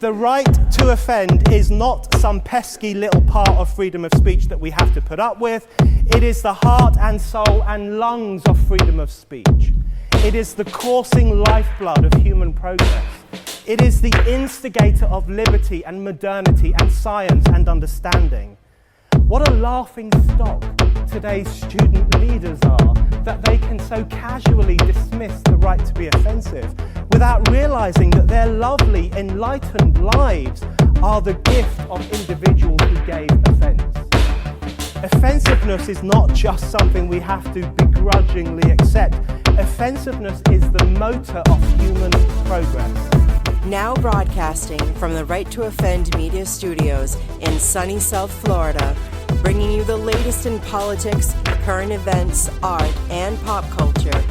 The right to offend is not some pesky little part of freedom of speech that we have to put up with. It is the heart and soul and lungs of freedom of speech. It is the coursing lifeblood of human progress. It is the instigator of liberty and modernity and science and understanding. What a laughing stock today's student leaders are, that they can so casually dismiss the right to be offensive without realizing that their lovely, enlightened lives are the gift of individuals who gave offense. Offensiveness is not just something we have to begrudgingly accept. Offensiveness is the motor of human progress. Now broadcasting from the Right to Offend Media Studios in sunny South Florida, bringing you the latest in politics, current events, art, and pop culture.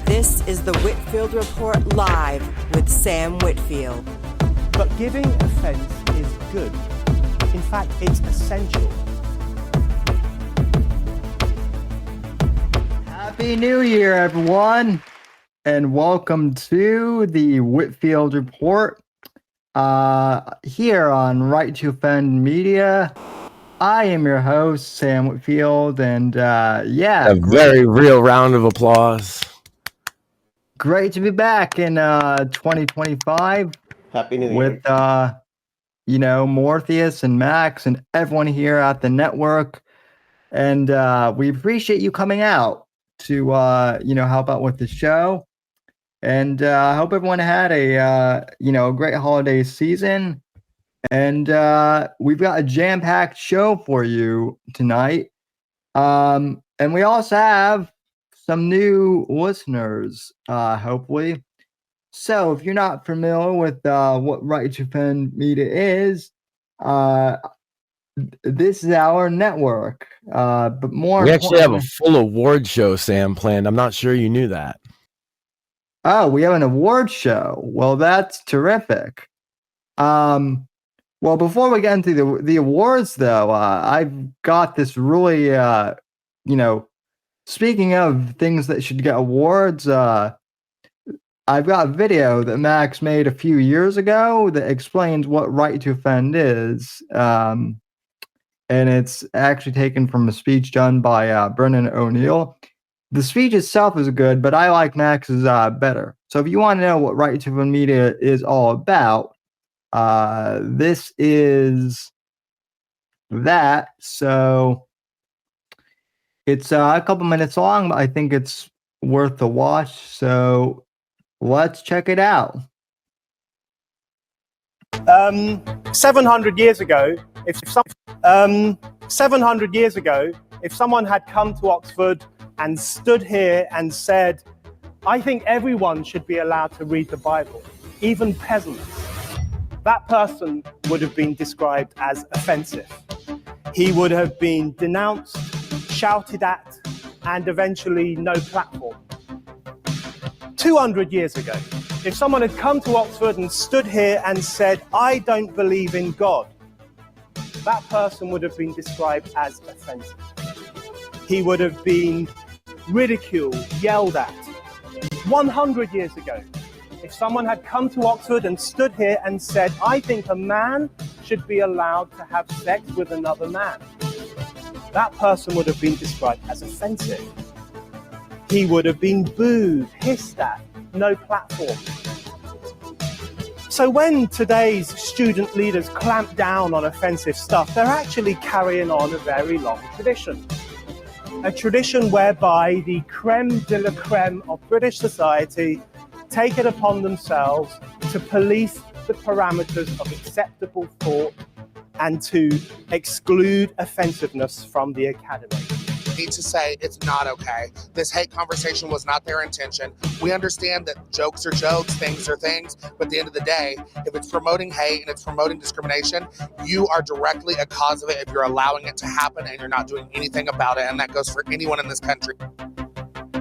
This is the Whitfield Report Live with Sam Whitfield. But giving offense is good. In fact, it's essential. Happy New Year, everyone, and welcome to the Whitfield Report here on Right to Offend Media. I am your host, Sam Whitfield, and a very real round of applause. Great to be back in 2025. Happy New Year. With Mortheous and Max and everyone here at the network, and we appreciate you coming out to help out with the show, and I hope everyone had a great holiday season. And we've got a jam-packed show for you tonight. And we also have some new listeners, hopefully. So if you're not familiar with what Right to Offend Media is, this is our network. But more we actually have a full award show, Sam, planned. I'm not sure you knew that. Oh, we have an award show. Well, that's terrific. Well, before we get into the awards, though, I've got this really, speaking of things that should get awards, I've got a video that Max made a few years ago that explains what Right to Offend is. And it's actually taken from a speech done by Brennan O'Neill. The speech itself is good, but I like Max's better. So if you want to know what Right to Offend Media is all about, this is that. So it's a couple minutes long, but I think it's worth the watch. So let's check it out. 700 years ago, if someone had come to Oxford and stood here and said, "I think everyone should be allowed to read the Bible, even peasants," that person would have been described as offensive. He would have been denounced, shouted at, and eventually no platform. 200 years ago, if someone had come to Oxford and stood here and said, "I don't believe in God," that person would have been described as offensive. He would have been ridiculed, yelled at. 100 years ago, if someone had come to Oxford and stood here and said, "I think a man should be allowed to have sex with another man," that person would have been described as offensive. He would have been booed, hissed at, no platform. So when today's student leaders clamp down on offensive stuff, they're actually carrying on a very long tradition. A tradition whereby the creme de la creme of British society take it upon themselves to police the parameters of acceptable thought and to exclude offensiveness from the academy. Need to say it's not okay. This hate conversation was not their intention. We understand that jokes are jokes, things are things, but at the end of the day, if it's promoting hate and it's promoting discrimination, you are directly a cause of it if you're allowing it to happen and you're not doing anything about it, and that goes for anyone in this country.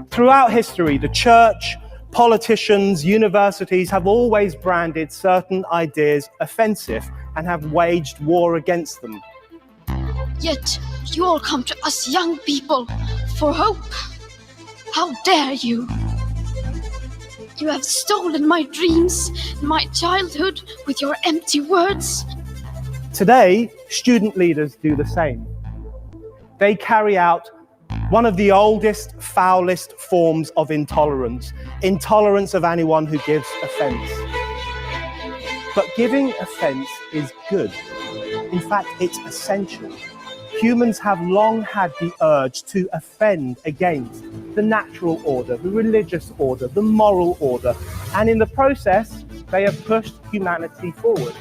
Throughout history, the church, politicians, universities have always branded certain ideas offensive and have waged war against them. Yet you all come to us young people for hope. How dare you? You have stolen my dreams, my childhood, with your empty words. Today, student leaders do the same. They carry out one of the oldest, foulest forms of intolerance, intolerance of anyone who gives offense. But giving offense is good. In fact, it's essential. Humans have long had the urge to offend against the natural order, the religious order, the moral order, and in the process, they have pushed humanity forward.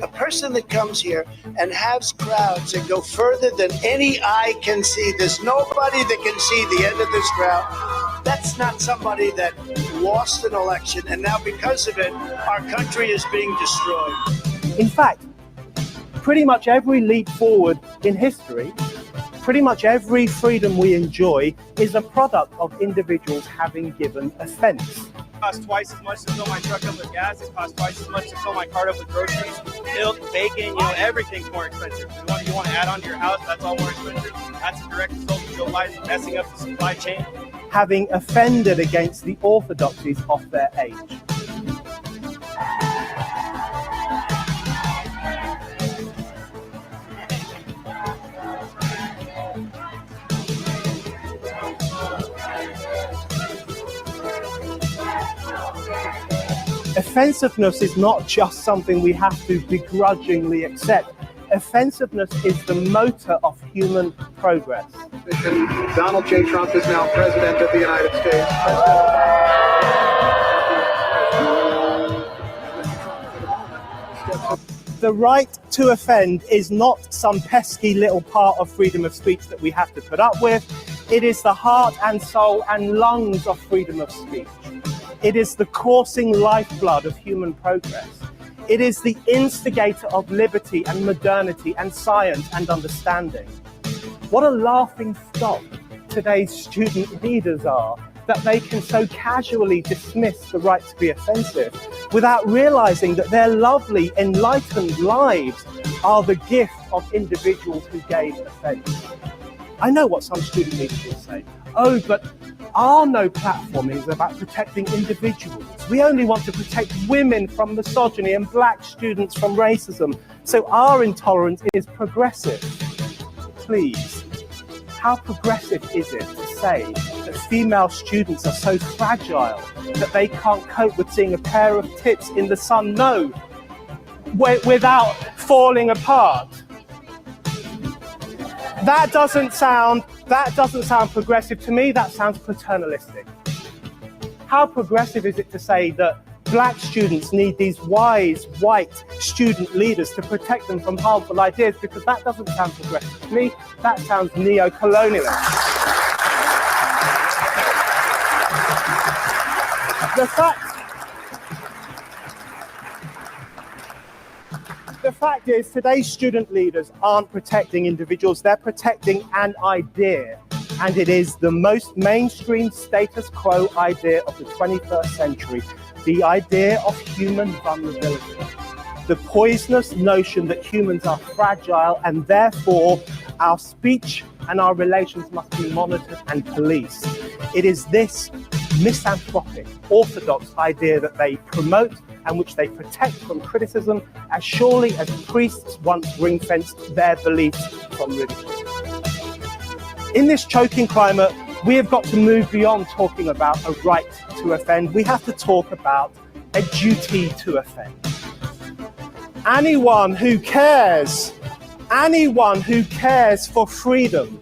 A person that comes here and has crowds that go further than any eye can see, there's nobody that can see the end of this crowd. That's not somebody that lost an election, and now because of it, our country is being destroyed. In fact, pretty much every leap forward in history, pretty much every freedom we enjoy is a product of individuals having given offense. It costs twice as much to fill my truck up with gas. It costs twice as much to fill my cart up with groceries, milk, bacon, everything's more expensive. You want to add on to your house, that's all more expensive. That's a direct result of Joe Biden messing up the supply chain. Having offended against the orthodoxies of their age. Offensiveness is not just something we have to begrudgingly accept. Offensiveness is the motor of human progress. Donald J. Trump is now president of the United States. The right to offend is not some pesky little part of freedom of speech that we have to put up with. It is the heart and soul and lungs of freedom of speech. It is the coursing lifeblood of human progress. It is the instigator of liberty and modernity and science and understanding. What a laughing stock today's student leaders are, that they can so casually dismiss the right to be offensive without realizing that their lovely, enlightened lives are the gift of individuals who gave offense. I know what some student leaders will say. Oh, but our no platforming is about protecting individuals. We only want to protect women from misogyny and black students from racism. So our intolerance is progressive. Please, how progressive is it to say that female students are so fragile that they can't cope with seeing a pair of tits in the sun? No, without falling apart. That doesn't sound progressive to me. That sounds paternalistic. How progressive is it to say that black students need these wise white student leaders to protect them from harmful ideas? Because that doesn't sound progressive to me. That sounds neo-colonialist. The fact is, today's student leaders aren't protecting individuals, they're protecting an idea. And it is the most mainstream status quo idea of the 21st century, the idea of human vulnerability. The poisonous notion that humans are fragile and therefore our speech and our relations must be monitored and policed. It is this misanthropic, orthodox idea that they promote and which they protect from criticism as surely as priests once ring-fenced their beliefs from ridicule. In this choking climate, we have got to move beyond talking about a right to offend. We have to talk about a duty to offend. Anyone who cares for freedom,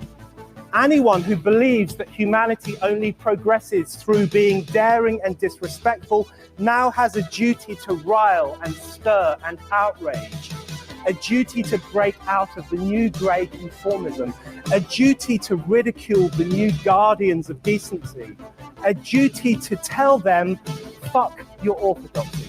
anyone who believes that humanity only progresses through being daring and disrespectful now has a duty to rile and stir and outrage, a duty to break out of the new grey conformism, a duty to ridicule the new guardians of decency, a duty to tell them, fuck your orthodoxy.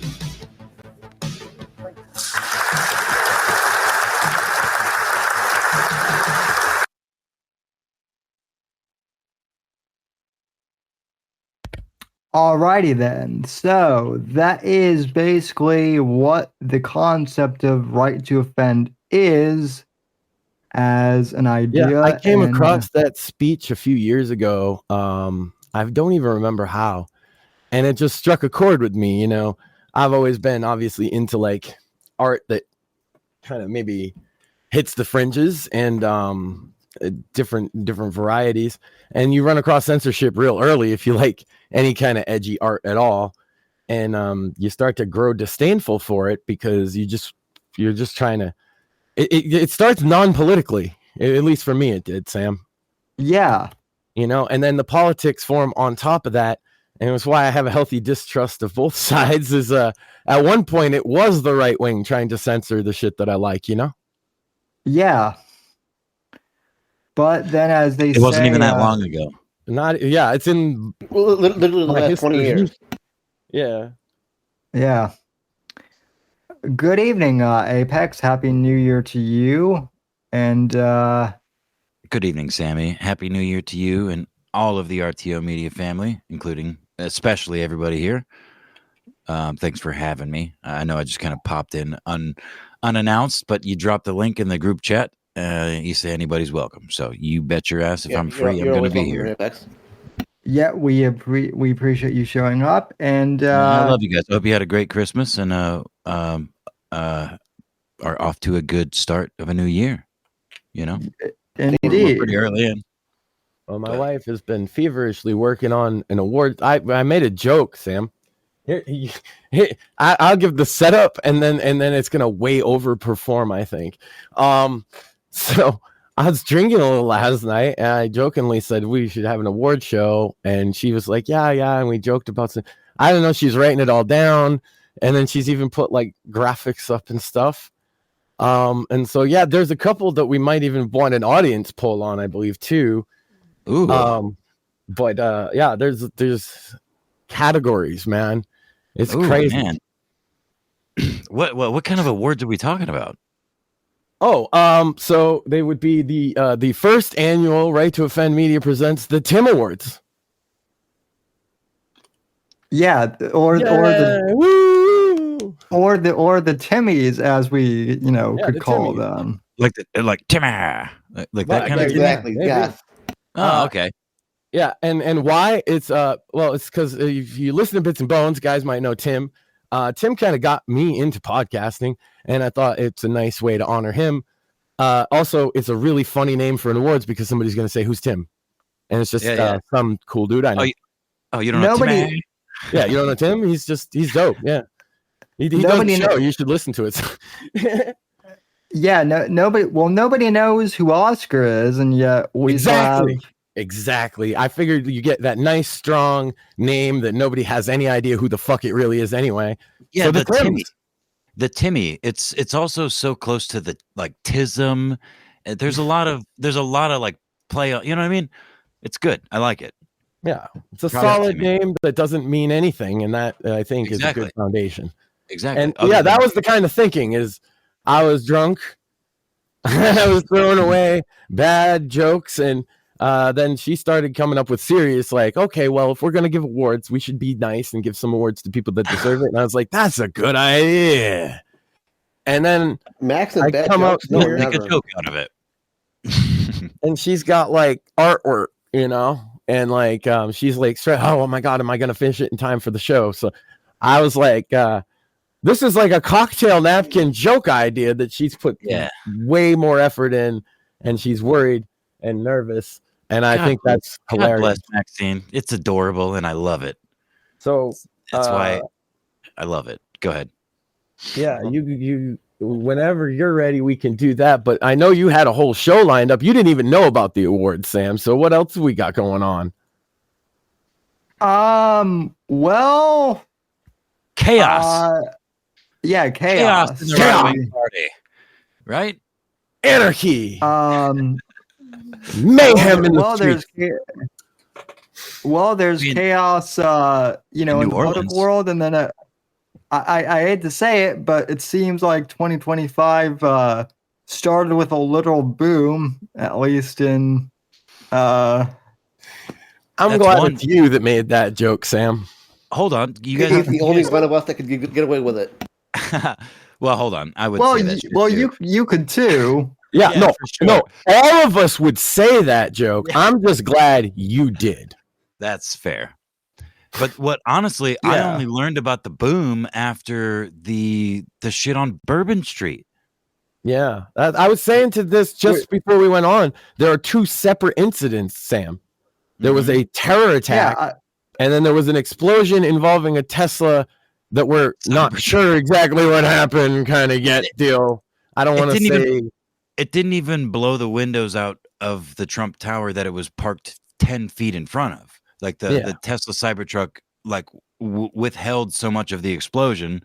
Alrighty then. So that is basically what the concept of right to offend is as an idea. Yeah, I came across that speech a few years ago. I don't even remember how. and it just struck a chord with me. You know, I've always been obviously into like art that kind of maybe hits the fringes and different varieties, and you run across censorship real early if you like any kind of edgy art at all, and you start to grow disdainful for it because you're just trying to. It starts non-politically, at least for me it did, Sam. Yeah. You know, and then the politics form on top of that, and it was why I have a healthy distrust of both sides. Is at one point it was the right wing trying to censor the shit that I like, you know. Yeah. But then, as they it wasn't even that long ago. It's in literally the last 20 years. Yeah. Yeah. Good evening, Apex. Happy New Year to you. And good evening, Sammy. Happy New Year to you and all of the RTO Media family, including especially everybody here. Thanks for having me. I know I just kind of popped in unannounced, but you dropped the link in the group chat. You say anybody's welcome. So you bet your ass if I'm free, I'm going to be here. Yeah, we appreciate you showing up, and I love you guys. I hope you had a great Christmas and are off to a good start of a new year. You know, indeed, we're pretty early in. Well, my wife has been feverishly working on an award. I made a joke, Sam. Here, I'll give the setup, and then it's gonna way overperform, I think. So I was drinking a little last night, and I jokingly said we should have an award show, and she was like, yeah, and we joked about some. I don't know. She's writing it all down, and then she's even put like graphics up and stuff. And so yeah, there's a couple that we might even want an audience poll on, I believe, too. Ooh. But yeah, there's categories, man. It's crazy. Man. What kind of awards are we talking about? So they would be the first annual Right to Offend Media presents the Tim Awards. Yeah, or the Timmies, as we could call them, like Timmer, like that kind of exactly. Yeah. Oh, okay. Yeah, and why it's it's because if you listen to Bits and Bones, guys might know Tim. Tim kind of got me into podcasting, and I thought it's a nice way to honor him. Also, it's a really funny name for an awards because somebody's going to say, "Who's Tim?" And it's just some cool dude I know. You don't know Tim? Yeah, you don't know Tim? He's dope. Yeah, he does the show. You should listen to it. Yeah, nobody knows who Oscar is, and yet we Exactly. I figured you get that nice, strong name that nobody has any idea who the fuck it really is anyway. Yeah, so the Timmy. It's also so close to the like tism. There's a lot of like play. You know what I mean? It's good. I like it. Yeah, it's a solid name that doesn't mean anything, and that I think is a good foundation. Exactly. And that was the kind of thinking. Is I was drunk, I was throwing away bad jokes, and then she started coming up with serious, like, okay, well, if we're going to give awards, we should be nice and give some awards to people that deserve it. And I was like, that's a good idea. And then Max and I come up here, make a joke out of it. And she's got like artwork, and like she's like, oh my God, am I going to finish it in time for the show? So I was like, this is like a cocktail napkin joke idea that she's put way more effort in, and she's worried and nervous. And I think that's hilarious. God bless Maxine. It's adorable, and I love it. So that's why I love it. Go ahead. Yeah, you whenever you're ready, we can do that. But I know you had a whole show lined up. You didn't even know about the awards, Sam. So what else we got going on? Well, chaos. Yeah, chaos. In the right-wing party, right? Anarchy. Mayhem in the streets. There's chaos, in the political world, and then I hate to say it, but it seems like 2025 started with a literal boom, at least in. I'm glad it's you that made that joke, Sam. Hold on, you guys. He's the only one of us that could get away with it. Well, hold on. I would. Say that you could too. Yeah, no, all of us would say that joke. I'm just glad you did. That's fair. But what honestly, I only learned about the boom after the shit on Bourbon Street. Yeah, I was saying to this just before we went on. There are two separate incidents, Sam. There was a terror attack, and then there was an explosion involving a Tesla that we're not sure exactly what happened. Kind of get deal. I don't want to say it didn't even blow the windows out of the Trump Tower that it was parked 10 feet in front of. Like the Tesla Cybertruck, like withheld so much of the explosion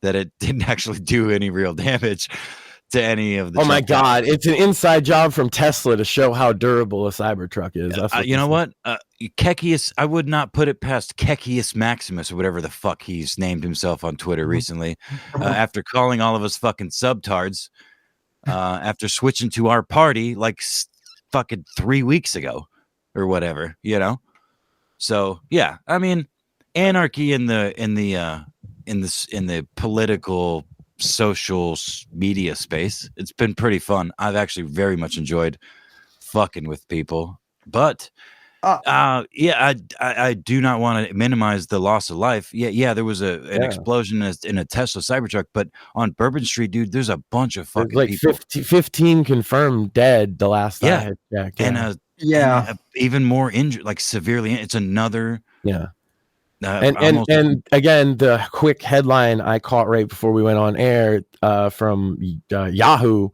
that it didn't actually do any real damage to any of the. Oh my God! It's an inside job from Tesla to show how durable a Cybertruck is. That's you know what? Kekius, I would not put it past Kekius Maximus or whatever the fuck he's named himself on Twitter recently, after calling all of us fucking subtards, after switching to our party like fucking 3 weeks ago or whatever, you know. So yeah, I mean, anarchy in the political social media space. It's been pretty fun. I've actually very much enjoyed fucking with people, but I do not want to minimize the loss of life. There was an explosion in a Tesla Cybertruck, but on Bourbon Street, dude, there's a bunch of fucking like people. 15 confirmed dead the last I had checked. And even more injured, like severely. It's another and again, the quick headline I caught right before we went on air from Yahoo,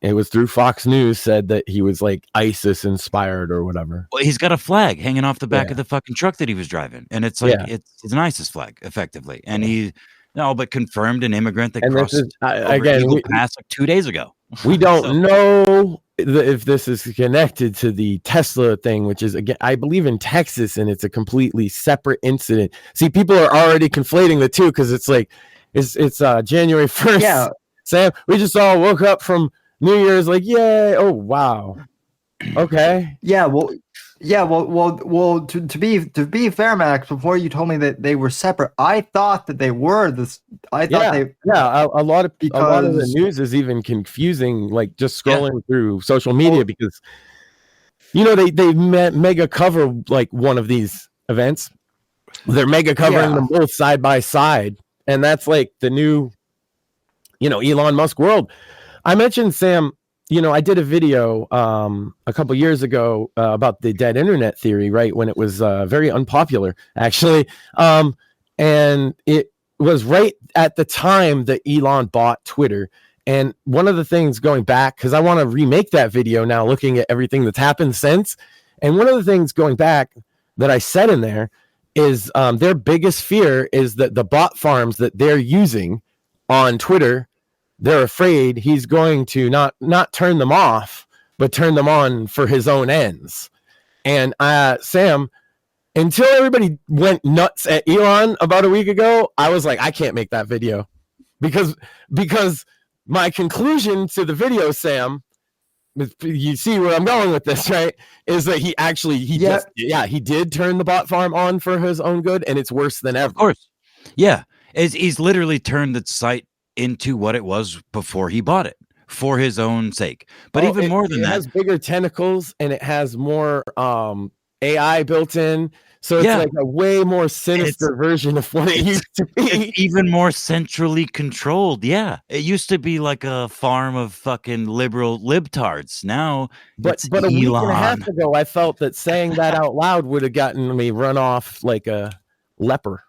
it was through Fox News, said that he was like ISIS inspired or whatever. Well, he's got a flag hanging off the back of the fucking truck that he was driving, and it's like it's an ISIS flag effectively, and he but confirmed an immigrant that crossed Eagle Pass like 2 days ago. We don't know if this is connected to the Tesla thing, which is, again, I believe in Texas, and it's a completely separate incident. See, people are already conflating the two because it's like it's January 1st. Yeah, Sam, we just all woke up from New Year's like, yay! Oh wow, okay. Well. To be fair, Max, before you told me that they were separate, I thought that they were this. I thought a lot of the news is even confusing. Like just scrolling through social media because they mega cover like one of these events. They're mega covering them both side by side, and that's like the new, Elon Musk world. I mentioned, Sam. I did a video a couple years ago about the dead internet theory, right? When it was very unpopular, actually. And it was right at the time that Elon bought Twitter. And one of the things going back, because I want to remake that video now, looking at everything that's happened since. And one of the things going back that I said in there is their biggest fear is that the bot farms that they're using on Twitter, they're afraid he's going to not turn them off, but turn them on for his own ends. And Sam, until everybody went nuts at Elon about a week ago, I was like, I can't make that video because my conclusion to the video, Sam, you see where I'm going with this, right? Is that he did turn the bot farm on for his own good, and it's worse than ever. Of course, yeah, he's literally turned the site into what it was before he bought it for his own sake. But even more than that, it has bigger tentacles and it has more AI built in. So it's like a way more sinister version of what it used to be. It's even more centrally controlled. Yeah. It used to be like a farm of fucking liberal libtards. Now, but a week and a half ago, I felt that saying that out loud would have gotten me run off like a leper.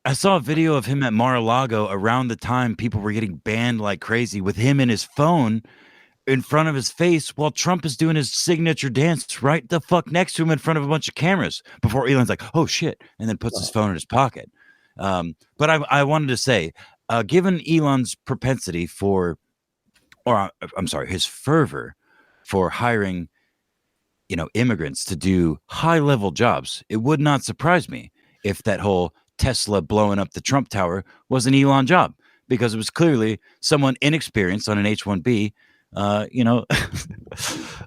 I saw a video of him at Mar-a-Lago around the time people were getting banned like crazy with him and his phone in front of his face while Trump is doing his signature dance right the fuck next to him in front of a bunch of cameras before Elon's like, oh shit, and then puts his phone in his pocket. But I wanted to say, given Elon's propensity his fervor for hiring, immigrants to do high-level jobs, it would not surprise me if that whole Tesla blowing up the Trump Tower was an Elon job, because it was clearly someone inexperienced on an H-1B,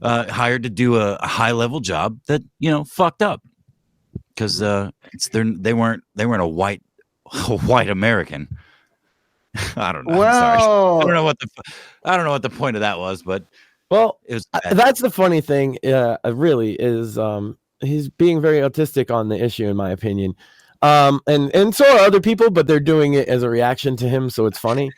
hired to do a high-level job that, fucked up because they weren't a white American. I don't know. I'm sorry. I don't know what the point of that was, but it was that's the funny thing. Really is he's being very autistic on the issue, in my opinion. And so are other people, but they're doing it as a reaction to him, so it's funny.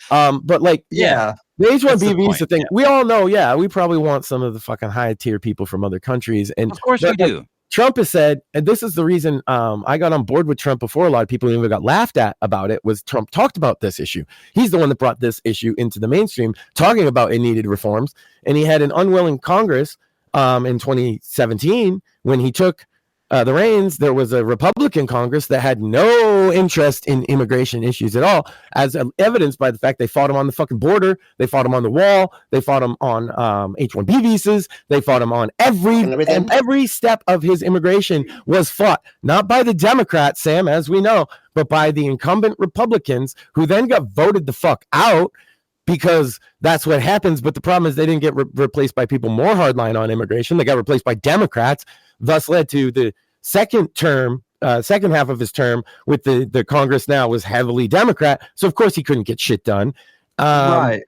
But like, the H-1B visa thing, we all know, we probably want some of the fucking high tier people from other countries, and of course we do. Trump has said, and this is the reason I got on board with Trump before a lot of people even got laughed at about it, was Trump talked about this issue. He's the one that brought this issue into the mainstream, talking about it needed reforms. And he had an unwilling Congress in 2017 when he took the reins. There was a Republican Congress that had no interest in immigration issues at all, as evidenced by the fact they fought him on the fucking border, they fought him on the wall, they fought him on H-1B visas, they fought him on every step of his immigration was fought, not by the Democrats, Sam, as we know, but by the incumbent Republicans, who then got voted the fuck out because that's what happens. But the problem is they didn't get replaced by people more hardline on immigration. They got replaced by Democrats, thus led to the second half of his term with the Congress now was heavily Democrat. So of course he couldn't get shit done. Right.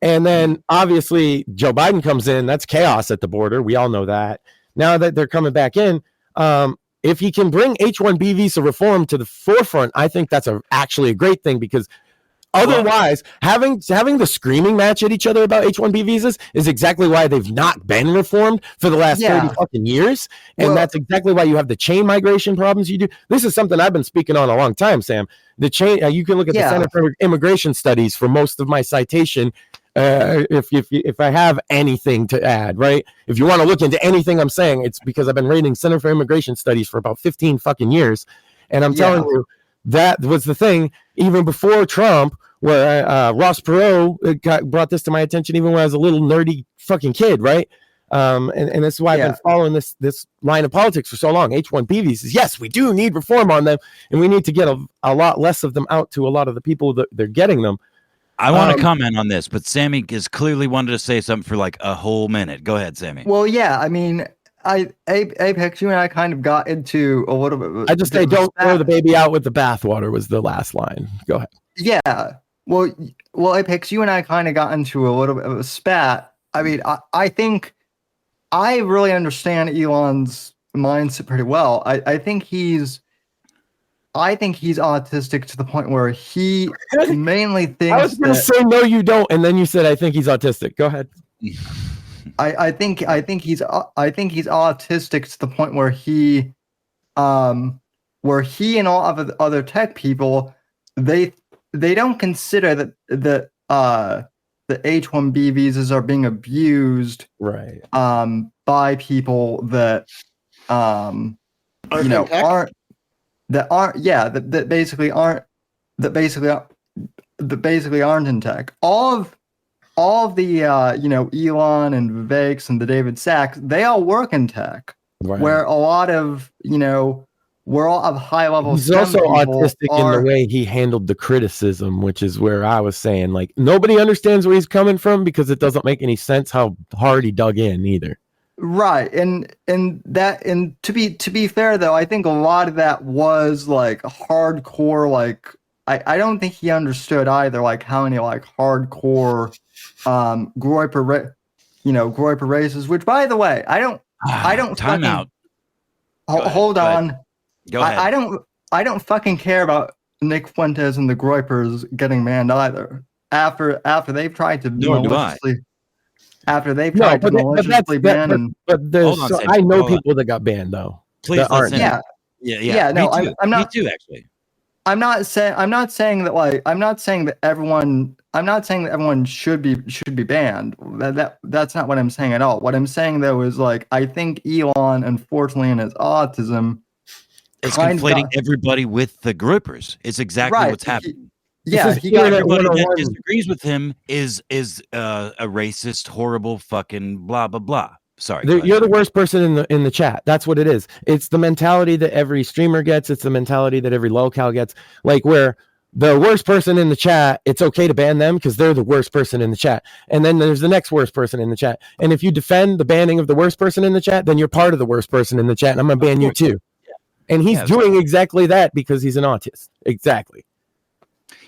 And then obviously Joe Biden comes in. That's chaos at the border. We all know that. Now that they're coming back in, if he can bring H-1B visa reform to the forefront, I think that's actually a great thing, because otherwise, having the screaming match at each other about H-1B visas is exactly why they've not been reformed for the last 30 fucking years. And that's exactly why you have the chain migration problems you do. This is something I've been speaking on a long time, Sam. The chain, you can look at the Center for Immigration Studies for most of my citation. If I have anything to add, right? If you want to look into anything I'm saying, it's because I've been reading Center for Immigration Studies for about 15 fucking years. And I'm telling you, that was the thing even before Trump, where Ross Perot brought this to my attention even when I was a little nerdy fucking kid, right? And that's why I've been following this line of politics for so long. H-1B visas, yes, we do need reform on them, and we need to get a lot less of them out to a lot of the people that they're getting them. I want to comment on this, but Sammy has clearly wanted to say something for like a whole minute. Go ahead, Sammy. Well, yeah, I mean, Apex, you and I kind of got into a little bit. I just say don't throw the baby out with the bathwater was the last line. Go ahead. Yeah. Well, Apex, you and I kind of got into a little bit of a spat. I mean, I think I really understand Elon's mindset pretty well. I think he's autistic to the point where he mainly thinks. I was going to say no, you don't, and then you said I think he's autistic. Go ahead. I think he's autistic to the point where he and all of the other tech people, they don't consider that the H-1B visas are being abused, right? By people that basically aren't in tech. All of the Elon and Vivek's and the David Sacks, they all work in tech, right. Where a lot of we're all of high level. He's also autistic in the way he handled the criticism, which is where I was saying, like, nobody understands where he's coming from because it doesn't make any sense how hard he dug in either. Right, and to be fair though, I think a lot of that was like hardcore. Like, I don't think he understood either, like how many like hardcore groiper races. Which, by the way, I don't. Time out. Hold on. Go ahead. I don't fucking care about Nick Fuentes and the Groypers getting banned either. After they've tried to maliciously ban them. But I know people that got banned though. Please, I'm not. Me too, actually. I'm not saying that everyone should be banned. That's not what I'm saying at all. What I'm saying though is, like, I think Elon, unfortunately, in his autism, is conflating everybody with the groupers. It's exactly what's happening. Everybody that disagrees with him is a racist, horrible, fucking blah blah blah. Sorry, you're the worst person in the chat. That's what it is. It's the mentality that every streamer gets. It's the mentality that every locale gets. Like, where the worst person in the chat, it's okay to ban them because they're the worst person in the chat. And then there's the next worst person in the chat. And if you defend the banning of the worst person in the chat, then you're part of the worst person in the chat. And I'm gonna ban you too. And he's doing exactly that because he's an autist. Exactly.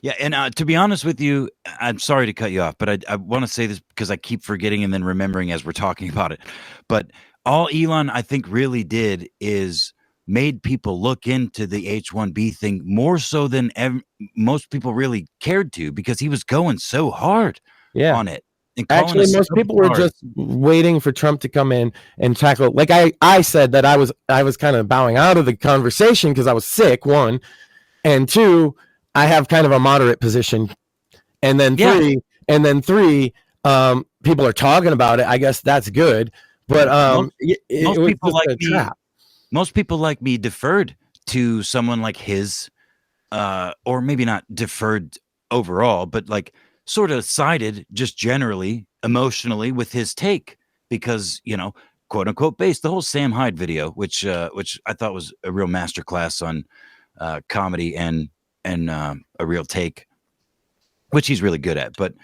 Yeah, and to be honest with you, I'm sorry to cut you off, but I want to say this because I keep forgetting and then remembering as we're talking about it. But all Elon, I think, really did is made people look into the H-1B thing more so than most people really cared to, because he was going so hard on it. Actually, most people were just waiting for Trump to come in and tackle. Like I said that I was kind of bowing out of the conversation because I was sick, one, and two, I have kind of a moderate position, and then three, people are talking about it. I guess that's good, but most people like me deferred to someone like his, or maybe not deferred overall, but like sort of sided just generally emotionally with his take, because, you know, quote unquote based the whole Sam Hyde video, which I thought was a real masterclass on comedy and a real take, which he's really good at. But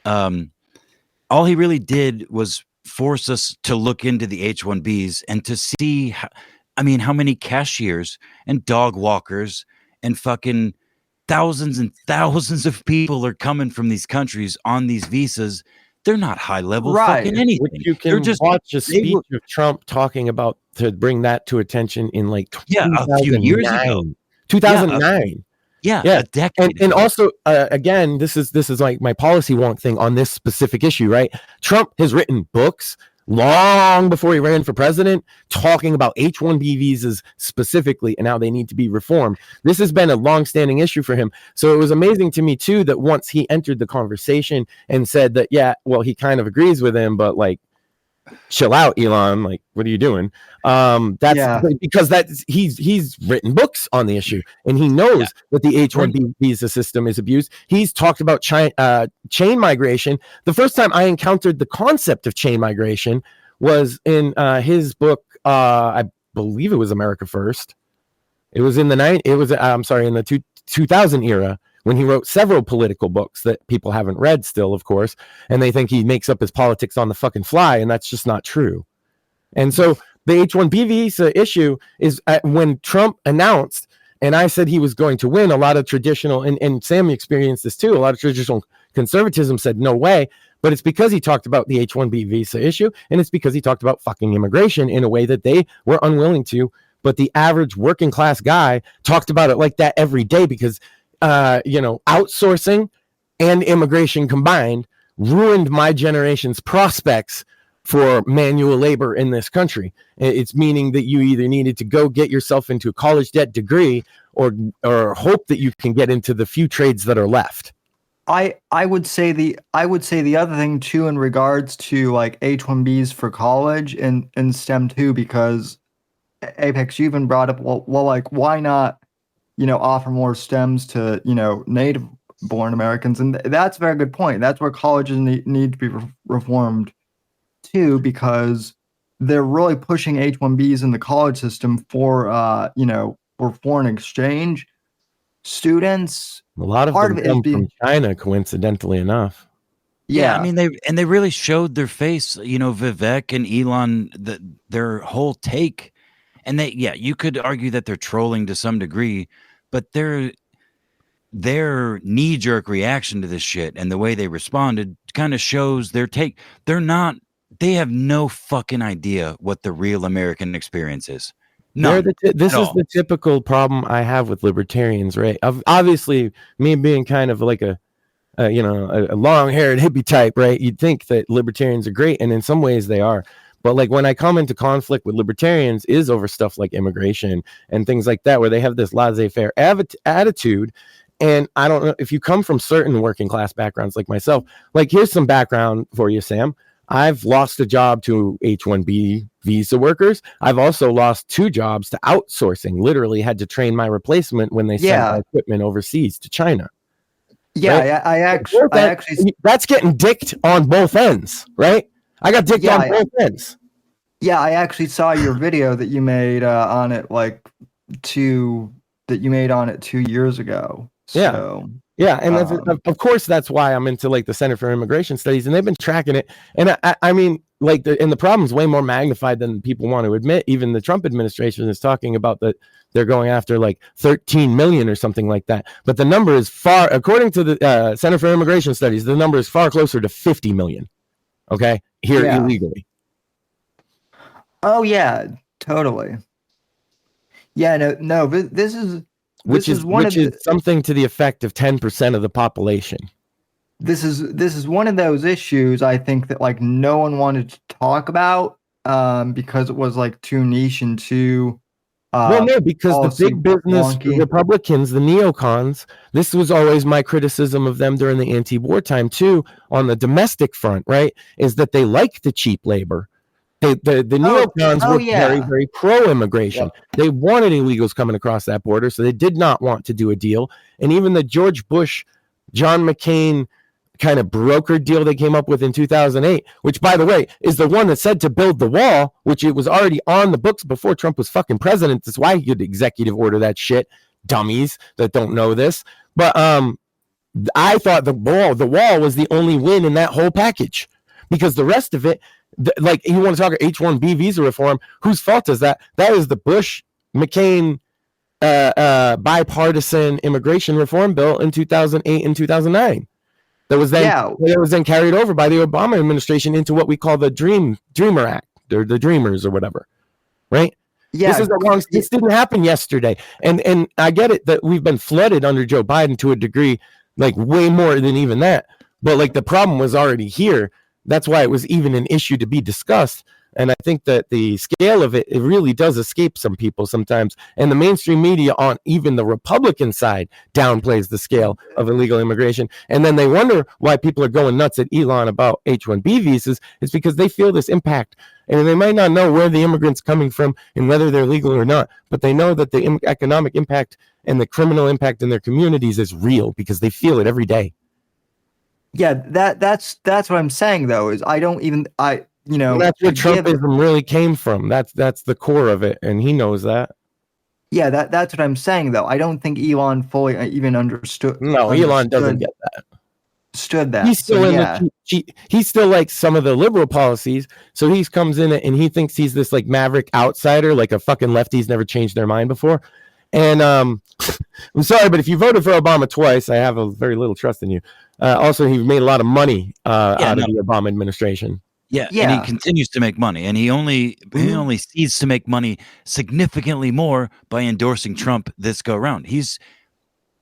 all he really did was force us to look into the H-1Bs and to see how many cashiers and dog walkers and fucking thousands and thousands of people are coming from these countries on these visas. They're not high level fucking anything. Which you can watch a speech of Trump talking about, to bring that to attention in like a few years ago, 2009. A decade. And also, again, this is like my policy wonk thing on this specific issue, right? Trump has written books long before he ran for president talking about H-1B visas specifically and how they need to be reformed. This has been a long-standing issue for him. So it was amazing to me too that once he entered the conversation and said that, he kind of agrees with him, but like, chill out, Elon, like, what are you doing? Because he's written books on the issue, and he knows that the H-1B visa system is abused. He's talked about chain migration. The first time I encountered the concept of chain migration was in his book. I believe it was America First. It was in the 2000 era, when he wrote several political books that people haven't read still, of course, and they think he makes up his politics on the fucking fly, and that's just not true. And so the H-1B visa issue is when Trump announced, and I said he was going to win, a lot of traditional, and Sam experienced this too, a lot of traditional conservatism said no way, but it's because he talked about the H-1B visa issue, and it's because he talked about fucking immigration in a way that they were unwilling to, but the average working class guy talked about it like that every day, because outsourcing and immigration combined ruined my generation's prospects for manual labor in this country. It's meaning that you either needed to go get yourself into a college debt degree or hope that you can get into the few trades that are left. I would say the other thing too, in regards to like H-1Bs for college and STEM too, because Apex, you even brought up, like, why not, offer more STEMs to, native born Americans? And that's a very good point. That's where colleges need to be reformed too, because they're really pushing H-1Bs in the college system for, for foreign exchange students. A lot of them come from China, coincidentally enough. Yeah, I mean, they really showed their face, Vivek and Elon, their whole take. And you could argue that they're trolling to some degree, but their knee-jerk reaction to this shit and the way they responded kind of shows their take. They have no fucking idea what the real American experience is. No, this is the typical problem I have with libertarians, right? Obviously, me being kind of like a long-haired hippie type, right? You'd think that libertarians are great, and in some ways they are. But like when I come into conflict with libertarians is over stuff like immigration and things like that, where they have this laissez-faire attitude. And I don't know if you come from certain working class backgrounds like myself. Like, here's some background for you, Sam. I've lost a job to H-1B visa workers. I've also lost 2 jobs to outsourcing. Literally had to train my replacement when they sent my equipment overseas to China. Yeah, right? I actually that's getting dicked on both ends, right? I got dicked on both ends. Yeah, I actually saw your video that you made on it, that you made on it 2 years ago. So, and of course that's why I'm into like the Center for Immigration Studies, and they've been tracking it. And I mean, like, the problem's way more magnified than people want to admit. Even the Trump administration is talking about that they're going after like 13 million or something like that. But the number is far, according to the Center for Immigration Studies, the number is far closer to 50 million. Okay, here illegally. Oh yeah, totally. Yeah, no. This is which is something to the effect of 10% of the population. This is one of those issues I think that like no one wanted to talk about because it was like too niche and too well, no, because the big business Republicans, the neocons, this was always my criticism of them during the anti-war time too, on the domestic front, right, is that they like the cheap labor. The neocons were very, very pro-immigration. Yep. They wanted illegals coming across that border, so they did not want to do a deal. And even the George Bush, John McCain kind of broker deal they came up with in 2008, which, by the way, is the one that said to build the wall, which it was already on the books before Trump was fucking president. That's why he could executive order that shit. Dummies that don't know this. But I thought the wall was the only win in that whole package, because the rest of it, like, you want to talk H-1B visa reform, whose fault is that? That is the Bush McCain bipartisan immigration reform bill in 2008 and 2009. That was then carried over by the Obama administration into what we call the Dreamer Act, or the Dreamers or whatever, right? Yeah, this didn't happen yesterday, and I get it that we've been flooded under Joe Biden to a degree, like way more than even that. But like the problem was already here. That's why it was even an issue to be discussed. And I think that the scale of it really does escape some people sometimes. And the mainstream media on even the Republican side downplays the scale of illegal immigration. And then they wonder why people are going nuts at Elon about H-1B visas. It's because they feel this impact. And they might not know where the immigrants coming from and whether they're legal or not. But they know that the economic impact and the criminal impact in their communities is real because they feel it every day. Yeah, that's what I'm saying, though, is that's where Trumpism really came from. That's the core of it, and he knows that. Yeah, that's what I'm saying, though. I don't think Elon fully even understood. No, Elon doesn't get that. Understood that. He's still he's still like some of the liberal policies. So he comes in and he thinks he's this like maverick outsider, like a fucking lefty's never changed their mind before. And I'm sorry, but if you voted for Obama twice, I have a very little trust in you. Also, he made a lot of money out of the Obama administration. Yeah, and he continues to make money, and he only cedes to make money significantly more by endorsing Trump this go around. He's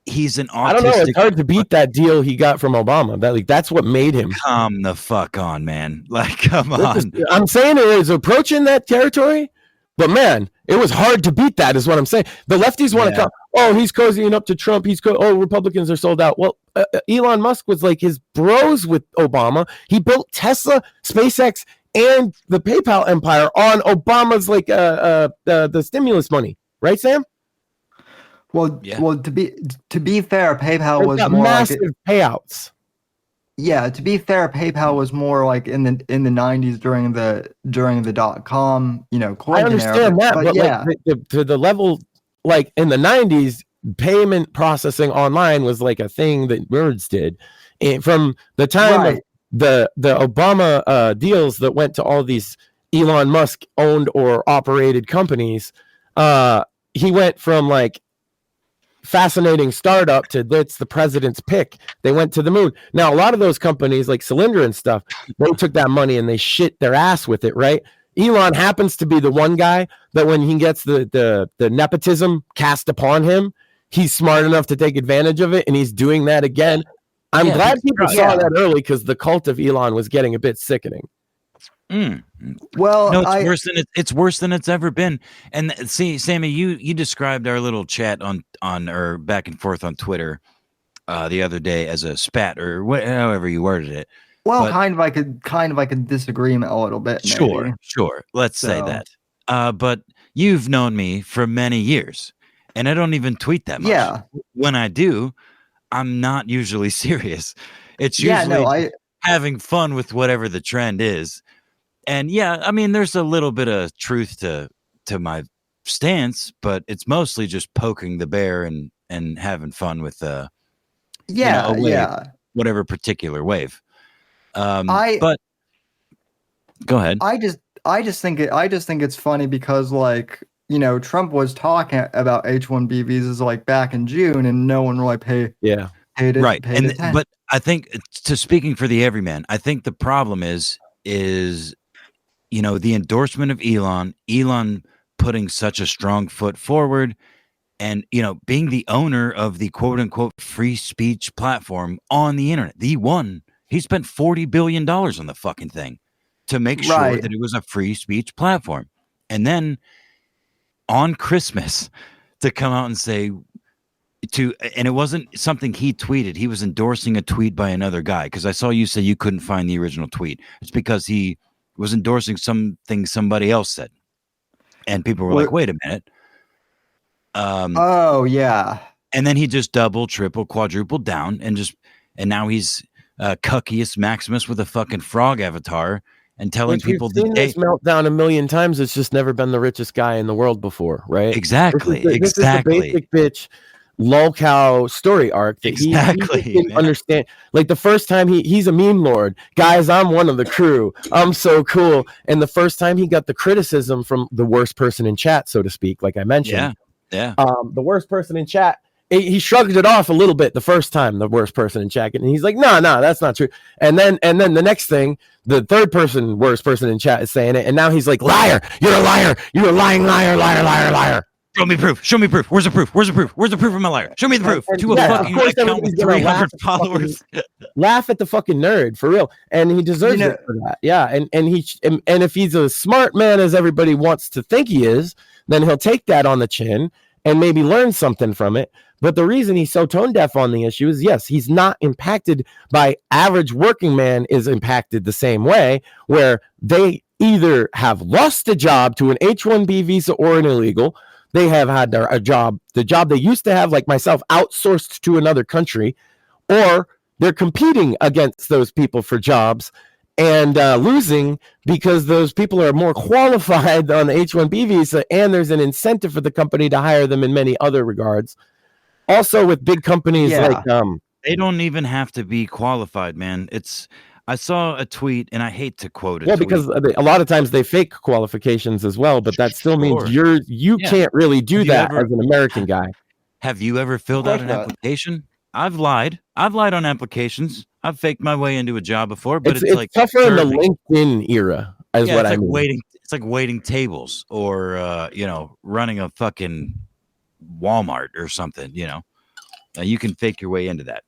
an autistic. I don't know. It's hard to beat that deal he got from Obama. That's what made him. Come the fuck on, man! Like, come on. I'm saying it is approaching that territory, but man, it was hard to beat that. Is what I'm saying. The lefties want to come. Oh, he's cozying up to Trump. Republicans are sold out. Well, Elon Musk was like his bros with Obama. He built Tesla, SpaceX, and the PayPal empire on Obama's like the stimulus money, right, Sam? Well, to be fair, PayPal was more massive payouts. Yeah, to be fair, PayPal was more like in the 90s during the .com, coin. I understand that, but like to the level, like in the 90s, payment processing online was like a thing that nerds did. And from the time of the Obama deals that went to all these Elon Musk owned or operated companies, he went from like fascinating startup to that's the president's pick. They went to the moon. Now, a lot of those companies like Cylinder and stuff, they took that money and they shit their ass with it, right? Elon happens to be the one guy that when he gets the nepotism cast upon him, he's smart enough to take advantage of it, and he's doing that again. I'm glad people saw that early because the cult of Elon was getting a bit sickening. Well, no, it's worse than it's ever been. And see, Sammy, you described our little chat on or back and forth on Twitter the other day as a spat or however you worded it. Well, but, kind of like a disagreement a little bit. Maybe. Sure. Let's say that. But you've known me for many years, and I don't even tweet that much. Yeah. When I do, I'm not usually serious. It's usually having fun with whatever the trend is. And I mean, there's a little bit of truth to my stance, but it's mostly just poking the bear and having fun with whatever particular wave. But go ahead. I just think it's funny because Trump was talking about H-1B visas like back in June, and no one really paid attention. But I think, to speaking for the everyman, I think the problem is the endorsement of Elon putting such a strong foot forward and, being the owner of the quote unquote free speech platform on the internet, the one. He spent $40 billion on the fucking thing to make sure that it was a free speech platform. And then on Christmas to come out and say and it wasn't something he tweeted. He was endorsing a tweet by another guy. Cause I saw you say you couldn't find the original tweet. It's because he was endorsing something somebody else said. And people were like, wait a minute. Oh yeah. And then he just double, triple, quadrupled down and now he's Cuckiest Maximus with a fucking frog avatar and telling people we've seen this meltdown a million times. It's just never been the richest guy in the world before, right? Exactly. This is the basic bitch lolcow story arc that he didn't understand. Like the first time he's a meme lord. Guys, I'm one of the crew. I'm so cool. And the first time he got the criticism from the worst person in chat, so to speak, like I mentioned. Yeah. The worst person in chat. He shrugged it off a little bit the first time, the worst person in chat, and he's like, no, that's not true. And then the next thing, the third person, worst person in chat is saying it, and now he's like, liar, you're a liar, you're a lying liar, liar. Show me proof. Where's the proof? Where's the proof of my liar? Show me the proof. To a fucking account with 300 followers. Laugh at the fucking nerd for real, and he deserves it for that. Yeah, and if he's a smart man as everybody wants to think he is, then he'll take that on the chin and maybe learn something from it. But the reason he's so tone deaf on the issue is, yes, he's not impacted by average working man is impacted the same way, where they either have lost a job to an H-1B visa or an illegal. They have had the job they used to have, like myself, outsourced to another country, or they're competing against those people for jobs and losing because those people are more qualified on the H-1B visa, and there's an incentive for the company to hire them in many other regards. Also, with big companies like they don't even have to be qualified, man. I saw a tweet, and I hate to quote it. Well, because a lot of times they fake qualifications as well, but that still means you can't really do that as an American guy. Have you ever filled out an application? I've lied on applications. I've faked my way into a job before, but it's like tougher in the LinkedIn era, is what I mean. It's like waiting tables or running a fucking Walmart or something. You can fake your way into that.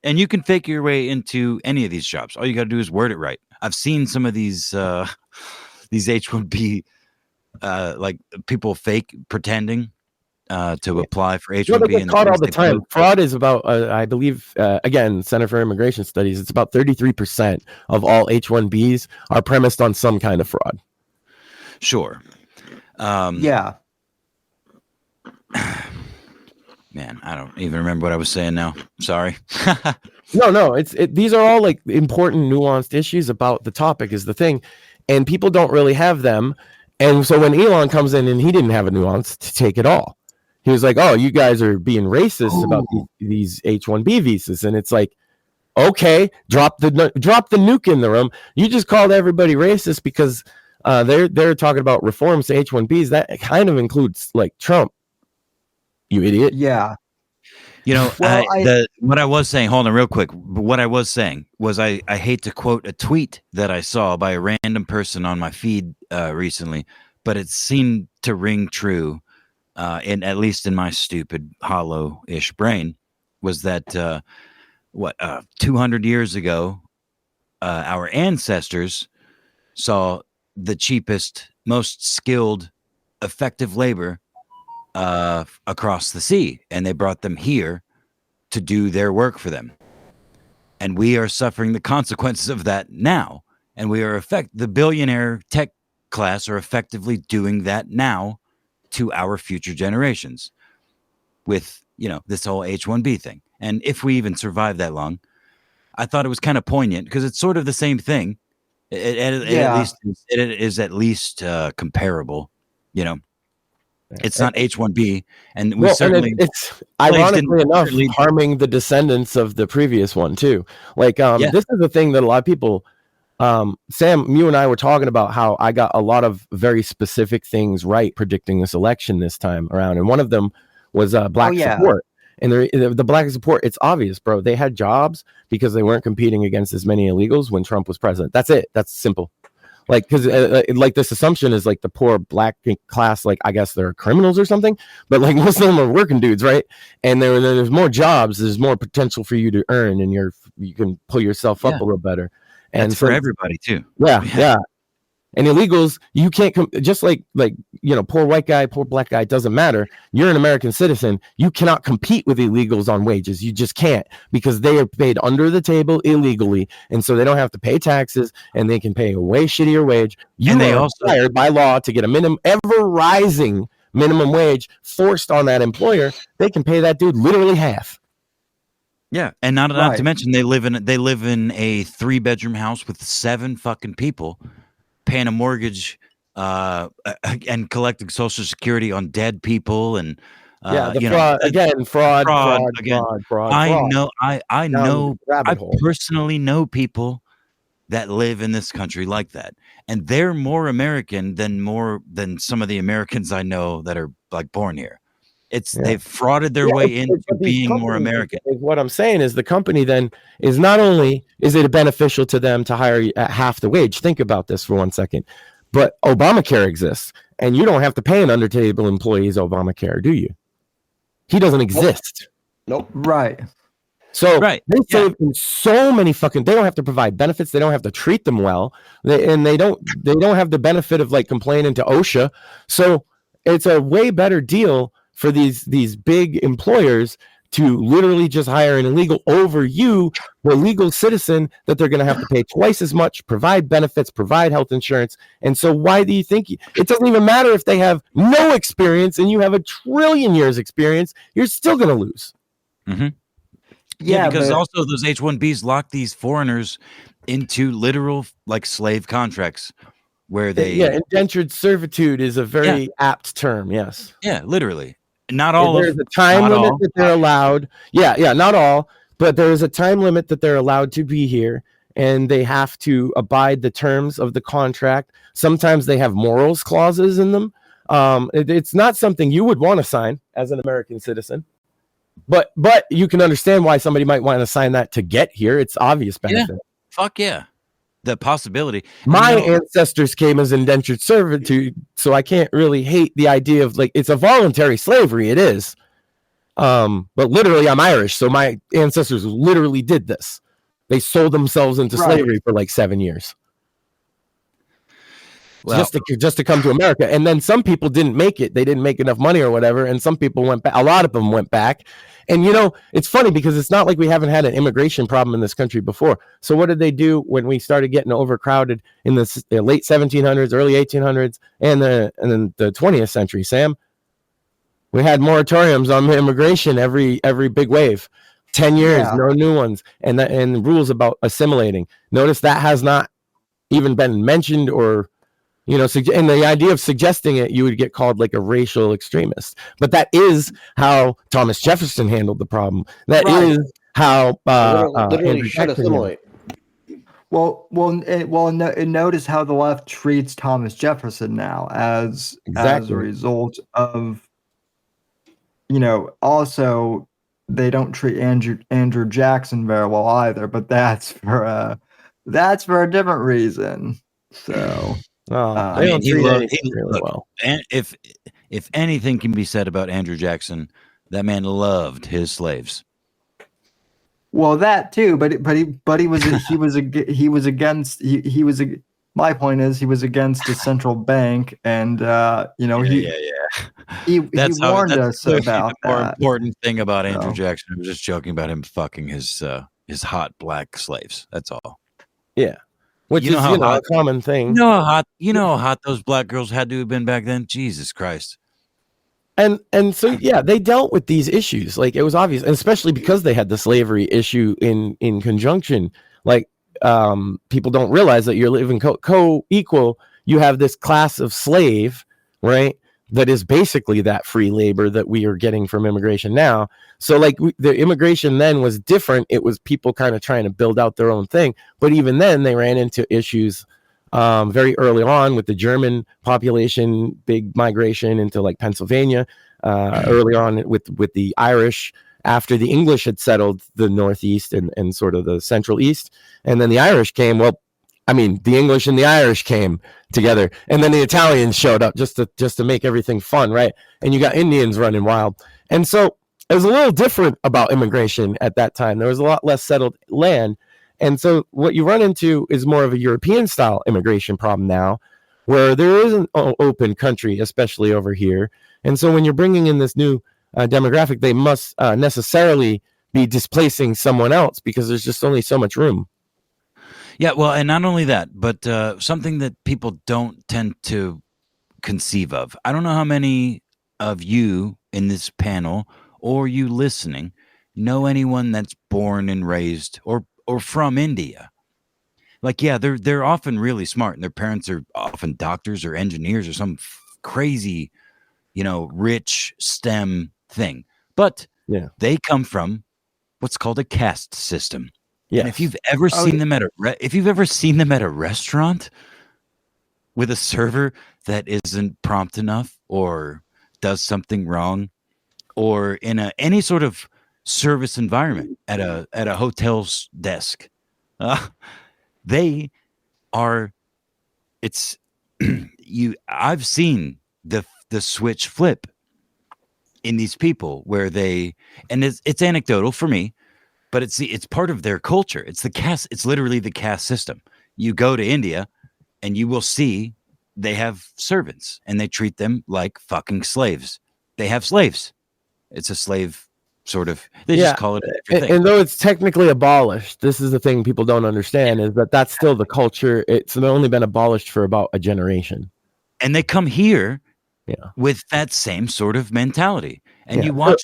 And you can fake your way into any of these jobs. All you got to do is word it right. I've seen some of these H-1B like people fake pretending to apply for H-1B. They get caught all the time. Fraud is about, I believe, again, Center for Immigration Studies, it's about 33% of all H-1Bs are premised on some kind of fraud. Sure. Yeah. Man, I don't even remember what I was saying now. Sorry. No, these are all like important, nuanced issues about the topic is the thing. And people don't really have them. And so when Elon comes in and he didn't have a nuance to take it all, he was like, oh, you guys are being racist about these H-1B visas. And it's like, okay, drop the nuke in the room. You just called everybody racist because they're talking about reforms to H-1Bs. That kind of includes like Trump. You idiot. Yeah. What I was saying, hold on real quick. What I was saying was I hate to quote a tweet that I saw by a random person on my feed recently, but it seemed to ring true, at least in my stupid hollow-ish brain, was that 200 years ago, our ancestors saw the cheapest, most skilled, effective labor across the sea, and they brought them here to do their work for them, and we are suffering the consequences of that now, and the billionaire tech class are effectively doing that now to our future generations with this whole H-1B thing. And if we even survive that long, I thought it was kind of poignant because it's sort of the same thing. It is at least comparable, It's not H-1B, and it's ironically enough harming the descendants of the previous one too. Like, this is the thing that a lot of people, Sam, you and I were talking about how I got a lot of very specific things right predicting this election this time around, and one of them was black support. And the black support, it's obvious, bro. They had jobs because they weren't competing against as many illegals when Trump was president. That's it. That's simple. Like, because like this assumption is like the poor black class, like I guess they're criminals or something, but like most of them are working dudes, right? And there's more jobs, there's more potential for you to earn, and you can pull yourself up a little better. And That's for everybody too. Yeah. And illegals, you can't just like poor white guy, poor black guy, doesn't matter. You're an American citizen. You cannot compete with illegals on wages. You just can't, because they are paid under the table illegally, and so they don't have to pay taxes, and they can pay a way shittier wage. And they are required by law to get a ever rising minimum wage forced on that employer. They can pay that dude literally half. Yeah, and not to mention they live in a 3-bedroom house with 7 fucking people, paying a mortgage and collecting Social Security on dead people, and fraud again. I personally know people that live in this country like that, and they're more American than some of the Americans I know that are like born here. They've frauded their way into being more American. What I'm saying is the company then is not only is it beneficial to them to hire you at half the wage. Think about this for 1 second. But Obamacare exists, and you don't have to pay an under-table employee's Obamacare, do you? He doesn't exist. Nope. Right. So they save so many fucking. They don't have to provide benefits. They don't have to treat them well. They don't have the benefit of like complaining to OSHA. So it's a way better deal for these big employers to literally just hire an illegal over you, the legal citizen, that they're going to have to pay twice as much, provide benefits, provide health insurance. And so why do you think it doesn't even matter if they have no experience and you have 1 trillion years experience, you're still going to lose. Mm-hmm. Yeah, because also those H-1Bs lock these foreigners into literal like slave contracts where they... indentured servitude is a very apt term, yes. Yeah, literally. Not all. There's a time limit that they're allowed. Yeah, not all, but there is a time limit that they're allowed to be here, and they have to abide the terms of the contract. Sometimes they have morals clauses in them. It's not something you would want to sign as an American citizen, but you can understand why somebody might want to sign that to get here. It's obvious benefit. Yeah. Fuck yeah. The possibility. My ancestors came as indentured servitude, so I can't really hate the idea of like it's a voluntary slavery. It is, but literally, I'm Irish, so my ancestors literally did this. They sold themselves into slavery for like 7 years, just to come to America. And then some people didn't make it; they didn't make enough money or whatever. And some people went back. A lot of them went back. And, it's funny because it's not like we haven't had an immigration problem in this country before. So what did they do when we started getting overcrowded in the late 1700s, early 1800s, and then the 20th century, Sam? We had moratoriums on immigration every big wave. 10 years, no new ones. And rules about assimilating. Notice that has not even been mentioned or... and the idea of suggesting it, you would get called like a racial extremist. But that is how Thomas Jefferson handled the problem. That is how literally try to assimilate. Notice how the left treats Thomas Jefferson now as a result of, also they don't treat Andrew Jackson very well either. But that's for a different reason. So. He really well. And if anything can be said about Andrew Jackson, that man loved his slaves. Well, that too, but he was against. My point is he was against the central bank, and he warned us about the more important thing about Andrew Jackson. I was just joking about him fucking his hot black slaves. That's all. Yeah. Which is a common thing. You know how hot those black girls had to have been back then? Jesus Christ. And so they dealt with these issues. Like it was obvious, and especially because they had the slavery issue in conjunction. Like people don't realize that you're living co-equal. You have this class of slave, right? That is basically that free labor that we are getting from immigration now. So like the immigration then was different. It was people kind of trying to build out their own thing. But even then they ran into issues very early on with the German population, big migration into like Pennsylvania, early on with the Irish after the English had settled the Northeast and sort of the Central East. And then the Irish came, well, I mean, the English and the Irish came together, and then the Italians showed up just to make everything fun, right? And you got Indians running wild. And so it was a little different about immigration at that time. There was a lot less settled land. And so what you run into is more of a European style immigration problem now, where there is an open country, especially over here. And so when you're bringing in this new demographic, they must necessarily be displacing someone else because there's just only so much room. Yeah, well, and not only that, but something that people don't tend to conceive of. I don't know how many of you in this panel or you listening know anyone that's born and raised or from India. Like, yeah, they're often really smart, and their parents are often doctors or engineers or some crazy, rich STEM thing. But they come from what's called a caste system. Yeah. If you've ever seen them at a restaurant with a server that isn't prompt enough or does something wrong, or in any sort of service environment at a hotel's desk, they are. It's I've seen the switch flip in these people where it's anecdotal for me. But it's part of their culture. It's the caste. It's literally the caste system. You go to India, and you will see they have servants, and they treat them like fucking slaves. They have slaves. It's a slave sort of. They just call it everything. And though it's technically abolished, this is the thing people don't understand is that that's still the culture. It's only been abolished for about a generation. And they come here, with that same sort of mentality, and you watch.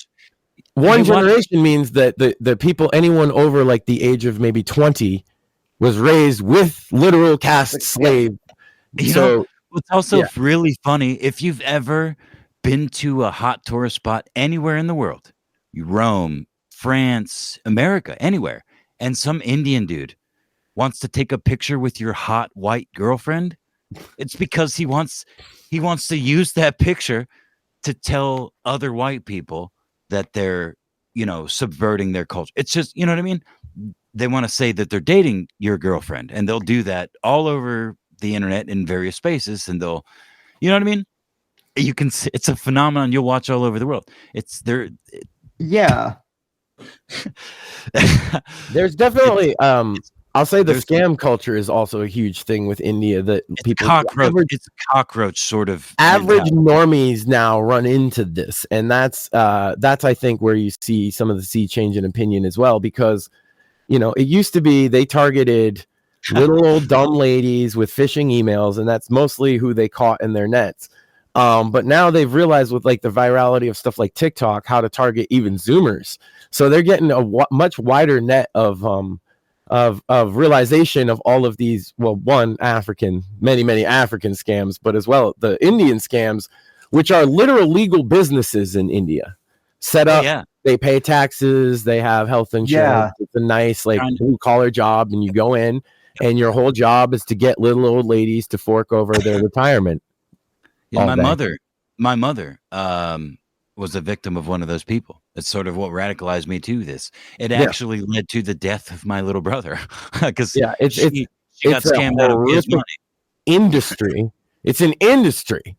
One generation means that the people, anyone over like the age of maybe 20, was raised with literal caste slave. So it's also really funny if you've ever been to a hot tourist spot anywhere in the world, Rome, France, America, anywhere, and some Indian dude wants to take a picture with your hot white girlfriend. It's because he wants to use that picture to tell other white people that they're, subverting their culture. It's just, you know what I mean? They want to say that they're dating your girlfriend, and they'll do that all over the internet in various spaces, and they'll, you know what I mean? You can see, it's a phenomenon you'll watch all over the world. It's there. Yeah. There's definitely, I'll say the scam culture is also a huge thing with India that people it's cockroach sort of average normies now run into this. And that's I think where you see some of the sea change in opinion as well, because it used to be they targeted little old dumb ladies with phishing emails, and that's mostly who they caught in their nets. But now they've realized with like the virality of stuff like TikTok how to target even Zoomers. So they're getting a much wider net of realization of all of these, many African scams, but as well the Indian scams, which are literal legal businesses in India set up. They pay taxes, they have health insurance. It's a nice blue collar job, and you go in and your whole job is to get little old ladies to fork over their retirement. My mother was a victim of one of those people. It's sort of what radicalized me to this. It actually led to the death of my little brother because she got scammed out of his money. Industry. It's an industry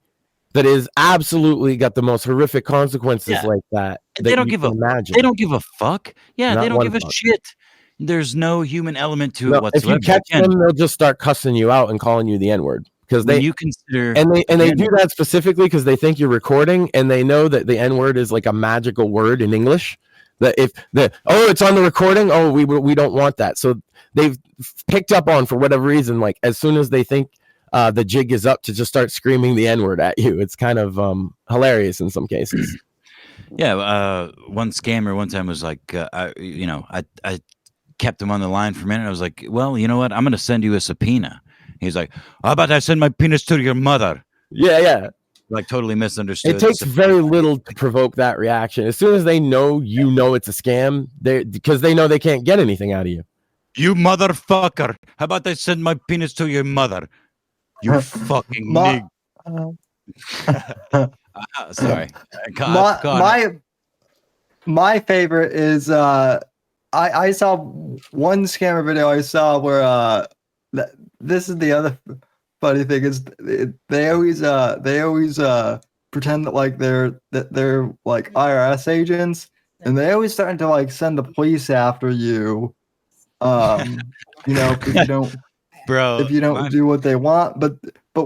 that is absolutely got the most horrific consequences like that. They don't give They don't give a fuck. Yeah, they don't give a shit. There's no human element to it whatsoever. If you catch them, they'll just start cussing you out and calling you the N-word. Because they do that specifically because they think you're recording, and they know that the N-word is like a magical word in English. That it's on the recording, we don't want that. So they've picked up on, for whatever reason, like as soon as they think the jig is up, to just start screaming the N-word at you. It's kind of hilarious in some cases. One scammer one time was like, I kept him on the line for a minute. I was like, well, you know what? I'm going to send you a subpoena. He's like, how about I send my penis to your mother? Yeah. Like totally misunderstood. It takes very little to provoke that reaction. As soon as they know it's a scam, because they know they can't get anything out of you. You motherfucker. How about I send my penis to your mother? You fucking nig. Sorry. My favorite is I saw one scammer video I saw where this is the other funny thing is they always pretend that they're like IRS agents, and they always starting to like send the police after you. If you don't, Bro, if you don't do what they want. But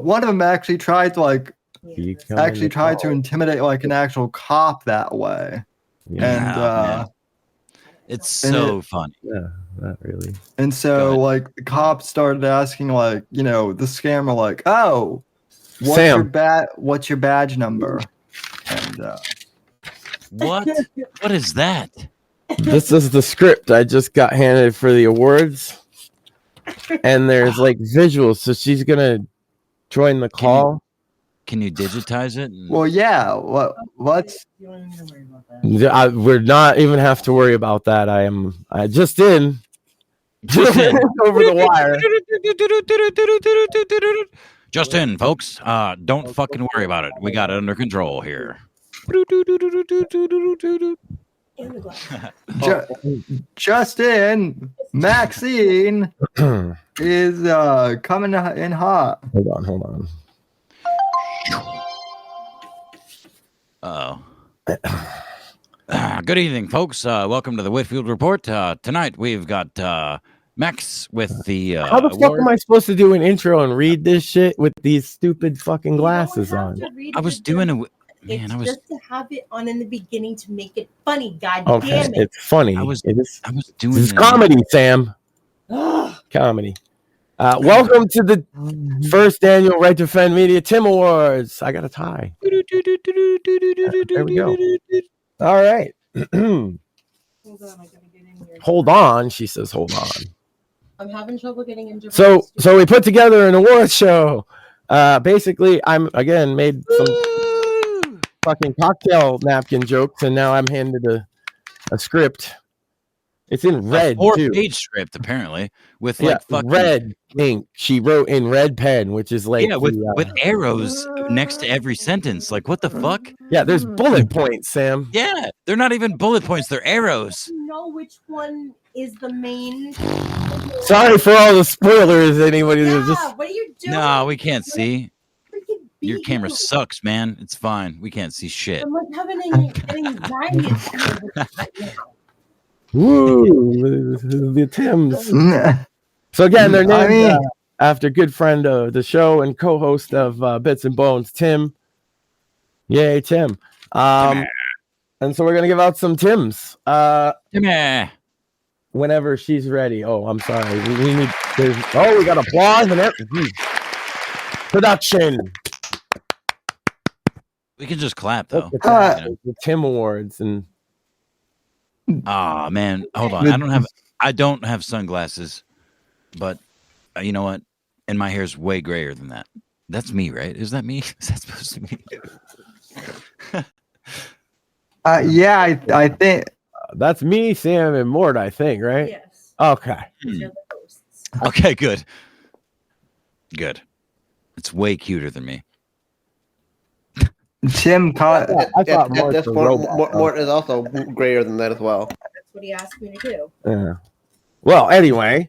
one of them actually tried to intimidate like an actual cop that way. Yeah, it's so funny. Yeah, not really. And so like the cops started asking like, the scammer like, "Oh, what's your badge number?" And what is that? This is the script I just got handed for the awards. And there's like visuals, so she's gonna join the call. Can you digitize it? Well, yeah. What's? We're not even have to worry about that. I just in over the wire. Just in, folks. Don't fucking worry about it. We got it under control here. Just in, Maxine is coming in hot. Hold on. Good evening, folks. Welcome to the Whitfield Report. Tonight we've got Max with the How the fuck am I supposed to do an intro and read this shit with these stupid fucking glasses on? I was doing it. Man, just to have it on in the beginning to make it funny. God okay, damn it! It's funny. I was doing this comedy, Sam. Comedy. Welcome to the first annual Right to Offend Media Tim Awards. I got a tie. There we go. All right. Hold on, I gotta get in here. Hold on, she says. Hold on. I'm having trouble getting into. So we put together an awards show. Basically, I'm again made some fucking cocktail napkin jokes, and now I'm handed a script. It's in red, a too. 4-page script, apparently, with like fucking red ink. She wrote in red pen, which is like with arrows next to every sentence. Like, what the fuck? Yeah, there's bullet points, Sam. Yeah, they're not even bullet points; they're arrows. You know which one is the main? Sorry for all the spoilers. Anybody who's just what are you doing? No, we can't see. Your camera sucks, man. It's fine. We can't see shit. I'm like having an anxiety. Woo, the Tims. So again, they're named after good friend of the show and co-host of Bits and Bones, Tim. Yay, Tim. And so we're gonna give out some Tims. Whenever she's ready. Oh, I'm sorry. We need. We got applause and everything. Production. We can just clap though. The Tim Awards and. Ah, man, hold on. I don't have sunglasses, but you know what? And my hair's way grayer than that. That's me, right? Is that me? Is that supposed to be? Yeah, I think that's me, Sam, and Mort. I think, right? Yes. Okay. Okay, good. Good. It's way cuter than me. Tim caught. I thought Mort is also grayer than that as well. That's what he asked me to do. Yeah. Well, anyway.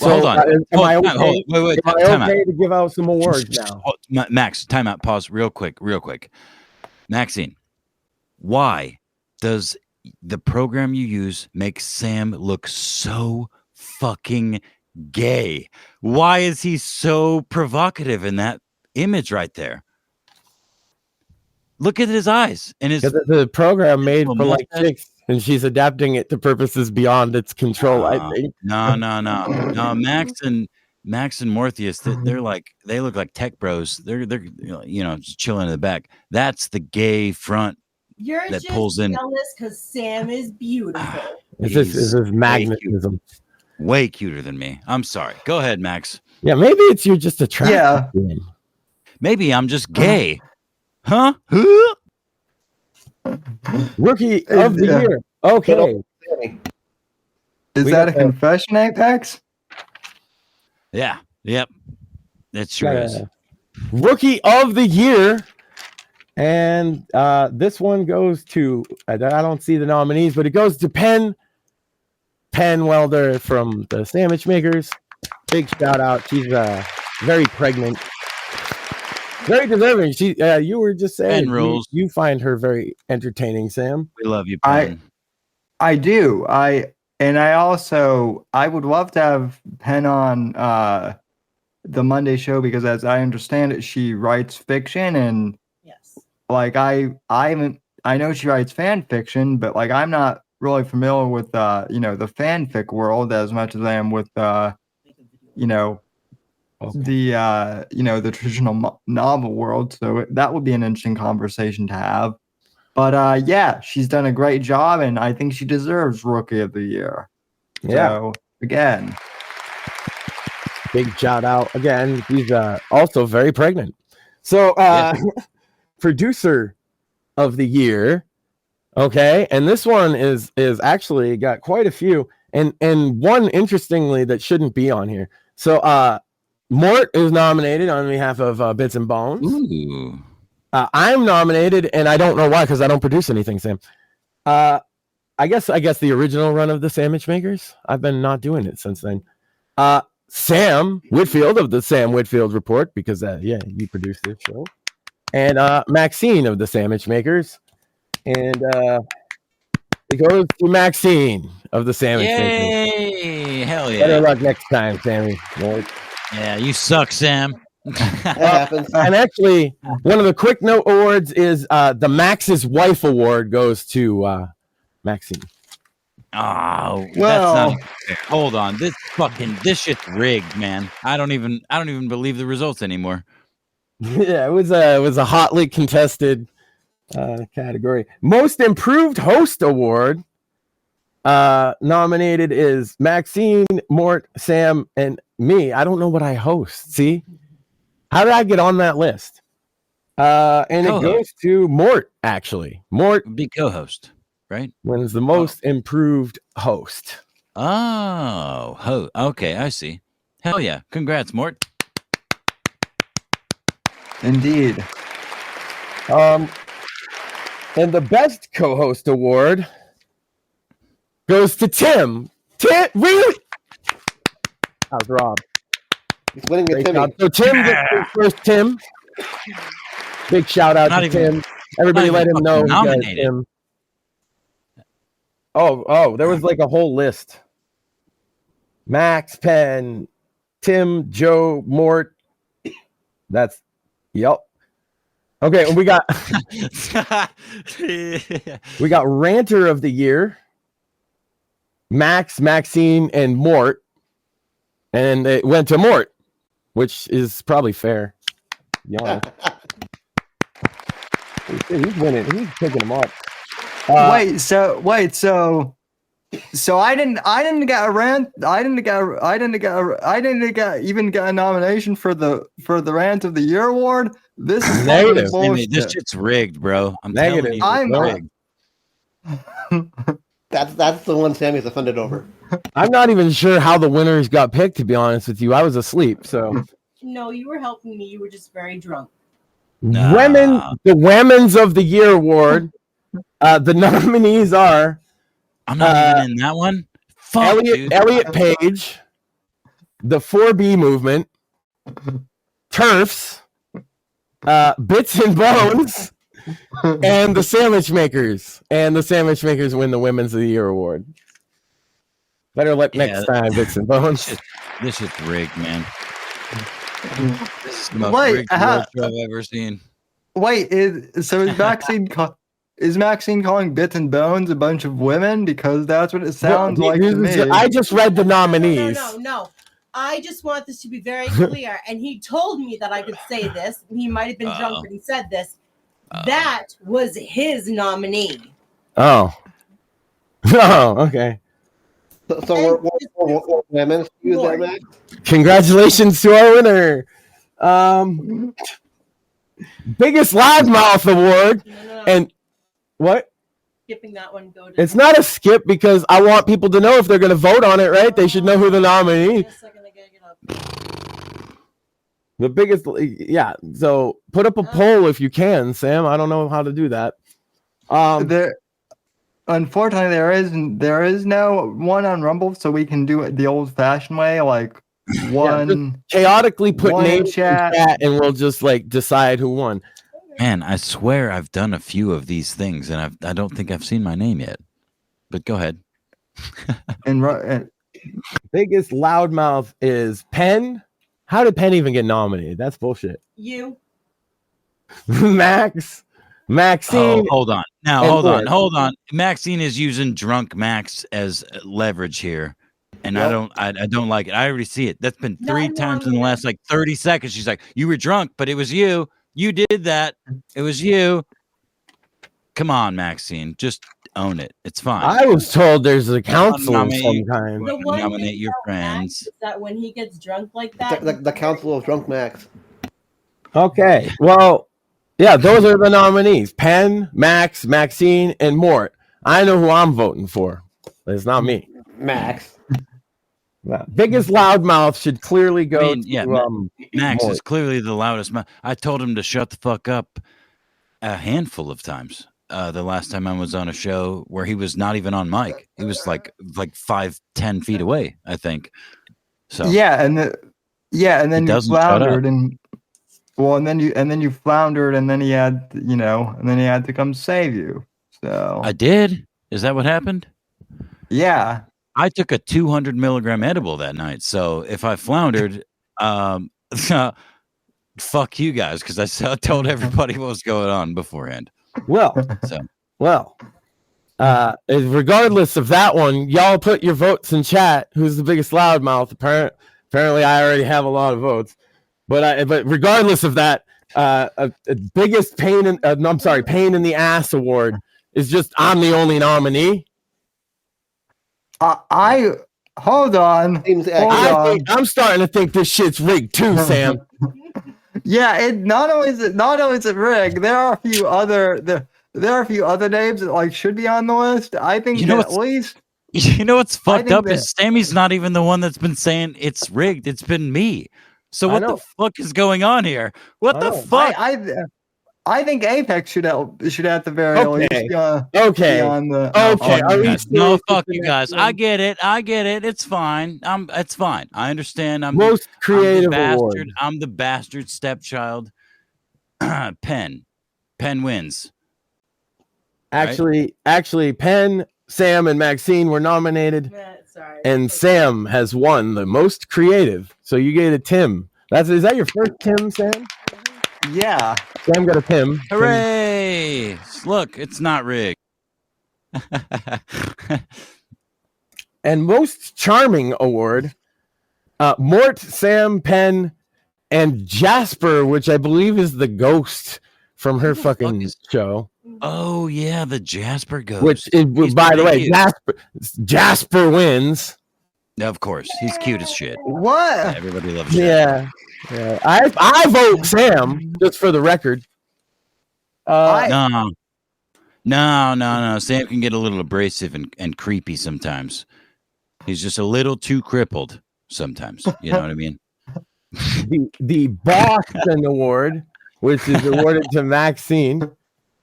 Well, hold on. Am I okay? Wait, am I okay to give out some awards now? Max, time out. Pause real quick. Maxine, why does the program you use make Sam look so fucking gay? Why is he so provocative in that image right there? Look at his eyes and his. The program made for like chicks, and she's adapting it to purposes beyond its control. I think. No. Max and Mortheous, they look like tech bros. They're just chilling in the back. That's the gay front. You're that just pulls in. jealous because Sam is beautiful. This is magnetism. Way cuter than me. I'm sorry. Go ahead, Max. Yeah, maybe you're just attracted. Yeah. To him. Maybe I'm just gay. Huh? Rookie of the year. Okay. Is that a confession, Apex? Yeah. Yep. It sure is. Rookie of the year. And this one goes to, I don't see the nominees, but it goes to Penn Welder from the Sandwich Makers. Big shout out. She's very pregnant, very delivering. She, you were just saying you find her very entertaining, Sam. We love you, Penn. I do. I would love to have Penn on the Monday show because, as I understand it, she writes fiction, and like I know she writes fan fiction, but like I'm not really familiar with the fanfic world as much as I am with the traditional novel world. So that would be an interesting conversation to have. But yeah, she's done a great job, and I think she deserves Rookie of the Year. Yeah. So again, big shout out again. She's also very pregnant. So producer of the year. Okay, and this one is actually got quite a few, and one interestingly that shouldn't be on here. So Mort is nominated on behalf of Bits and Bones. Ooh. I'm nominated, and I don't know why because I don't produce anything, Sam. I guess the original run of the Sandwich Makers. I've been not doing it since then. Sam Whitfield of the Sam Whitfield Report, because you produced this show, and Maxine of the Sandwich Makers, and it goes to Maxine of the Sandwich Makers. Yay! Hell yeah! Better luck next time, Sammy. Yeah, you suck, Sam. That happens. And actually, one of the quick note awards is the Max's Wife Award goes to Maxine. Oh, well, that's not fair. Hold on. This shit's rigged, man. I don't even believe the results anymore. Yeah, it was a hotly contested category. Most Improved Host Award nominated is Maxine, Mort, Sam, and me. I don't know what I host. See? How did I get on that list? And co-host. It goes to Mort, actually. Mort would be co-host, right? Wins the most improved host. Oh, okay, I see. Hell yeah. Congrats, Mort. Indeed. And the best co-host award goes to Tim. Tim, really? How's Rob? He's winning a Timmy. So Tim gets his first Tim. Big shout out to Tim. Everybody let him know. Tim. Oh, there was like a whole list. Max, Penn, Tim, Joe, Mort. That's yep. Okay, we got Ranter of the Year, Max, Maxine, and Mort, and it went to Mort, which is probably fair. Yeah, he's winning. He's picking them up. So I didn't get a rant. I didn't even get a nomination for the Rant of the Year award. This is negative. This shit's rigged, bro. I'm negative. Telling you, rigged. That's the one Sammy's offended over. I'm not even sure how the winners got picked, to be honest with you. I was asleep, so. No, you were helping me. You were just very drunk. The Women's of the Year award. The nominees are. I'm not even in that one. Fuck, Elliot Page, the 4B Movement, TERFs, Bits and Bones, and the Sandwich Makers. And the Sandwich Makers win the Women's of the Year award. Better luck next time, Bits and Bones. This shit's rigged, man. This is the most rigged award show I've ever seen. Wait, is Maxine calling Bits and Bones a bunch of women? Because that's what it sounds like to me. I just read the nominees. No. I just want this to be very clear. And he told me that I could say this. He might have been drunk, but he said this. That was his nominee. Oh. Oh, okay. So we're women. Congratulations to our winner. Biggest Loudmouth Award. No. And what? Skipping that one. It's not a skip because I want people to know if they're going to vote on it, right? They should know who the nominee. The biggest, yeah. So put up a poll if you can, Sam. I don't know how to do that. Unfortunately, there is no one on Rumble, so we can do it the old-fashioned way, like one chaotically put one names chat. in chat, and we'll just like decide who won. Man, I swear I've done a few of these things, and I don't think I've seen my name yet. But go ahead. And biggest loudmouth is Penn. How did Penn even get nominated? That's bullshit. You. Maxine. Oh, hold on. Now, and hold on. Maxine is using drunk Max as leverage here. And I don't like it. I already see it. That's been 3 times in the last like 30 seconds. She's like, you were drunk, but it was you. You did that. It was you. Come on, Maxine. Just own it. It's fine. I was told there's a council of some Nominate- kind. The one Nominate thing your about Max friends. is that when he gets drunk like that, The Council of Drunk Max. Okay. Well, yeah, those are the nominees. Penn, Max, Maxine, and Mort. I know who I'm voting for. It's not me. Max. Biggest loudmouth should clearly go to Max Mort. is clearly the loudest. I told him to shut the fuck up a handful of times. The last time I was on a show where he was not even on mic. He was like 5-10 feet away, I think. So and then you doesn't shut floundered, up. and then you floundered, and then he had to come save you. So I did. Is that what happened? Yeah. I took a 200 milligram edible that night. So if I floundered, fuck you guys, because I told everybody what was going on beforehand. Regardless of that one, y'all put your votes in chat. Who's the biggest loudmouth? Apparently, I already have a lot of votes. But regardless of that, biggest pain in the ass award is just I'm the only nominee. Hold on. I'm starting to think this shit's rigged too, Sam. Yeah, not only is it rigged, there are a few other names that like should be on the list. I think at least. You know what's fucked up is Sammy's not even the one that's been saying it's rigged. It's been me. So what the fuck is going on here? What the fuck? I think Apex should at the very least be on the No, fuck you guys. I get it. It's fine. It's fine. I understand. Most creative bastard. I'm the bastard stepchild. Penn wins. Actually, Penn, Sam, and Maxine were nominated, and Sam has won the most creative. So you get a Tim. Is that your first Tim, Sam? Yeah. Sam got a Tim. Hooray! Look, it's not rigged. And most charming award, Mort, Sam, Penn, and Jasper, which I believe is the ghost from her fucking show. Oh yeah, the Jasper ghost. Which, by the way, Jasper wins. Of course, he's cute as shit. What? Everybody loves Jasper. Yeah. I vote Sam, just for the record. No. Sam can get a little abrasive and creepy sometimes. He's just a little too crippled sometimes. You know what I mean? The Boston Award, which is awarded to Maxine.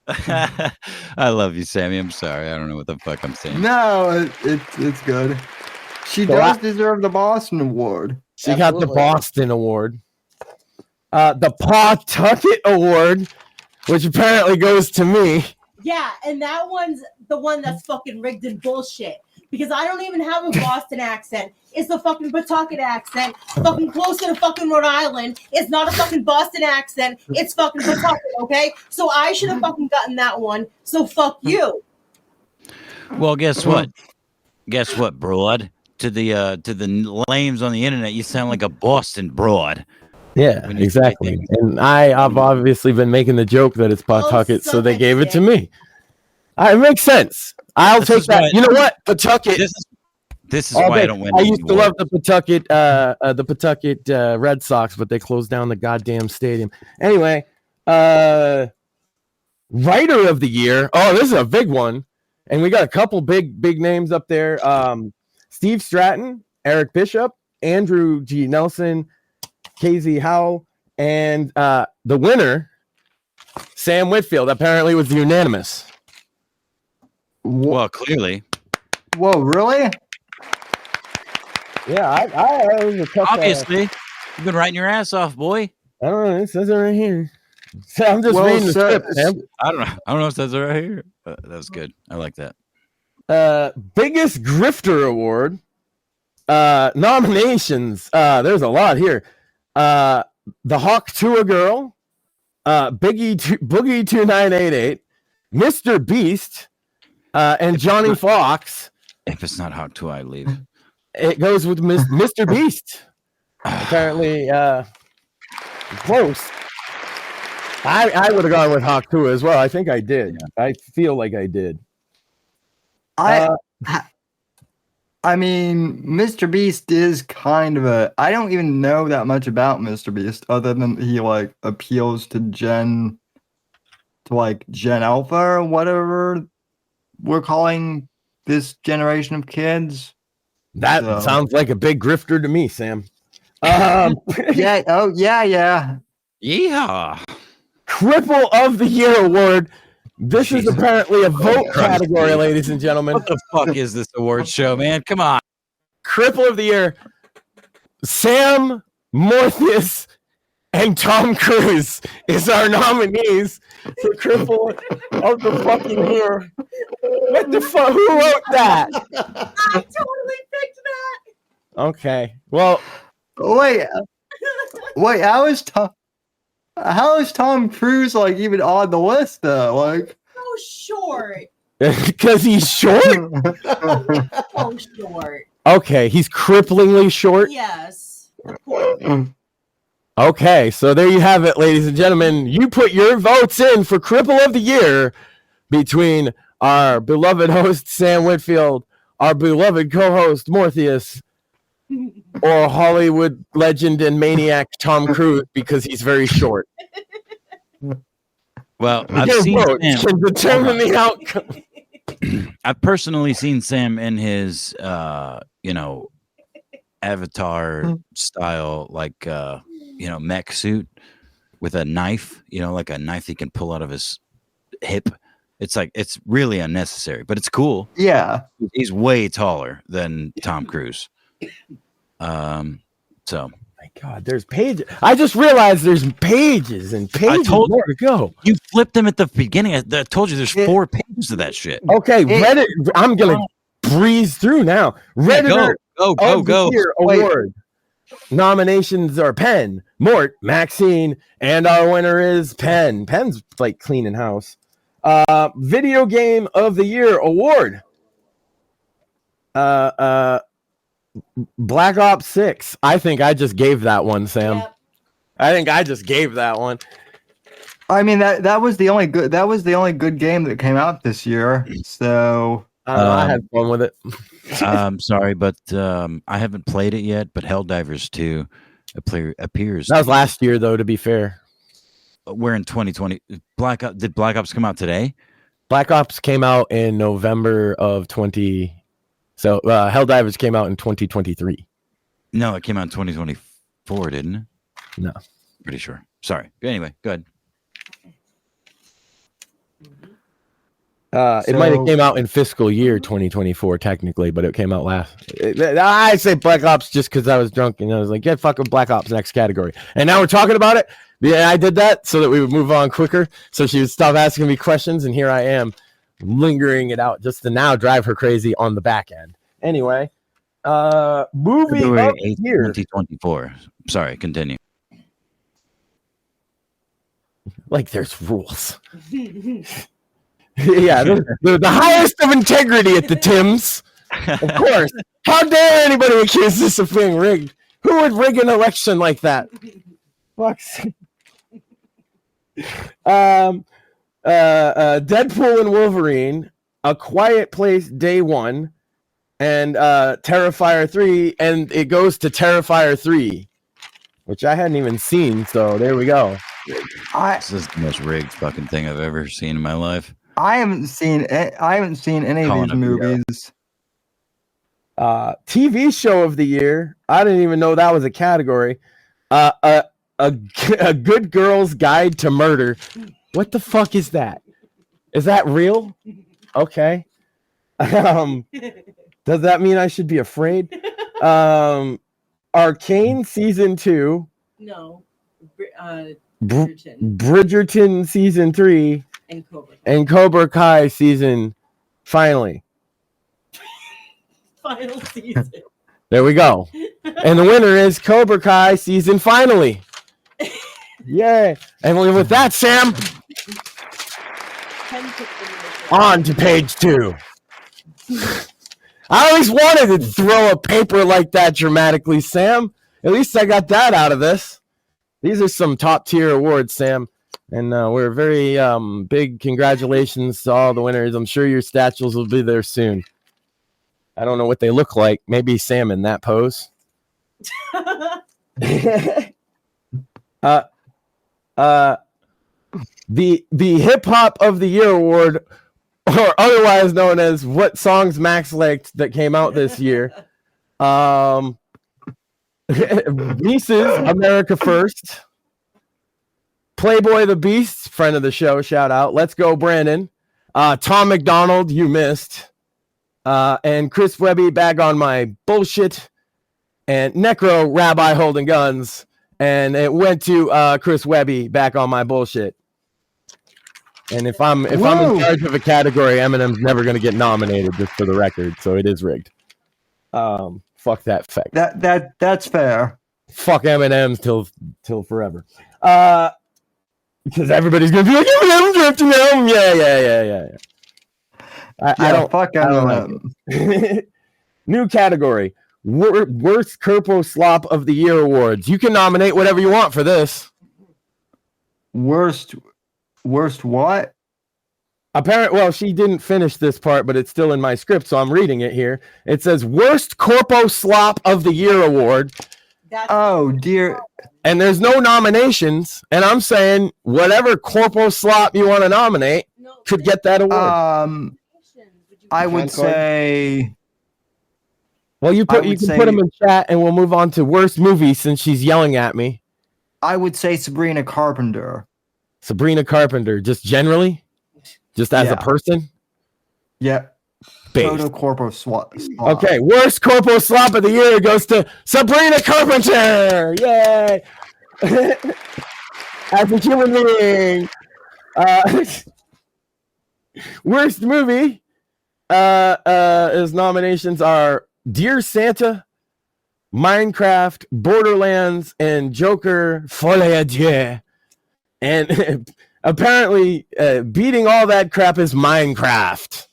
I love you, Sammy. I'm sorry. I don't know what the fuck I'm saying. No, it's good. She does deserve the Boston Award. She got the Boston Award. The Pawtucket Award, which apparently goes to me. Yeah, and that one's the one that's fucking rigged and bullshit. Because I don't even have a Boston accent. It's the fucking Pawtucket accent. Fucking close to the fucking Rhode Island. It's not a fucking Boston accent. It's fucking Pawtucket, okay? So I should have fucking gotten that one. So fuck you. Well, guess what? Guess what, broad? To the lames on the internet, you sound like a Boston broad. Yeah, exactly. And I've obviously been making the joke that it's Pawtucket, so they gave it to me. It makes sense. I'll take that. You know what? Pawtucket. This is why I don't win. I used to love the Pawtucket Red Sox, but they closed down the goddamn stadium. Anyway, Writer of the Year. Oh, this is a big one. And we got a couple big names up there. Steve Stratton, Eric Bishop, Andrew G. Nelson, KZ Howell, and the winner, Sam Whitfield, apparently was unanimous. Well, clearly. Whoa, really? Yeah, I was a tough. Obviously, you've been writing your ass off, boy. I don't know. It says it right here. So I'm just reading the script, Sam. I don't know. It says it right here. That was good. I like that. Biggest Grifter Award. Nominations. There's a lot here. The Hawk Tour Girl. Boogie 2988. Mr. Beast. And Johnny Fox. If it's not Hawk 2, I leave. It goes with Mr. Beast. Apparently, close. I would have gone with Hawk 2 as well. I think I did. Yeah. I feel like I did. I mean, Mr. Beast is kind of a. I don't even know that much about Mr. Beast other than he like appeals to Gen Alpha or whatever we're calling this generation of kids. That sounds like a big grifter to me, Sam. Yeah. Oh, yeah. Yeehaw. Cripple of the Year Award. This is apparently a vote category, ladies and gentlemen. What the fuck is this award show, man? Come on. Cripple of the Year. Sam, Mortheous, and Tom Cruise is our nominees for Cripple of the fucking Year. What the fuck? Who wrote that? I totally picked that. Okay. Well, wait. How is Tom Cruise like even on the list though? Like, so short. Because he's short. So short. Okay, he's cripplingly short. Yes. Of course. Okay, so there you have it, ladies and gentlemen. You put your votes in for Cripple of the Year between our beloved host Sam Whitfield, our beloved co-host Mortheous, or Hollywood legend and maniac Tom Cruise because he's very short. Well, I've seen Sam can determine the outcome. I've personally seen Sam in his, Avatar style, like, mech suit with a knife, like a knife he can pull out of his hip. It's like, it's really unnecessary, but it's cool. Yeah. He's way taller than Tom Cruise. So. My God, there's pages. I just realized there's pages and pages more to go. You flipped them at the beginning. I told you there's 4 pages of that shit. Okay, Reddit. I'm gonna breeze through now. Redditor go. Year Award nominations are Penn, Mort, Maxine, and our winner is Penn. Penn's like cleaning house. Video Game of the Year Award. Black Ops 6. I think I just gave that one, Sam. Yep. I think I just gave that one. I mean that was the only good game that came out this year. So I had fun with it. I'm sorry, but I haven't played it yet. But Helldivers 2 appears. That was last year, though. To be fair, we're in 2020. Did Black Ops come out today? Black Ops came out in November of 20. So Helldivers came out in 2023. No, it came out in 2024, didn't it? No. Pretty sure. Sorry. Anyway, go ahead. It might have came out in fiscal year 2024, technically, but it came out last. I say Black Ops just because I was drunk and I was like, yeah, fucking Black Ops, next category. And now we're talking about it. Yeah, I did that so that we would move on quicker. So she would stop asking me questions, and here I am lingering it out just to now drive her crazy on the back end. Anyway, movie February of the 8th, year. 2024. Sorry, continue. Like there's rules. Yeah, the highest of integrity at the Tims. Of course. How dare anybody accuse this of being rigged? Who would rig an election like that? Fuck's Deadpool and Wolverine, A Quiet Place Day 1, and Terrifier 3, and it goes to Terrifier 3, which I hadn't even seen, so there we go. This is the most rigged fucking thing I've ever seen in my life. I haven't seen any of these movies. TV show of the year. I didn't even know that was a category. A Good Girl's Guide to Murder. What the fuck is that? Is that real? Okay. Does that mean I should be afraid? Arcane season 2. No. Bridgerton season 3. And Cobra Kai season finally. Final season. There we go. And the winner is Cobra Kai season finally. Yay. And with that, Sam, on to page 2. I always wanted to throw a paper like that dramatically, Sam. At least I got that out of this. These are some top tier awards, Sam. And we're very big congratulations to all the winners. I'm sure your statues will be there soon. I don't know what they look like. Maybe Sam in that pose. The Hip Hop of the Year award, or otherwise known as What Songs Max Liked that came out this year. Reese's America First. Playboy the Beast, friend of the show, shout out. Let's Go Brandon. Tom McDonald, You Missed. And Chris Webby, Bag on My Bullshit. And Necro, Rabbi Holding Guns. And it went to Chris Webby, Back on My Bullshit. And if I'm in charge of a category, Eminem's never going to get nominated, just for the record. So it is rigged. Fuck that fact. That's fair. Fuck Eminem till forever. Because everybody's gonna be like, Eminem drifting him. Yeah. I don't fuck Eminem. Like New category: worst Kerpo Slop of the Year awards. You can nominate whatever you want for this. Worst what? Well, she didn't finish this part, but it's still in my script, so I'm reading it here. It says worst Corpo Slop of the Year award. Oh dear. And there's no nominations, and I'm saying whatever Corpo Slop you want to nominate could get that award. I would say. Well, you can put them in chat, and we'll move on to worst movie since she's yelling at me. I would say Sabrina Carpenter. Sabrina Carpenter, just generally, just as a person. Yeah. Total Corpo Slop. Okay, worst Corpo Slop of the Year goes to Sabrina Carpenter. Yay! As a human being. Worst movie. His nominations are Dear Santa, Minecraft, Borderlands, and Joker Folie à Dieu. And apparently, beating all that crap is Minecraft.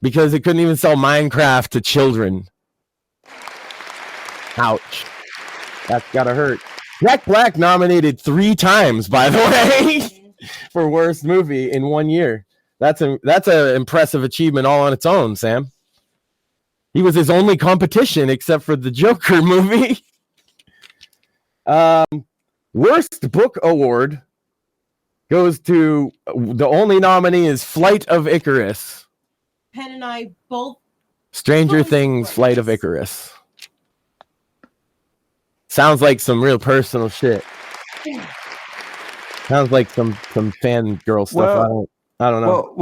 Because it couldn't even sell Minecraft to children. Ouch. That's gotta hurt. Jack Black nominated 3 times, by the way, for worst movie in 1 year. That's an impressive achievement all on its own, Sam. He was his only competition except for the Joker movie. Worst book award goes to the only nominee is Flight of Icarus. Penn and I both. Stranger Things, Flight of Icarus. Sounds like some real personal shit. Sounds like some fangirl stuff. I don't know.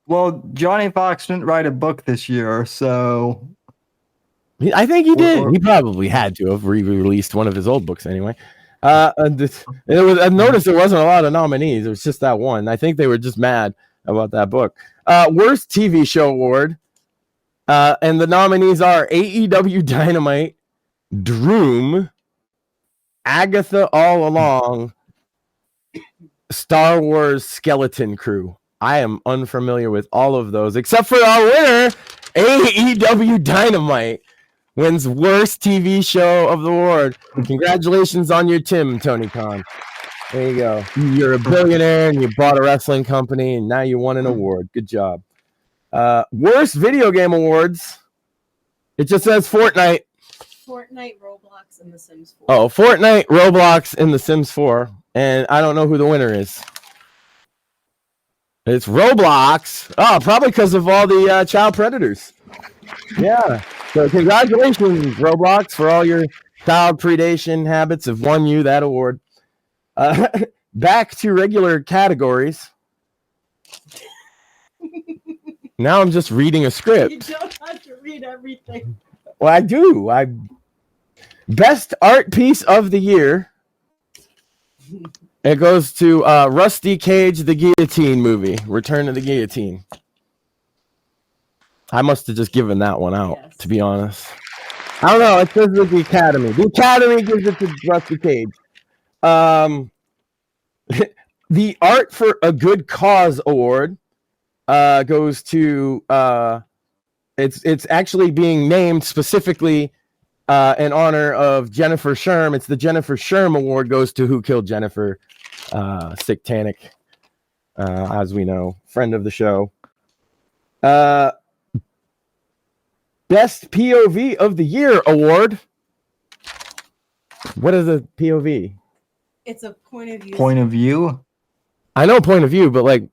Well, Johnny Fox didn't write a book this year, so I think he did. He probably had to have re-released one of his old books anyway. I noticed there wasn't a lot of nominees. It was just that one. I think they were just mad about that book. Worst TV show award. And the nominees are AEW Dynamite, Droom, Agatha All Along, Star Wars Skeleton Crew. I am unfamiliar with all of those, except for our winner, AEW Dynamite, wins worst TV show of the award. Congratulations on your Tim, Tony Khan. There you go. You're a billionaire and you bought a wrestling company and now you won an award. Good job. Worst video game awards. It just says Fortnite. Fortnite, Roblox, and The Sims 4. Oh, Fortnite, Roblox, and The Sims 4. And I don't know who the winner is. It's Roblox. Oh, probably because of all the child predators. Yeah. So congratulations, Roblox, for all your child predation habits have won you that award. Back to regular categories. Now I'm just reading a script. You don't have to read everything. Well, I do. Best art piece of the year. It goes to Rusty Cage, the Guillotine movie, Return of the Guillotine. I must have just given that one out, to be honest. I don't know. It says with the Academy. The Academy gives it to Rusty Cage. The Art for a Good Cause Award goes to it's actually being named specifically in honor of Jennifer Sherm. It's the Jennifer Sherm Award, goes to Who Killed Jennifer, Sick Tannic, as we know, friend of the show. Best POV of the Year award. What is a POV? It's a point of view. Point of view? I know point of view, but like,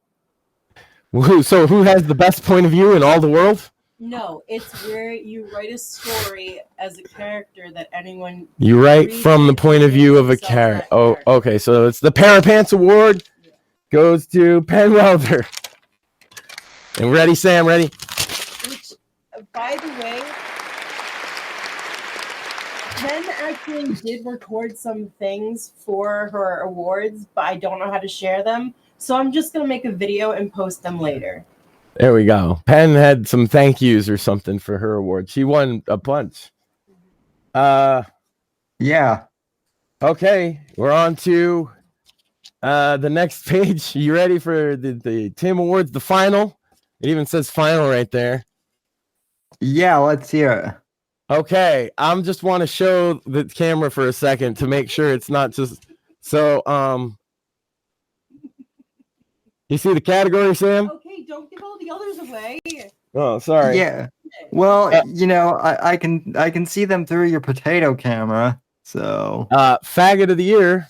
so who has the best point of view in all the world? No, it's where you write a story as a character that anyone... You write from the point of view of a character. Oh, okay. So it's the Parapants Award goes to Penn Welder. And ready, Sam? Ready? Which, by the way, Penn actually did record some things for her awards, but I don't know how to share them. So I'm just going to make a video and post them later. There we go. Penn had some thank yous or something for her award. She won a bunch. Yeah. Okay, we're on to the next page. You ready for the Tim Awards, the final? It even says final right there. Yeah, let's hear it. Okay, I'm just want to show the camera for a second to make sure it's not just so you see the category, Sam? Okay, don't give all the others away. Oh, sorry. Yeah. Well, you know, I can see them through your potato camera. So faggot of the year.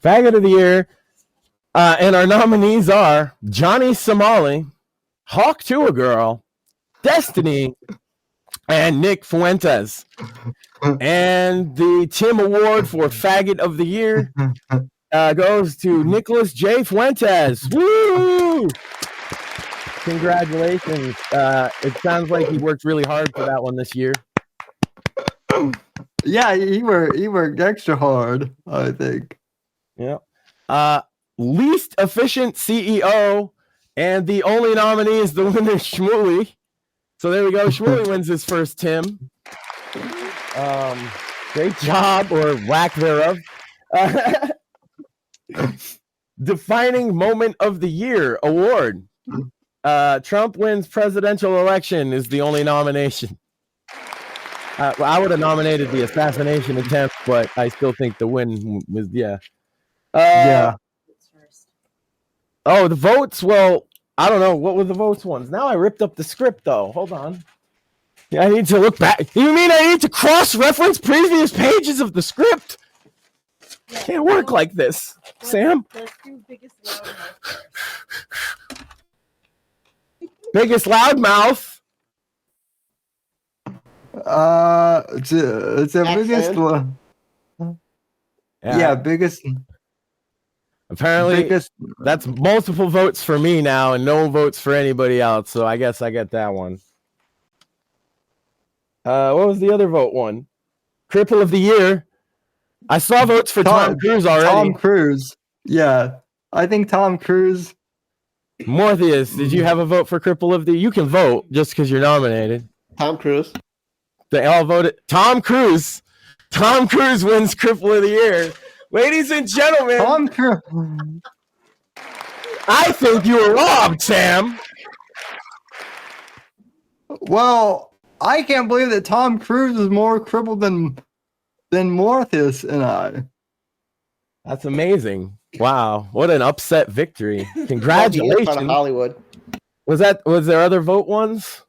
Faggot of the year. And our nominees are Johnny Somali, Hawk to a Girl, Destiny, and Nick Fuentes. And the Tim Award for Faggot of the Year goes to Nicholas J. Fuentes. Woo! Congratulations. It sounds like he worked really hard for that one this year. Yeah, he worked extra hard, I think. Yeah. Least efficient CEO, and the only nominee is the winner, Shmuley. So there we go. Shmuley wins his first Tim. Great job, or lack thereof. Defining Moment of the Year award. Trump wins presidential election is the only nomination. Well, I would have nominated the assassination attempt, but I still think the win was, yeah. Yeah. Oh, the votes. Well, I don't know. What were the votes ones? Now I ripped up the script, though. Hold on. Yeah, I need to look back. You mean I need to cross-reference previous pages of the script? Yeah, can't work like this, Sam. Let's do biggest loudmouth first. Biggest loudmouth. It's the biggest one. Yeah, biggest. Apparently, that's multiple votes for me now, and no votes for anybody else. So I guess I get that one. What was the other vote one? Cripple of the Year. I saw votes for Tom Cruise already. Tom Cruise. Yeah, I think Tom Cruise. Mortheous, did you have a vote for Cripple of the Year? You can vote just because you're nominated. Tom Cruise. They all voted. Tom Cruise. Tom Cruise wins Cripple of the Year. Ladies and gentlemen, Tom Cruise. I think you were robbed, Sam. Well, I can't believe that Tom Cruise is more crippled than Mortheous and I. That's amazing. Wow, what an upset victory. Congratulations. Hollywood. Was there other vote ones?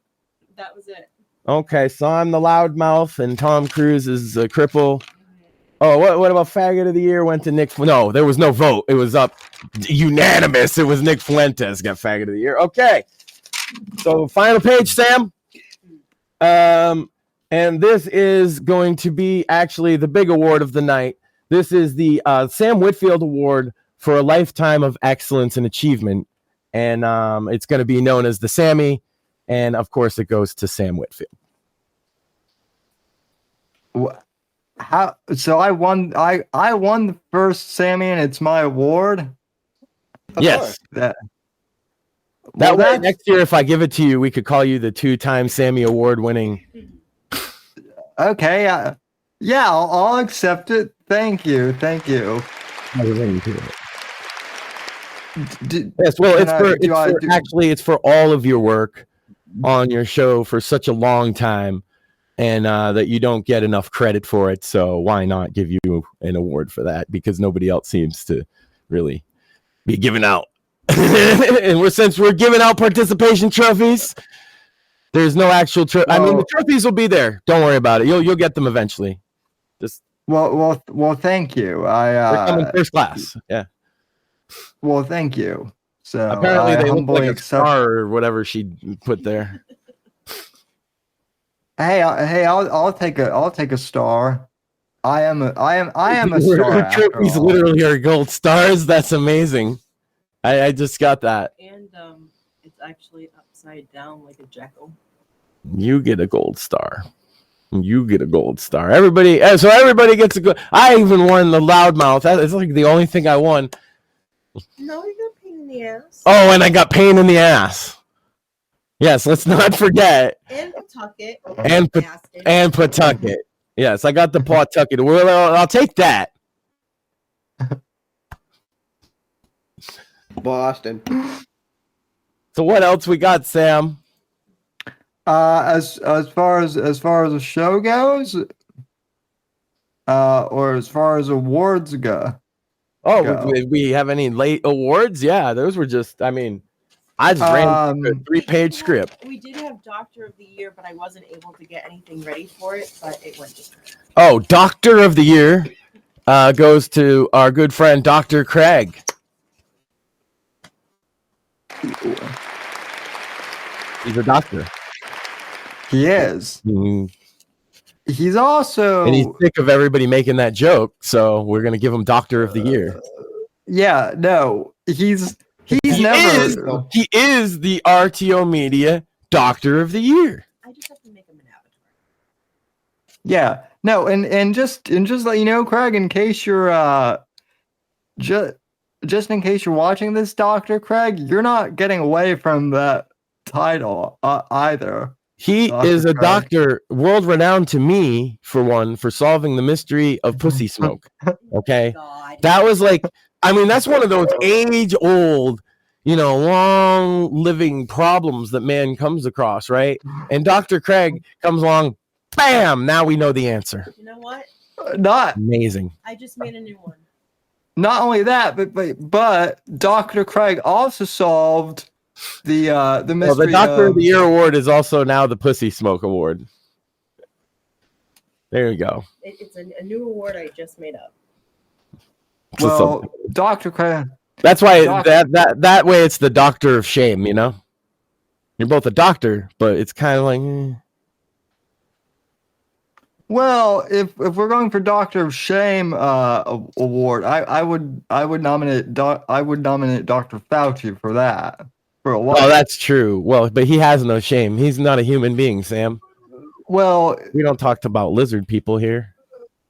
That was it. Okay, so I'm the loudmouth and Tom Cruise is a cripple. Oh, what about Faggot of the Year went to Nick? No, there was no vote. It was up unanimous. It was Nick Fuentes got Faggot of the Year. Okay, so final page, Sam. And this is going to be actually the big award of the night. This is the Sam Whitfield Award for a lifetime of excellence and achievement. And it's going to be known as the Sammy. And, of course, it goes to Sam Whitfield. How? So I won. I won the first Sammy, and it's my award. Yes. That way, that's- next year, if I give it to you, we could call you the 2-time Sammy Award winning. Okay. Yeah, I'll accept it. Thank you. Thank you. Yes, well, it's for all of your work on your show for such a long time, and that you don't get enough credit for it. So why not give you an award for that? Because nobody else seems to really be giving out. And since we're giving out participation trophies, there's no actual I mean, the trophies will be there. Don't worry about it. You'll get them eventually. Just well, thank you. they're coming first class. Yeah. Well, thank you. So apparently they look like a accept... star or whatever she put there. Hey, I'll take a star. I am a star. Her trophies literally are gold stars. That's amazing. I just got that. And it's actually upside down like a jackal. You get a gold star. You get a gold star. Everybody gets a good. I even won the loudmouth. It's like the only thing I won. No, you got pain in the ass. Oh, and I got pain in the ass. Yes, let's not forget. And Pawtucket. And Pawtucket. Yes, I got the Pawtucket. Well, I'll take that. Boston. So what else we got, Sam? As far as the show goes, or as far as awards go. Oh, we have any late awards? Yeah, those were just. I mean, I just ran a 3-page script. We did have Doctor of the Year, but I wasn't able to get anything ready for it. But it went. Oh, Doctor of the Year goes to our good friend Dr. Craig. He's a doctor. He is. Mm-hmm. He's also, and he's sick of everybody making that joke, so we're gonna give him Doctor of the Year. Yeah, no, he is the RTO Media Doctor of the Year. I just have to make him an avatar. Yeah, no, and just let you know, Craig, in case you're just in case you're watching this, Dr. Craig, you're not getting away from that title either. He is a doctor, world renowned to me, for one, for solving the mystery of pussy smoke. Okay, that was like, I mean, that's one of those age-old, long-living problems that man comes across, right? And Dr. Craig comes along, bam! Now we know the answer. You know what? Not amazing. I just made a new one. Not only that, but Dr. Craig also solved the mystery. Well, the Doctor of the Year award is also now the Pussy Smoke Award. There you go. It's a new award I just made up. Well, Dr. Craig. That's why that way it's the Doctor of Shame. You're both a doctor, but it's kind of like. Well, if we're going for Doctor of Shame award, I would nominate Dr. Fauci for that. For a while. Oh, that's true. Well, but he has no shame. He's not a human being, Sam. Well, we don't talk about lizard people here.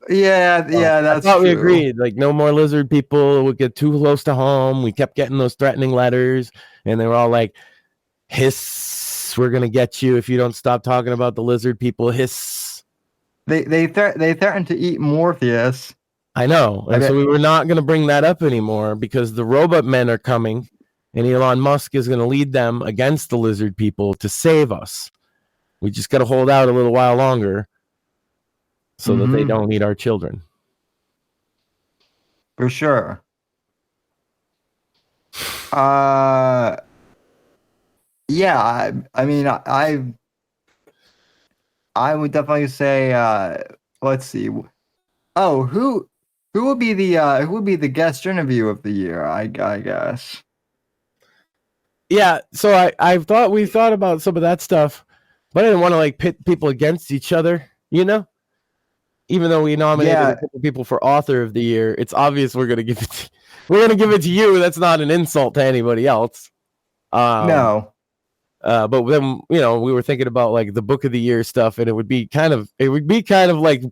Yeah, that's. I thought true. we agreed. Like, no more lizard people would get too close to home. We kept getting those threatening letters, and they were all like, "Hiss, we're gonna get you if you don't stop talking about the lizard people." Hiss. They threatened to eat Mortheous. I know, and so we were not going to bring that up anymore because the robot men are coming, and Elon Musk is going to lead them against the lizard people to save us. We just got to hold out a little while longer so that they don't eat our children. For sure. Yeah, I mean, I would definitely say, let's see. Oh, who would be the guest interview of the year? I guess. Yeah, so we thought about some of that stuff, but I didn't want to pit people against each other, Even though we nominated a couple people for author of the year, it's obvious we're gonna give it to you. That's not an insult to anybody else. No. But then we were thinking about the book of the year stuff, and it would be kind of like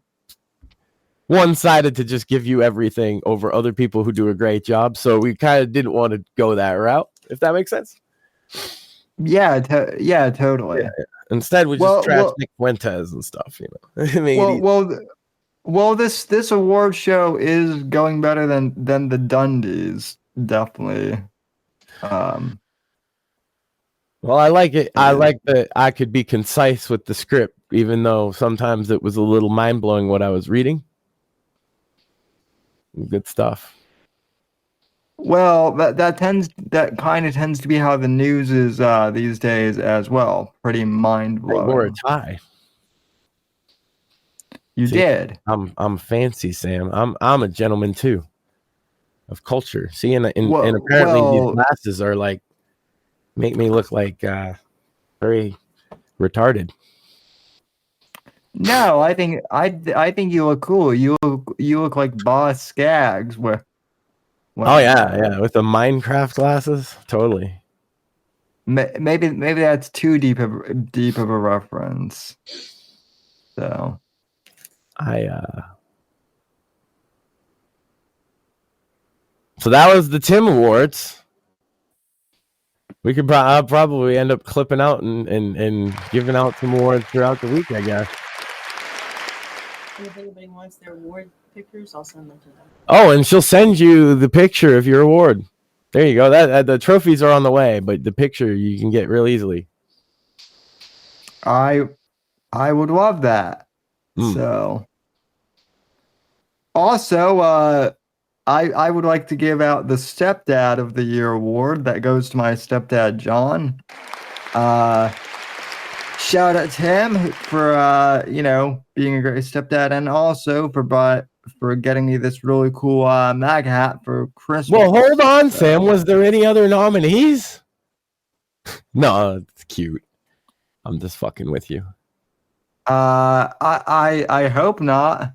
one-sided to just give you everything over other people who do a great job. So we kind of didn't want to go that route, if that makes sense. Yeah, totally. Yeah. Instead, we just trash Nick Fuentes and stuff. You know. I mean, well, this award show is going better than the Dundies, definitely. Well, I like it. I like that I could be concise with the script, even though sometimes it was a little mind-blowing what I was reading. Good stuff. Well, that kind of tends to be how the news is these days as well. Pretty mind-blowing. I wore a tie. You did. I'm fancy, Sam. I'm a gentleman too, of culture. See, and apparently these glasses are like make me look like very retarded. No, I think you look cool. You look like Boss Skaggs. Oh yeah, with the Minecraft glasses, totally. Maybe that's too deep of a reference. So, So that was the Tim Awards. We could probably end up clipping out and giving out some awards throughout the week, I guess. If anybody wants their award pictures, I'll send them to them. Oh, and she'll send you the picture of your award. There you go. That the trophies are on the way, but the picture you can get real easily. I would love that. So, also, I would like to give out the Stepdad of the Year award that goes to my stepdad John. Shout out to him for being a great stepdad, and also for getting me this really cool MAGA hat for Christmas. Well, hold on, Sam. Was there any other nominees? No, it's cute. I'm just fucking with you. I hope not.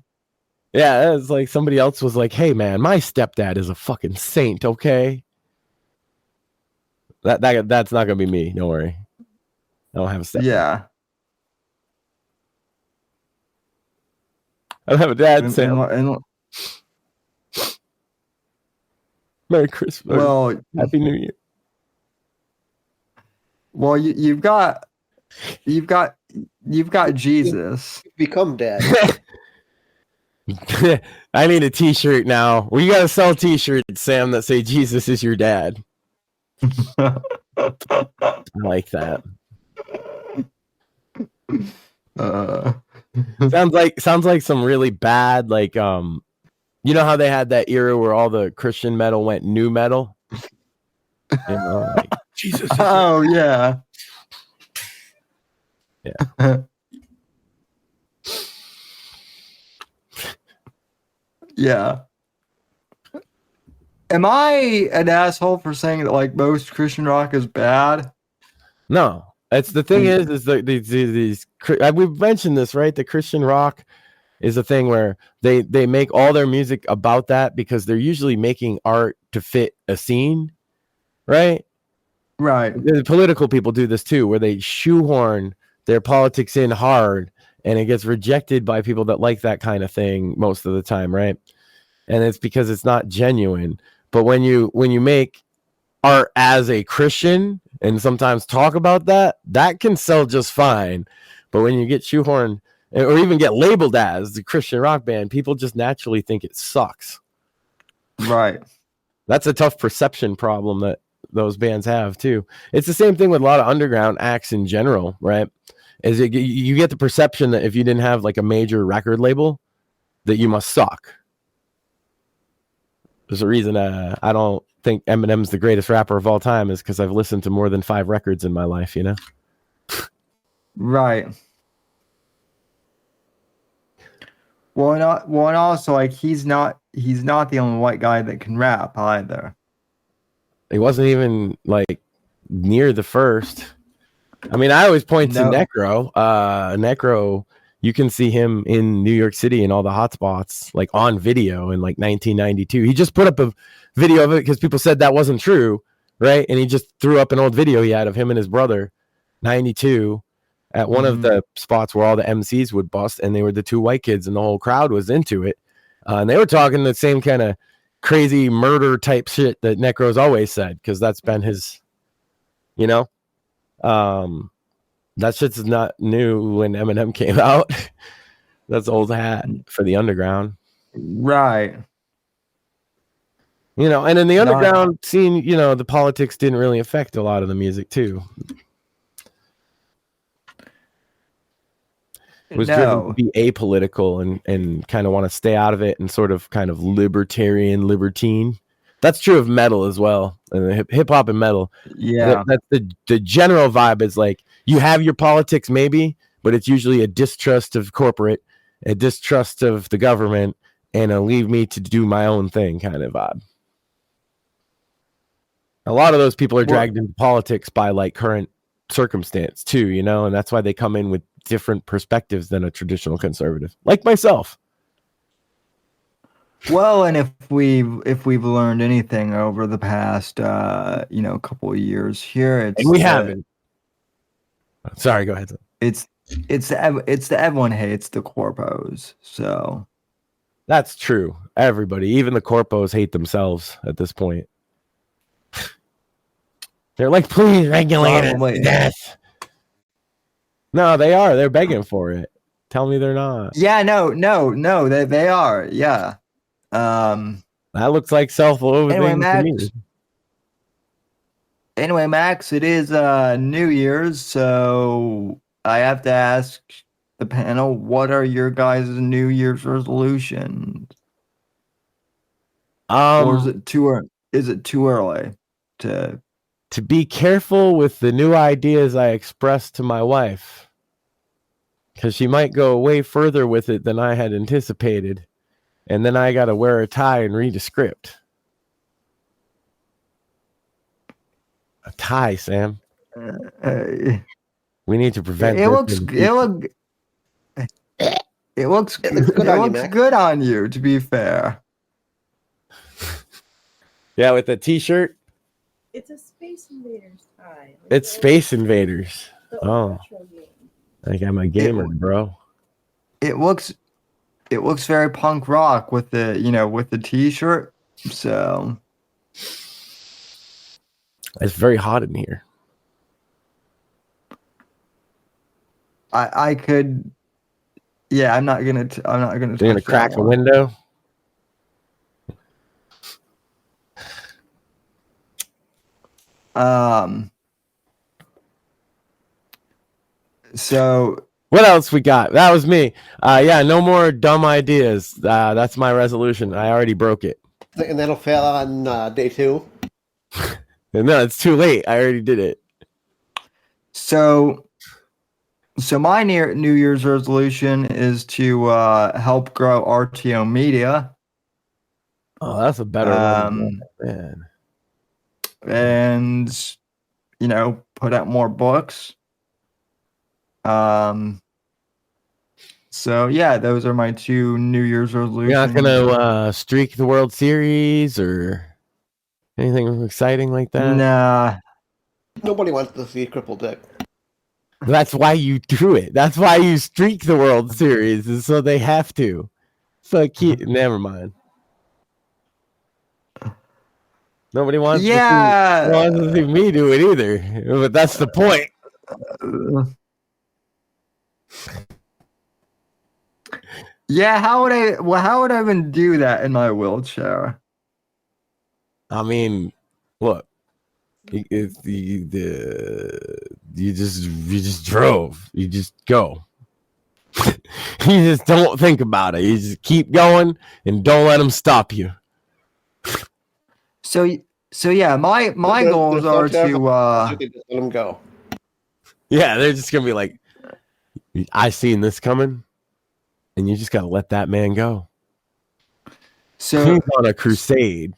Yeah, it's like somebody else was like, "Hey, man, my stepdad is a fucking saint." Okay, that's not gonna be me. Don't worry. I don't have a stepdad. Yeah. I don't have a dad, Sam. Merry Christmas. Well, Happy New Year. Well, you've got Jesus. Become dad. I need a T-shirt now. We gotta sell T-shirts, Sam, that say Jesus is your dad. I like that. Sounds like some really bad, like you know how they had that era where all the Christian metal went new metal. You know, like, Jesus. Oh yeah. Yeah. Yeah. Am I an asshole for saying that like most Christian rock is bad? No. It's the thing is these we've mentioned this, right? The Christian rock is a thing where they make all their music about that because they're usually making art to fit a scene, right? Right. The political people do this too, where they shoehorn their politics in hard, and it gets rejected by people that like that kind of thing most of the time, right? And it's because it's not genuine. But when you make art as a Christian and sometimes talk about that can sell just fine. But when you get shoehorned or even get labeled as the Christian rock band, people just naturally think it sucks. Right. That's a tough perception problem that those bands have too. It's the same thing with a lot of underground acts in general, right? You get the perception that if you didn't have like a major record label, that you must suck. There's a reason I don't think Eminem's the greatest rapper of all time is because I've listened to more than 5 records in my life, you know? Right. Well, and also like he's not the only white guy that can rap either. He wasn't even like near the first. I mean, I always point to Necro. Necro, you can see him in New York City in all the hotspots, like on video in like 1992. He just put up a video of it because people said that wasn't true, right? And he just threw up an old video he had of him and his brother, 92, at one of the spots where all the MCs would bust, and they were the 2 white kids, and the whole crowd was into it. And they were talking the same kind of crazy murder type shit that Necro's always said, because that's been his, that shit's not new when Eminem came out. That's old hat for the underground. Right. And in the underground scene, the politics didn't really affect a lot of the music too. It was driven to be apolitical and kind of want to stay out of it and sort of kind of libertine. That's true of metal as well, and hip hop and metal. Yeah, that's the general vibe is like you have your politics maybe, but it's usually a distrust of corporate, a distrust of the government, and a leave me to do my own thing kind of vibe. A lot of those people are dragged into politics by like current circumstance too, and that's why they come in with different perspectives than a traditional conservative, like myself. Well, and if we've learned anything over the past couple of years here, it's and we haven't. Sorry, go ahead. It's the everyone hates the corpos, so that's true. Everybody, even the corpos, hate themselves at this point. They're like, please regulate it to death. No, they are. They're begging for it. Tell me they're not. Yeah, no. They are. Yeah. That looks like self-loathing to me. Anyway, Max, it is New Year's, so I have to ask the panel, what are your guys' New Year's resolutions? Or is it too early to be careful with the new ideas I expressed to my wife, because she might go way further with it than I had anticipated, and then I got to wear a tie and read a script. A tie, Sam. We need to prevent. It looks good on you, to be fair. Yeah, with the t-shirt. It's a Space Invaders tie. It's Space Invaders. Oh, like I'm a gamer, bro. It looks very punk rock with the t-shirt. So it's very hot in here. I could. Yeah, I'm not gonna. You're gonna crack a window. So what else we got? That was me. Yeah, no more dumb ideas. That's my resolution. I already broke it. And that'll fail on day 2. No, it's too late. I already did it. So my New Year's resolution is to help grow RTO Media. Oh, that's a better one, man. And put out more books. So yeah, those are my 2 New Year's resolutions. You're not gonna streak the World Series or anything exciting like that? Nah. Nobody wants to see Cripple Dick. That's why you do it. That's why you streak the World Series, is so they have to. So never mind. Nobody wants to see me do it either. But that's the point. Yeah, how would I even do that in my wheelchair? I mean, look, you just drove. You just go. You just don't think about it. You just keep going and don't let them stop you. So yeah, my goals are to let them go. Yeah, they're just gonna be like, I seen this coming, and you just gotta let that man go. So he's on a crusade.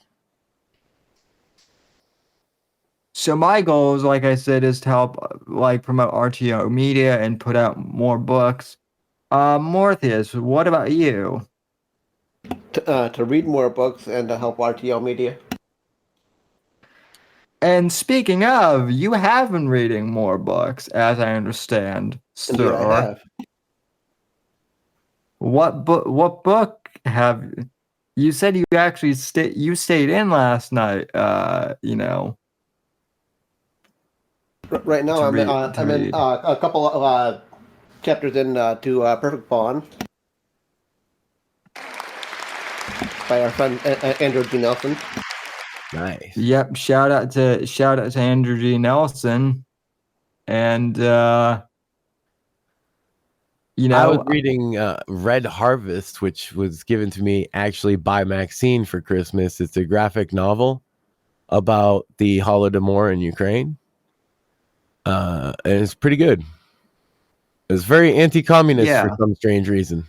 So my goals, like I said, is to help promote RTO Media and put out more books. Mortheous, what about you? To read more books and to help RTO Media. And speaking of, you have been reading more books, as I understand, Indeed, I have. What book have You said you actually stayed in last night. Right now, I'm in a couple of chapters in to Perfect Pawn by our friend Andrew G. Nelson. Nice. Yep. Shout out to Andrew G. Nelson. And I was reading Red Harvest, which was given to me actually by Maxine for Christmas. It's a graphic novel about the Holodomor in Ukraine. And it's pretty good. It's very anti-communist for some strange reason.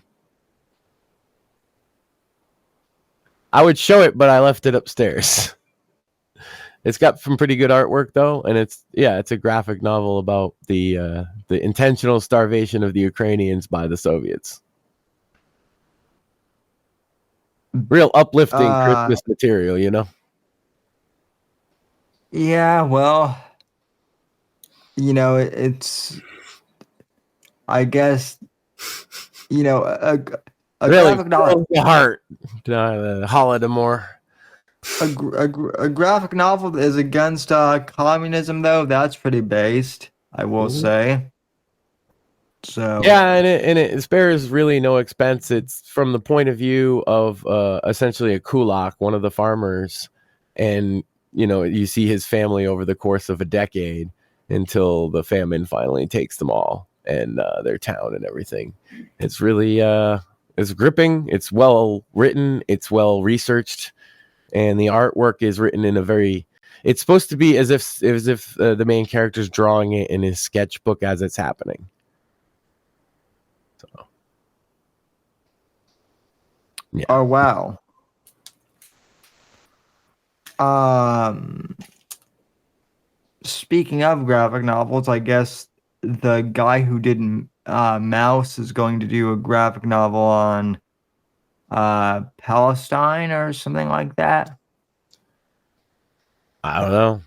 I would show it, but I left it upstairs. It's got some pretty good artwork though, and it's a graphic novel about the intentional starvation of the Ukrainians by the Soviets. Real uplifting Christmas material, you know? Yeah, well, it's, I guess, a really graphic novel. The heart, the Holodomor. A graphic novel that is against communism, though, that's pretty based, I will say. So yeah, and it spares really no expense. It's from the point of view of essentially a kulak, one of the farmers, and you see his family over the course of a decade until the famine finally takes them all and their town and everything. It's really it's gripping. It's well written. It's well researched. And the artwork is written in a very, it's supposed to be as if the main character's drawing it in his sketchbook as it's happening. So, yeah. Oh, wow. Speaking of graphic novels, I guess the guy who did Mouse is going to do a graphic novel on Palestine or something like that. I don't know.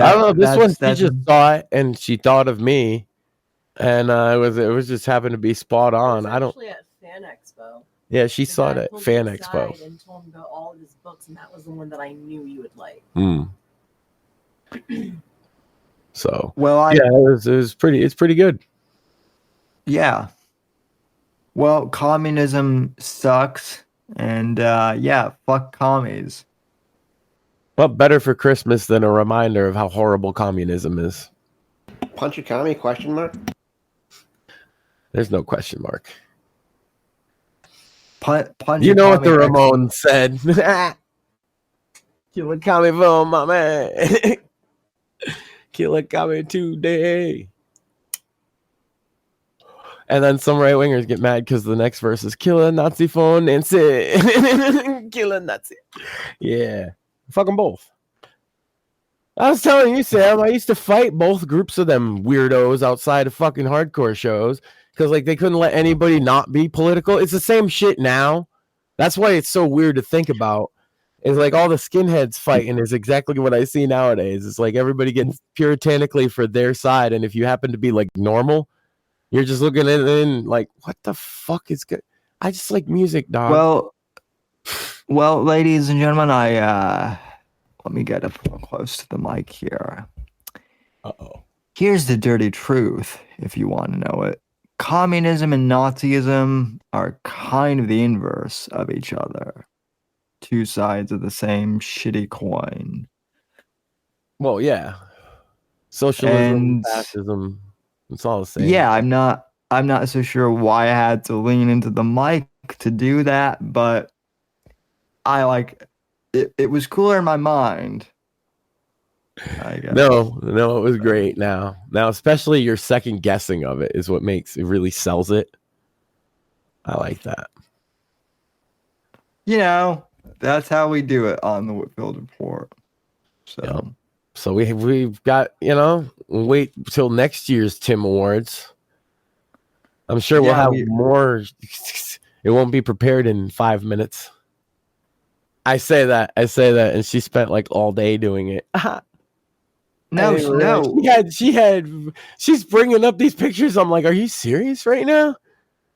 I don't know. This one, she just saw it and she thought of me, and it was just happened to be spot on. I don't. Actually, at Fan Expo. Yeah, she saw it at Fan Expo. And told him about all of his books, and that was the one that I knew you would like. So well, it was pretty. It's pretty good. Yeah. Well, communism sucks, and fuck commies. What better for Christmas than a reminder of how horrible communism is? Punch a commie? Question mark. There's no question mark. Punch. You know what the Ramones said? Kill a commie for my man. Kill a commie today. And then some right wingers get mad because the next verse is kill a Nazi for Nancy. Kill a Nazi. Yeah. Fuck them both. I was telling you, Sam, I used to fight both groups of them weirdos outside of fucking hardcore shows because they couldn't let anybody not be political. It's the same shit now. That's why it's so weird to think about. It's all the skinheads fighting is exactly what I see nowadays. It's everybody gets puritanically for their side, and if you happen to be normal, you're just looking at it and what the fuck is good? I just like music, dog. Well, ladies and gentlemen, let me get up close to the mic here. Uh-oh. Here's the dirty truth, if you want to know it. Communism and Nazism are kind of the inverse of each other. Two sides of the same shitty coin. Well, yeah. Socialism, fascism, it's all the same. Yeah, I'm not so sure why I had to lean into the mic to do that, but I it. It was cooler in my mind. I guess. No, it was great. Now, especially your second guessing of it is what makes it really sells it. I like that. That's how we do it on the Whitfield Report. So, yep. So we've got wait till next year's Tim Awards. I'm sure we'll have more. It won't be prepared in 5 minutes. I say that, and she spent all day doing it. No. She's bringing up these pictures. I'm like, are you serious right now?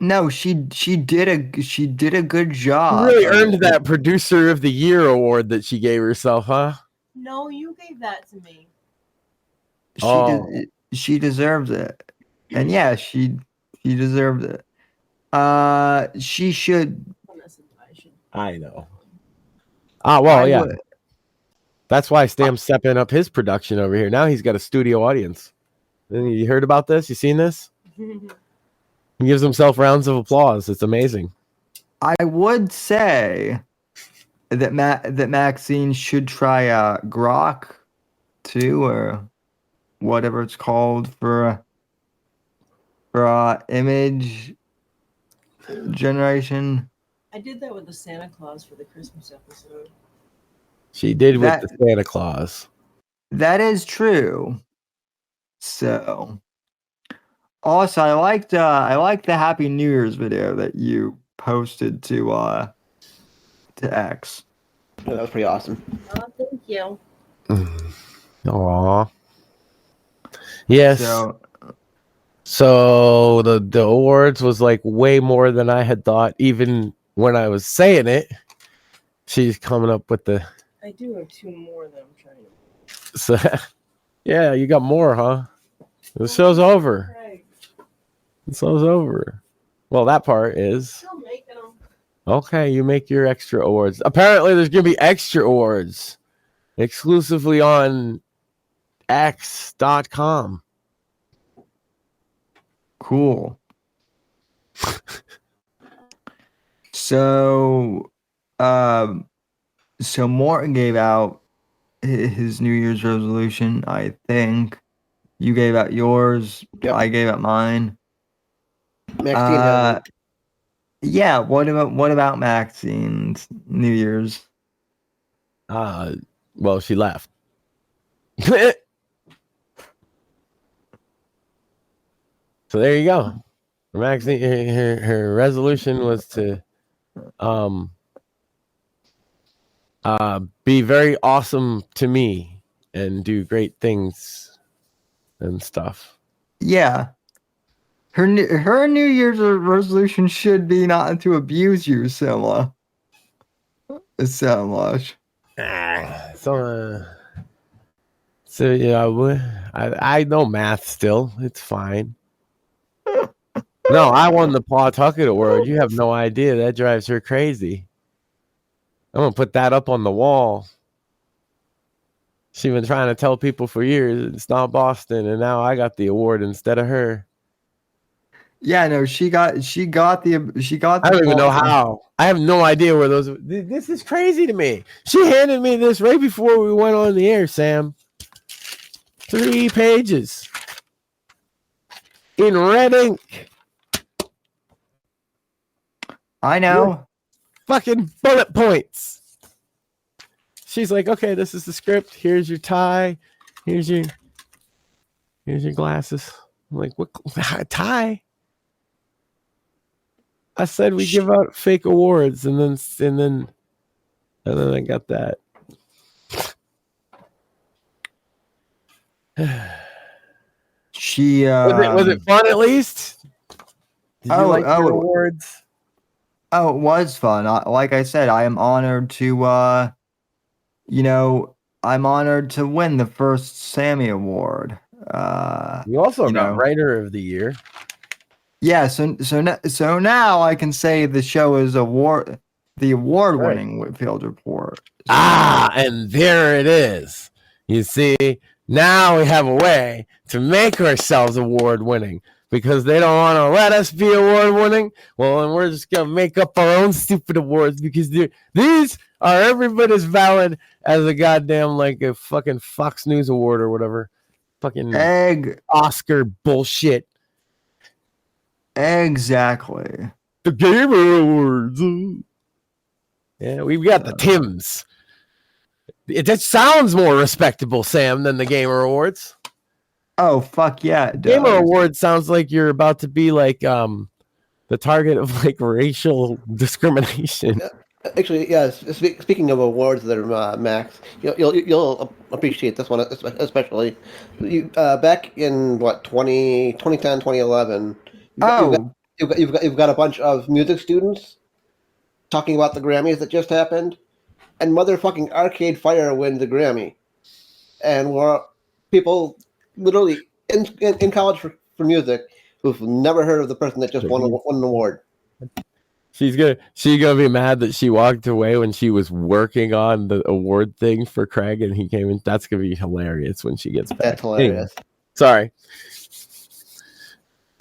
No, she did a good job. Really earned that Producer of the Year award that she gave herself, huh? No, you gave that to me. She deserves it, and yeah, she deserves it. She should. I know. Well, yeah. Would. That's why Stam's stepping up his production over here. Now he's got a studio audience. You heard about this? You seen this? He gives himself rounds of applause. It's amazing. I would say that Maxine should try Grok too, or whatever it's called for image generation. I did that with the Santa Claus for the Christmas episode. She did with the Santa Claus. That is true. So, also, I liked the Happy New Year's video that you posted to X. Yeah, that was pretty awesome. Oh, thank you. Aww. Yes. So the awards was like way more than I had thought. Even when I was saying it, she's coming up with the. I do have 2 more that I'm trying to. So, yeah, you got more, huh? The show's over. Right. The show's over. Well, that part is. Still making them. Okay, you make your extra awards. Apparently, there's gonna be extra awards exclusively on X.com. Cool. So Morton gave out his New Year's resolution. I think you gave out yours. Yep. I gave out mine. Maxine yeah. What about Maxine's New Year's? Well, she left. So there you go. Maxine, her resolution was to be very awesome to me and do great things and stuff. Yeah. Her New Year's resolution should be not to abuse you so much. So yeah, I know math still. It's fine. No, I won the Paw Tucket Award. You have no idea. That drives her crazy. I'm going to put that up on the wall. She's been trying to tell people for years it's not Boston, and now I got the award instead of her. Yeah, no, she got the I don't even know how. I have no idea where those. This is crazy to me. She handed me this right before we went on the air, Sam. 3 pages in red ink. I know. Fucking bullet points. She's like, okay, this is the script. Here's your tie. Here's your glasses. I'm like, what tie? I said we give out fake awards, and then I got that. She was it fun at least? Did you like your awards? Oh, it was fun. Like I said, I am honored to I'm honored to win the first Sammy Award. You also got Writer of the Year. Yeah, so now I can say the show is the award-winning Whitfield Report. So. And there it is. You see, now we have a way to make ourselves award-winning because they don't want to let us be award-winning. Well, then we're just gonna make up our own stupid awards because these are every bit as valid as a goddamn like a fucking Fox News award or whatever. Fucking Oscar bullshit. Exactly. The Gamer Awards. Yeah, we've got the Tims. It sounds more respectable, Sam, than the Gamer Awards. Oh, fuck yeah. It does. Gamer Awards sounds like you're about to be like the target of like racial discrimination. Actually, yeah. Speaking of awards, there, Max, you'll appreciate this one especially. Back in 2010, 2011. you've got a bunch of music students talking about the Grammys that just happened, and motherfucking Arcade Fire wins the Grammy, and we're people literally in college for music who've never heard of the person that just won an award. She's gonna be mad that she walked away when she was working on the award thing for Craig, and he came in. That's gonna be hilarious when she gets back. That's hilarious. Sorry.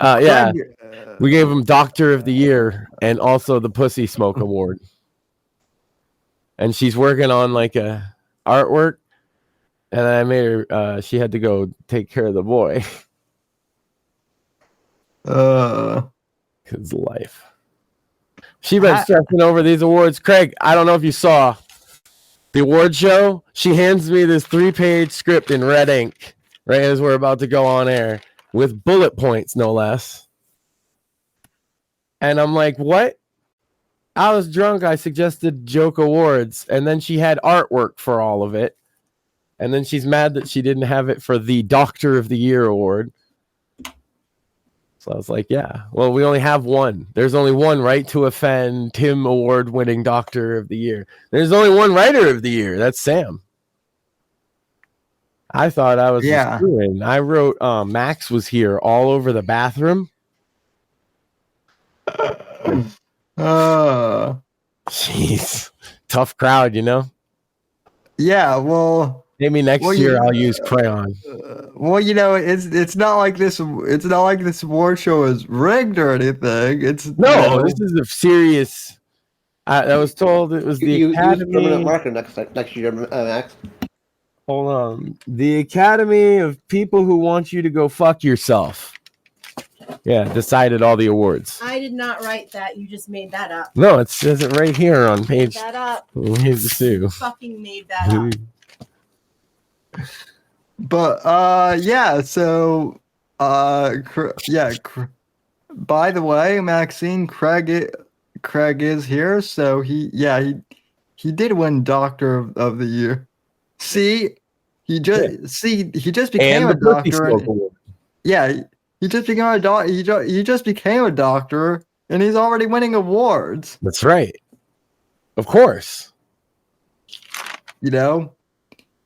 Yeah, we gave him Doctor of the Year and also the Pussy Smoke Award. And she's working on like a artwork, and I made her. She had to go take care of the boy. His life. She been stressing over these awards. Craig, I don't know if you saw the award show. She hands me this 3-page script in red ink right as we're about to go on air with bullet points, no less. And I'm like, what? I was drunk. I suggested joke awards, and then she had artwork for all of it. And then she's mad that she didn't have it for the Doctor of the Year award. So I was like, yeah, well, we only have one. There's only one Right to Offend Tim award-winning Doctor of the Year. There's only one Writer of the Year. That's Sam. I thought I was just doing. I wrote Max was here all over the bathroom. Jeez. Tough crowd, you know? Yeah, well... Maybe next year I'll use crayon. Well, you know, it's not like this. It's not like this award show is rigged or anything. It's this is a serious. I was told it was the Academy. Permanent marker next year, Max. Hold on, the Academy of People Who Want You to Go Fuck Yourself. Yeah, decided all the awards. I did not write that. You just made that up. No, it says it right here on page. Made that up. Here's the Sue. Fucking made that up. But yeah, so by the way, Maxine, Craig is here, so he did win Doctor of the Year. See, he just became a doctor. Yeah, he just became a doctor. He just became a doctor, and he's already winning awards. That's right. Of course. You know.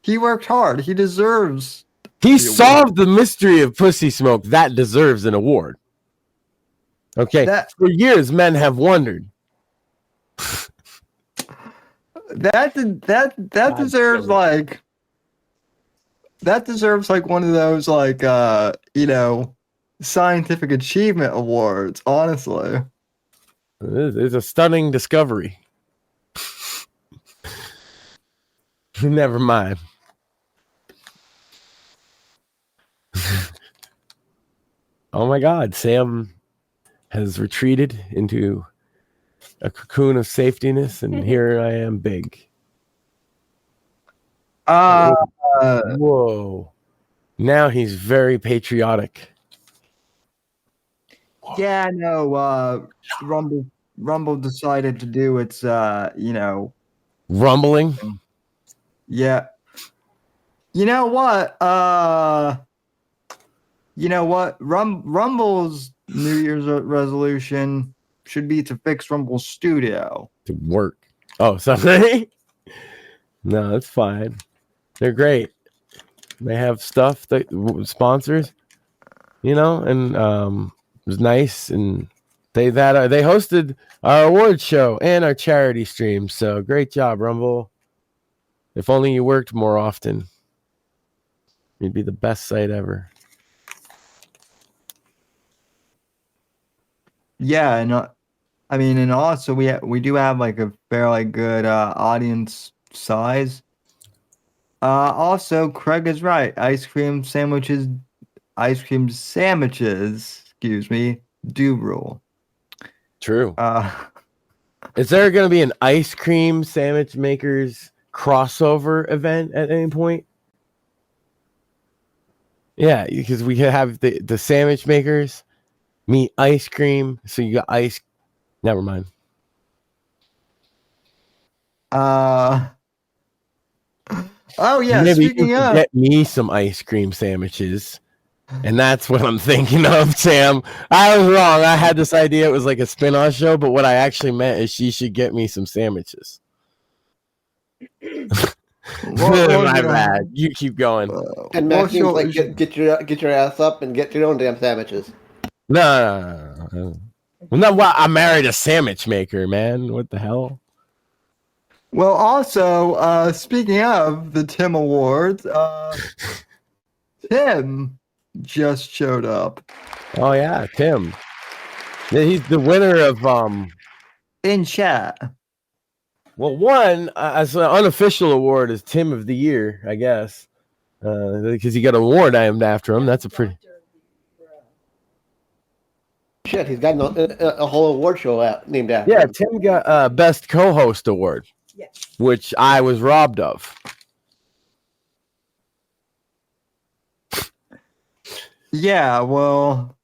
He worked hard. He deserves. He solved the mystery of pussy smoke. That deserves an award. Okay. For years, men have wondered. That deserves like. That deserves like one of those like scientific achievement awards. Honestly, it's a stunning discovery. Never mind. Oh my God, Sam has retreated into a cocoon of safetiness, and here I am big. Whoa. Now he's very patriotic. Yeah, no, Rumble decided to do its rumbling. Yeah. You know what? Rumble's New Year's resolution should be to fix Rumble Studio. To work. Oh, sorry. No, that's fine. They're great. They have stuff that sponsors, and it was nice. And they hosted our award show and our charity stream. So great job, Rumble. If only you worked more often, you'd be the best site ever. Yeah, and also we do have like a fairly good audience size. Also, Craig is right. Ice cream sandwiches, excuse me, do rule. True. Is there going to be an ice cream sandwich makers crossover event at any point? Yeah, because we have the sandwich makers meet ice cream, so you got ice. Never mind. Oh yeah. Maybe Speaking you of, get me some ice cream sandwiches, And that's what I'm thinking of, Sam. I was wrong. I had this idea it was like a spin-off show, but what I actually meant is she should get me some sandwiches. My bad. You keep going. And Max seems like get your ass up and get your own damn sandwiches. No. Well, no, well, I married a sandwich maker, man. What the hell? Well, also, speaking of the Tim Awards, Tim just showed up. Oh yeah, Tim. Yeah, he's the winner of in chat. Well, one as an unofficial award is Tim of the Year, I guess, because he got an award named after him. That's a pretty. Shit, he's got a whole award show named after. Yeah, him. Tim got Best Co-Host Award, which I was robbed of. Yeah, well,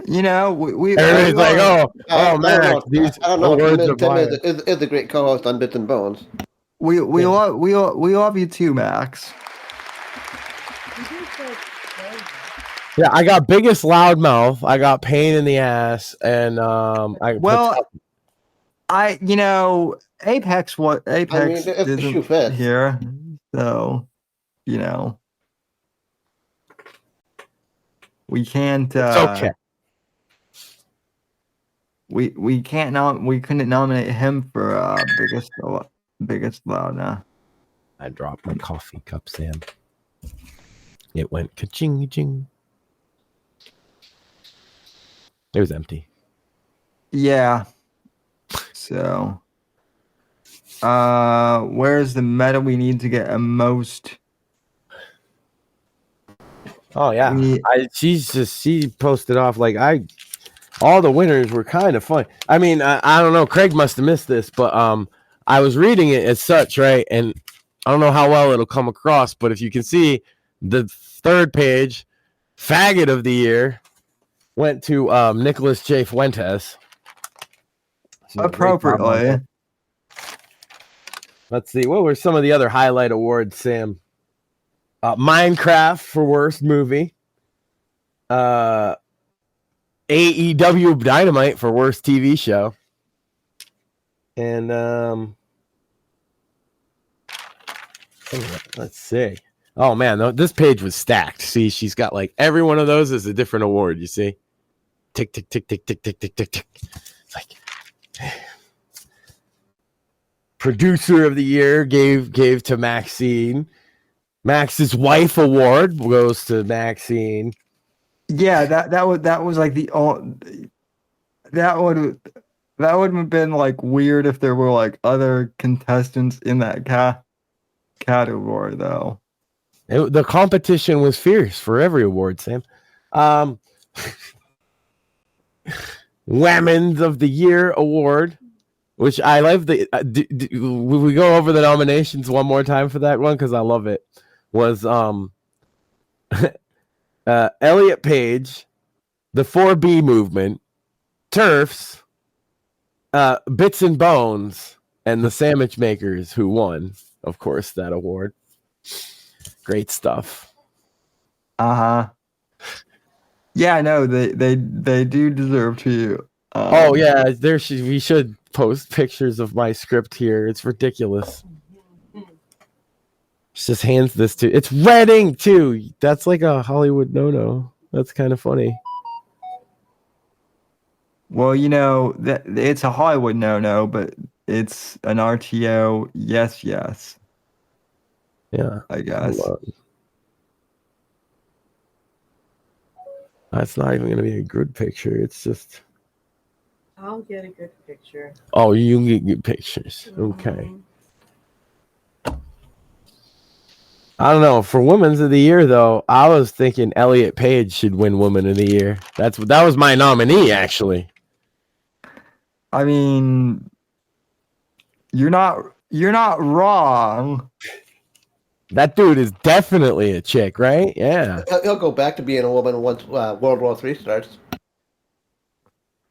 we everybody's like, oh man, these I don't know. awards are Tim is a great co-host on Bits and Bones. We love you too, Max. Yeah, I got biggest loudmouth. I got pain in the ass, and Apex isn't here, so we can't. It's okay. We can't we couldn't nominate him for biggest loud now. I dropped my coffee cup, Sam. It went ka-ching-ching. It was empty. Yeah. So, where's the meta we need to get a most? Oh yeah, she posted off all the winners were kind of fun. I mean, I don't know. Craig must have missed this, but I was reading it as such, right? And I don't know how well it'll come across, but if you can see the third page, faggot of the year went to Nicholas J. Fuentes. Appropriately. Let's see. What were some of the other highlight awards, Sam? Minecraft for worst movie. AEW Dynamite for worst TV show. And let's see. Oh man, this page was stacked. See, she's got every one of those is a different award. You see, tick tick tick tick tick tick tick tick tick. It's like producer of the year gave to Maxine. Max's wife award goes to Maxine. Yeah, that was like the that would have been weird if there were other contestants in that category though. The competition was fierce for every award, Sam. Women's of the Year award, which I love. We go over the nominations one more time for that one because I love it. Was Elliot Page, the 4B movement, TERFs, Bits and Bones, and the Sandwich Makers, who won, of course, that award. Great stuff. Yeah, no, they do deserve to. Oh yeah, we should post pictures of my script here. It's ridiculous. She just hands this to. It's red ink too. That's like a Hollywood no-no. That's kind of funny. Well, that it's a Hollywood no-no, but it's an RTO. Yes. Yeah, I guess. That's not even going to be a good picture. It's just. I'll get a good picture. Oh, you can get good pictures. Okay. I don't know. For Women's of the Year, though, I was thinking Elliot Page should win Woman of the Year. That was my nominee, actually. I mean, you're not wrong. That dude is definitely a chick, right? Yeah. He'll go back to being a woman once World War III starts.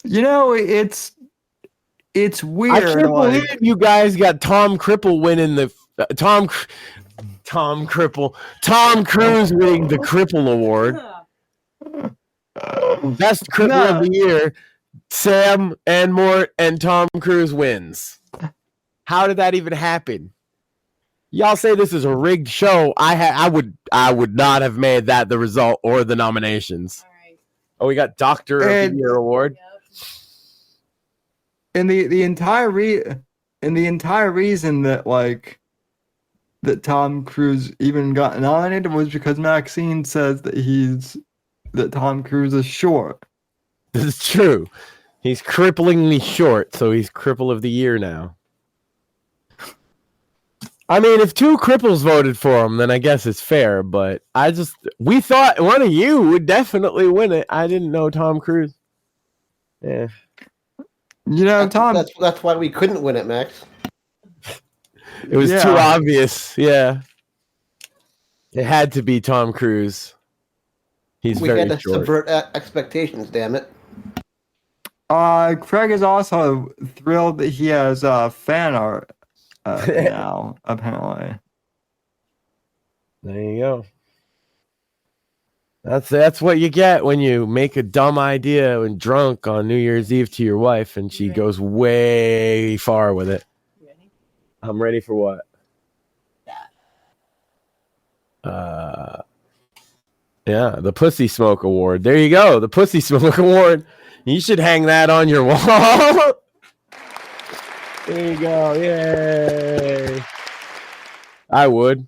It's weird. I can't believe you guys got Tom Cripple winning the Tom Tom Cruise winning the Cripple Award. Best Cripple of the year. Sam and Mort and Tom Cruise wins. How did that even happen? Y'all say this is a rigged show. I would not have made that the result or the nominations. All right. Oh, we got Doctor of the Year award. And the entire reason that that Tom Cruise even got nominated was because Maxine says that Tom Cruise is short. This is true. He's cripplingly short, so he's Cripple of the Year now. I mean, if two cripples voted for him, then I guess it's fair, but we thought one of you would definitely win it. I didn't know Tom Cruise. Yeah. Tom. That's why we couldn't win it, Max. It was too obvious. Yeah. It had to be Tom Cruise. We had to subvert expectations, damn it. Craig is also thrilled that he has fan art now, apparently. There you go. That's what you get when you make a dumb idea and drunk on New Year's Eve to your wife, and she goes way far with it. Ready? I'm ready for what? Yeah, the Pussy Smoke Award. There you go, the Pussy Smoke Award. You should hang that on your wall. There you go. Yay. I would.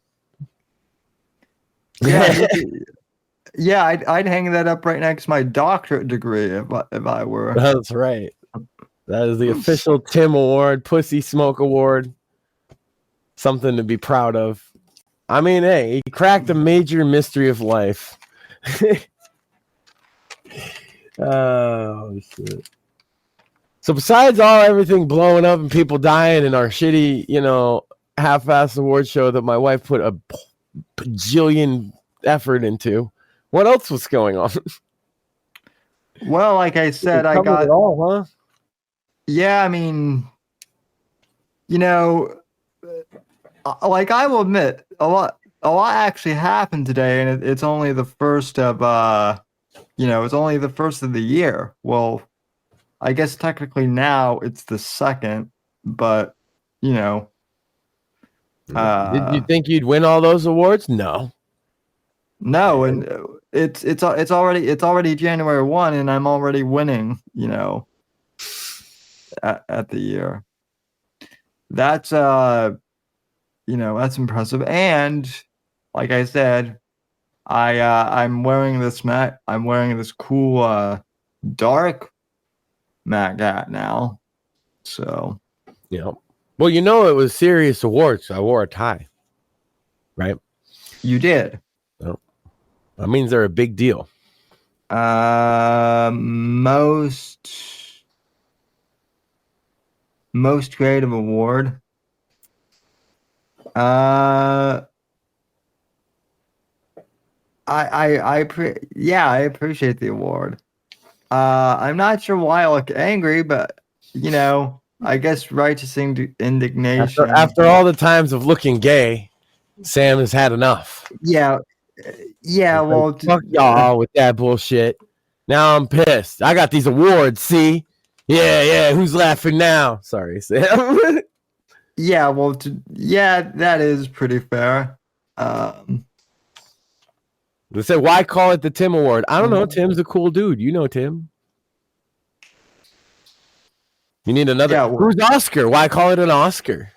Yeah, I'd hang that up right next to my doctorate degree if I were. That's right. That is the official Tim Award, Pussy Smoke Award. Something to be proud of. I mean, hey, he cracked a major mystery of life. Oh, shit. So besides everything blowing up and people dying in our shitty, half-assed award show that my wife put a bajillion effort into, what else was going on? Well, like I said, I got it all, huh? Yeah, I mean, I will admit, a lot actually happened today, and it's only the first of it's only the first of the year. Well, I guess technically now it's the second, but did you think you'd win all those awards? No, and it's already January 1, and I'm already winning. At the year. That's that's impressive. And like I said, I'm wearing this cool dark Mac hat now. So yeah. Well, it was serious awards. So I wore a tie. Right? You did. Oh. That means they're a big deal. Most creative award. I appreciate the award. I'm not sure why I look angry, but I guess righteous indignation. After all the times of looking gay, Sam has had enough. Yeah. Well, fuck y'all with that bullshit. Now I'm pissed. I got these awards. See. Yeah. Who's laughing now? Sorry, Sam. Yeah, well, that is pretty fair. They said, why call it the Tim Award? I don't know. Tim's a cool dude. You know Tim. You need another. Yeah, who's Oscar? Why call it an Oscar?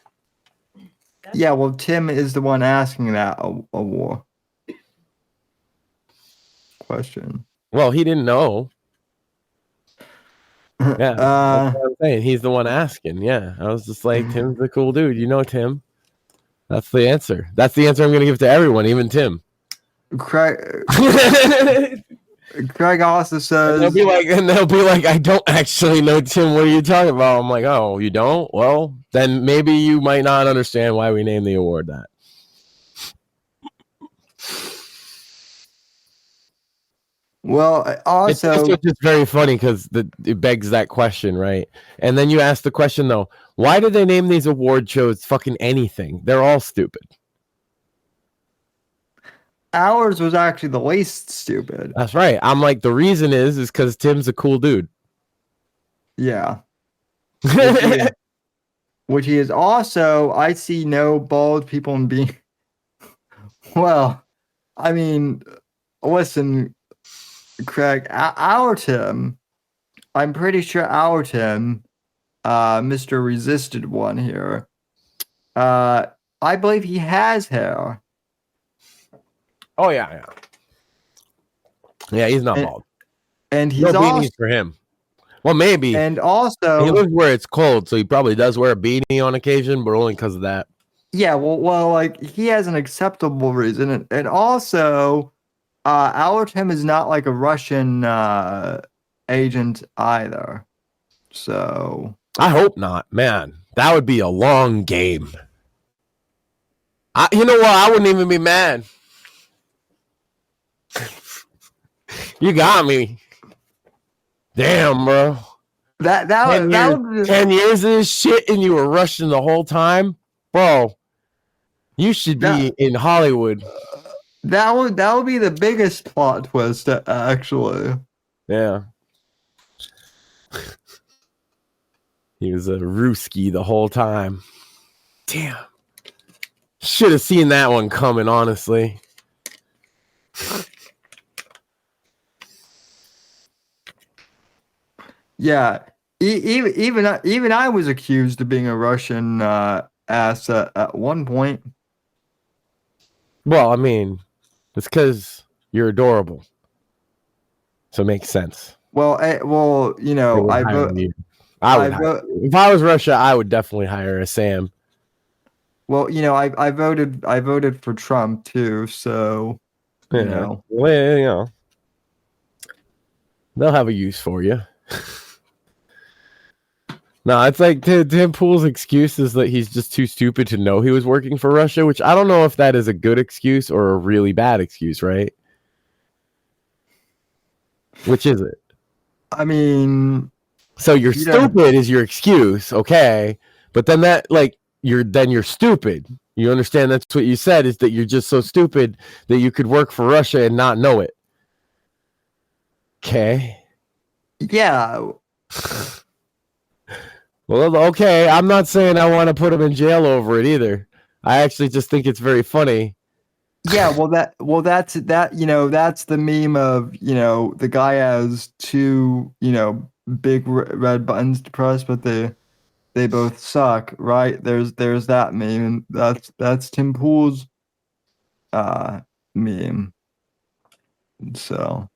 Yeah, well, Tim is the one asking that award question. Well, he didn't know. Yeah, that's what I'm saying. He's the one asking. Yeah, I was just like, Tim's a cool dude. You know Tim. That's the answer. That's the answer I'm going to give to everyone, even Tim. Craig also says, they'll be like, I don't actually know Tim. What are you talking about? I'm like, oh, you don't? Well, then maybe you might not understand why we named the award that. Well, also, it's also just very funny because it begs that question, right? And then you ask the question though, why do they name these award shows fucking anything? They're all stupid. ours was actually the least stupid. That's right. I'm like, the reason is because Tim's a cool dude. Yeah. Which he is also. I see no bald people in being. Well, I mean, listen, Craig, our Tim, I'm pretty sure our Tim, Mr. Resisted One here, I believe he has hair. Oh, yeah. Yeah, he's not bald. And he's no also, beanies for him. Well, maybe. And also, he lives where it's cold, so he probably does wear a beanie on occasion, but only because of that. Yeah, well, like he has an acceptable reason, and also, our Tim is not like a Russian agent either. So I hope not, man. That would be a long game. You know what? I wouldn't even be mad. You got me. Damn, bro. That 10 years of this shit, and you were Russian the whole time, bro. You should be in Hollywood. That would be the biggest plot twist, actually. Yeah. He was a Ruski the whole time. Damn. Should have seen that one coming, honestly. Yeah. Even I was accused of being a Russian ass at one point. Well, I mean, it's because you're adorable. So it makes sense. Well, you know, if I was Russia, I would definitely hire a Sam. Well, you know, I voted for Trump too, so you know. Well, you know, they'll have a use for you. No, it's like Tim Pool's excuse is that he's just too stupid to know he was working for Russia, which I don't know if that is a good excuse or a really bad excuse, right? Which is it? I mean, so you're stupid is your excuse, okay? But then you're stupid. You understand? That's what you said, is that you're just so stupid that you could work for Russia and not know it. Okay. Yeah. Well, okay. I'm not saying I want to put him in jail over it either. I actually just think it's very funny. Yeah, that's the meme of, the guy has two, big red buttons to press, but they both suck, right? There's that meme, and that's Tim Pool's meme. So,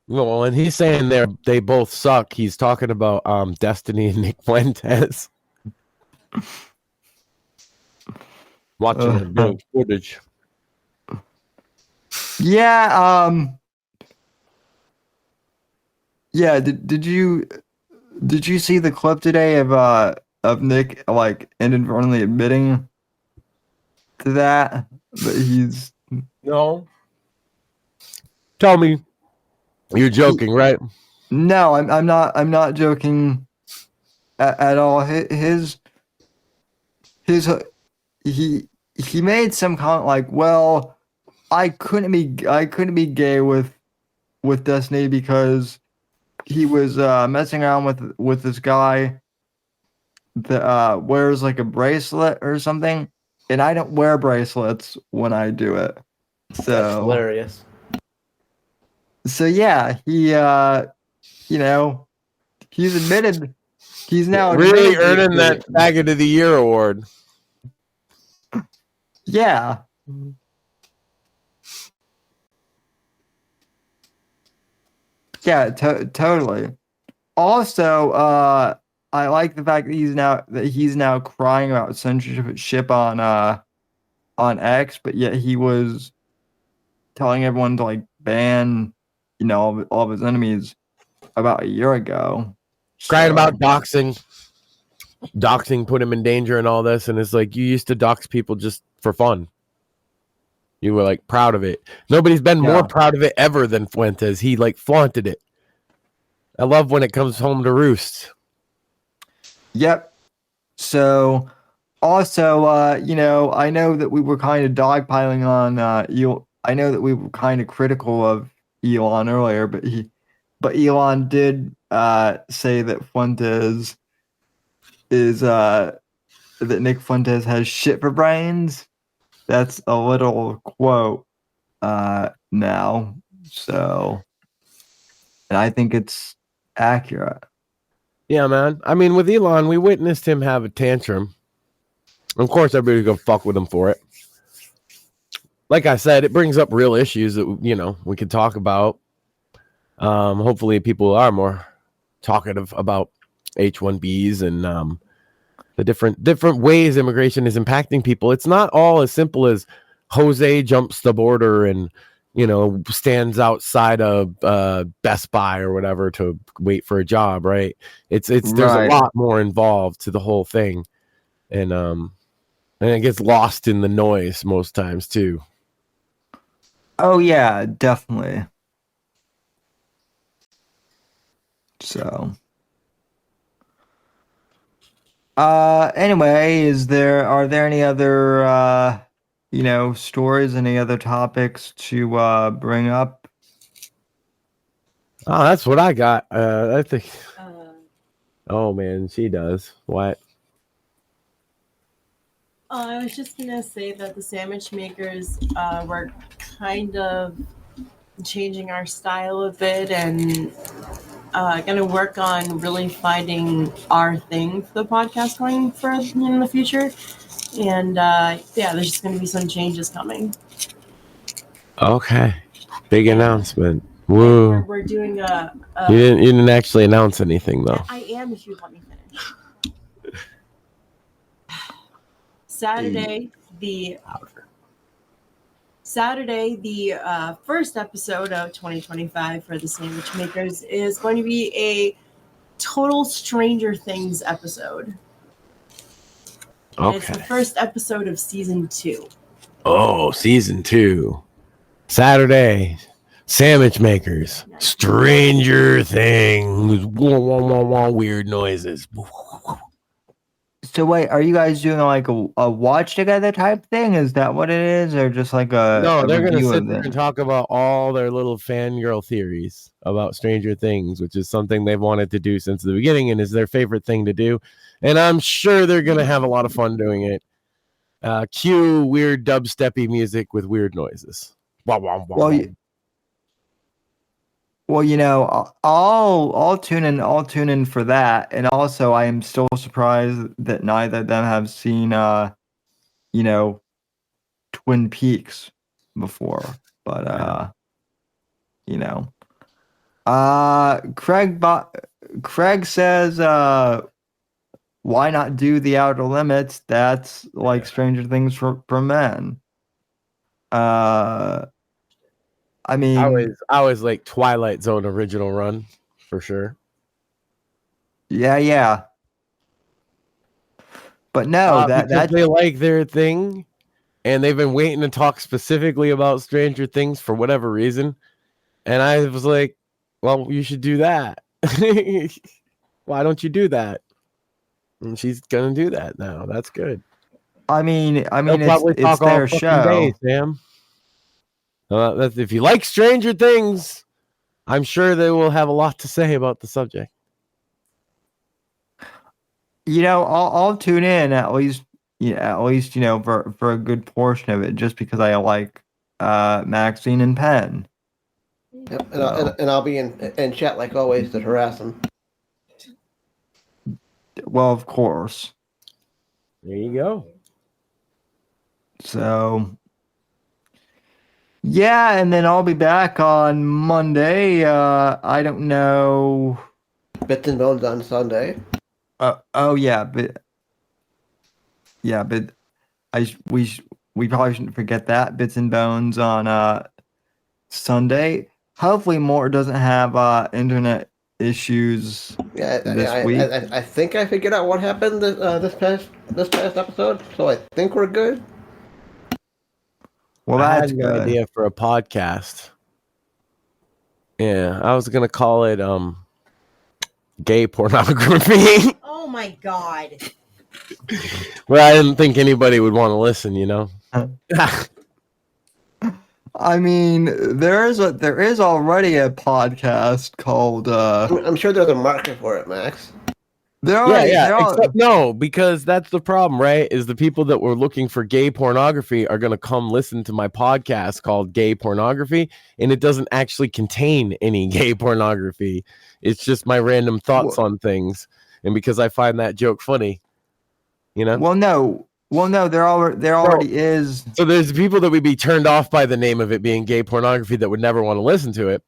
well, and he's saying they both suck. He's talking about Destiny and Nick Fuentes. Watching the footage. Yeah, yeah. Did you see the clip today of Nick inadvertently admitting to that he's no? Tell me, you're joking, right? No, I'm not joking at all. He made some comment like, well, I couldn't be gay with Destiny because he was messing around with this guy that wears like a bracelet or something, and I don't wear bracelets when I do it. So that's hilarious. So yeah, he he's admitted he's now really earning that Faggot of the Year award. Yeah. Yeah, totally. Also, I like the fact that he's now crying about censorship on X, but yet he was telling everyone to ban, all of his enemies about a year ago. Crying about doxing. Doxing put him in danger and all this, and it's like, you used to dox people just for fun. You were proud of it. Nobody's been more proud of it ever than Fuentes. He flaunted it. I love when it comes home to roost. Yep. So also, I know that we were kind of dogpiling on I know that we were kind of critical of Elon earlier, but Elon did say that Fuentes is that Nick Fuentes has shit for brains. That's a little quote now. So, and I think it's accurate. Yeah, man. I mean, with Elon, we witnessed him have a tantrum. Of course, everybody's gonna fuck with him for it. Like I said, it brings up real issues that, you know, we could talk about. Hopefully people are more talkative about H-1Bs and the different ways immigration is impacting people. It's not all as simple as Jose jumps the border and, you know, stands outside of Best Buy or whatever to wait for a job, right? It's there's a lot more involved to the whole thing. And it gets lost in the noise most times too. Oh yeah, definitely. So, anyway, are there any other stories, any other topics to bring up? Oh, that's what I got. I think. Oh man, she does. What? I was just gonna say that the sandwich makers were kind of changing our style a bit and gonna work on really finding our thing for the podcast going for in the future. And there's just gonna be some changes coming. Okay, big announcement. Woo! We're doing You didn't actually announce anything though. I am, if you let me finish. Saturday, the first episode of 2025 for the Sandwich Makers is going to be a total Stranger Things episode. Okay. It's the first episode of season 2. Oh, season 2. Saturday. Sandwich Makers. Stranger Things. Weird noises. So wait, are you guys doing like a watch together type thing? Is that what it is, or just like No, they're gonna review sit of there it? and talk about all their little fangirl theories about Stranger Things, which is something they've wanted to do since the beginning and is their favorite thing to do. And I'm sure they're gonna have a lot of fun doing it. Cue weird dubsteppy music with weird noises. Wah, wah, wah, wah. Well, you know, I'll tune in for that. And also, I am still surprised that neither of them have seen, Twin Peaks before. But Craig says, why not do The Outer Limits? That's like Stranger Things for men. I mean, I was like Twilight Zone original run for sure. Yeah. But no, because they like their thing, and they've been waiting to talk specifically about Stranger Things for whatever reason. And I was like, well, you should do that. Why don't you do that? And she's gonna do that now. That's good. I mean, it's their show. Day, Sam. If you like Stranger Things, I'm sure they will have a lot to say about the subject. You know, I'll tune in at least for a good portion of it, just because I like Maxine and Penn. Yep, and I'll be in chat like always to harass them. Well, of course. There you go. So. Yeah, and then I'll be back on Monday. I don't know. Bits and Bones on Sunday. But we probably shouldn't forget that Bits and Bones on Sunday. Hopefully, Mort doesn't have internet issues this week. I think I figured out what happened this past episode, so I think we're good. Well, I that's had good. an idea for a podcast. Yeah, I was gonna call it gay pornography. Oh my god. But I didn't think anybody would want to listen, you know. I mean, there is already a podcast called. I'm sure there's a market for it, Max. Except no, because that's the problem, right? Is the people that were looking for gay pornography are going to come listen to my podcast called Gay Pornography, and it doesn't actually contain any gay pornography. It's just my random thoughts on things, and because I find that joke funny, you know. Well, no, there already is. So there's people that would be turned off by the name of it being gay pornography that would never want to listen to it.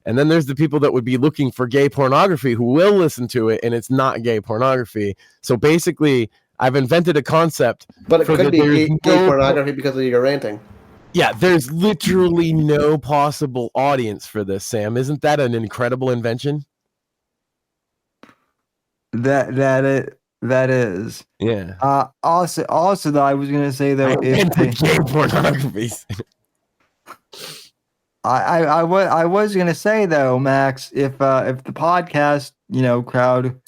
And then there's the people that would be looking for gay pornography who will listen to it, and it's not gay pornography. So basically, I've invented a concept. But it could be gay pornography because of your ranting. Yeah, there's literally no possible audience for this, Sam. Isn't that an incredible invention? That is. Yeah. Also, though, I was gonna say though, if gay pornography. I was gonna say though, Max, if the podcast, crowd,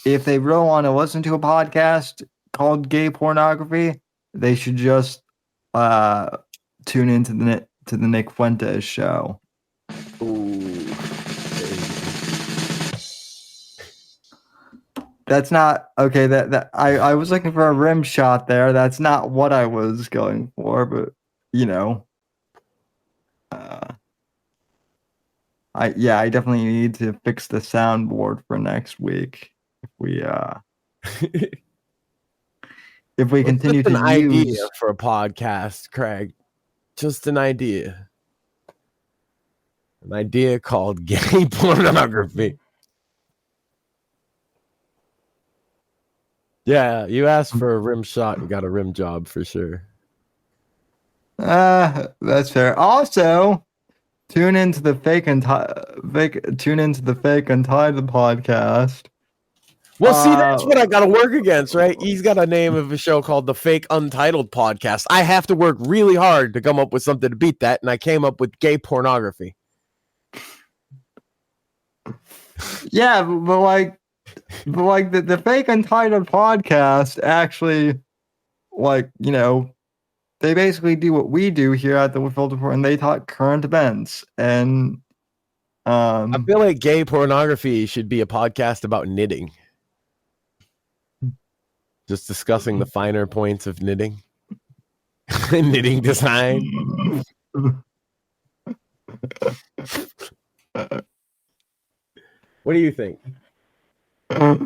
if they really want to listen to a podcast called Gay Pornography, they should just tune into the Nick Fuentes show. Ooh. That's not okay. That I was looking for a rim shot there. That's not what I was going for, but I definitely need to fix the soundboard for next week. If we continue to an idea use for a podcast, Craig, just an idea called Gay Pornography. Yeah, you asked for a rim shot, you got a rim job for sure. That's fair. Also, tune into the Fake Untitled podcast. Well, see, that's what I got to work against, right? He's got a name of a show called the Fake Untitled Podcast. I have to work really hard to come up with something to beat that, and I came up with Gay Pornography. Yeah, but the Fake Untitled Podcast actually, they basically do what we do here at the Whitfield Report, and they talk current events. And I feel like Gay Pornography should be a podcast about knitting. Just discussing the finer points of knitting. Knitting design. What do you think? That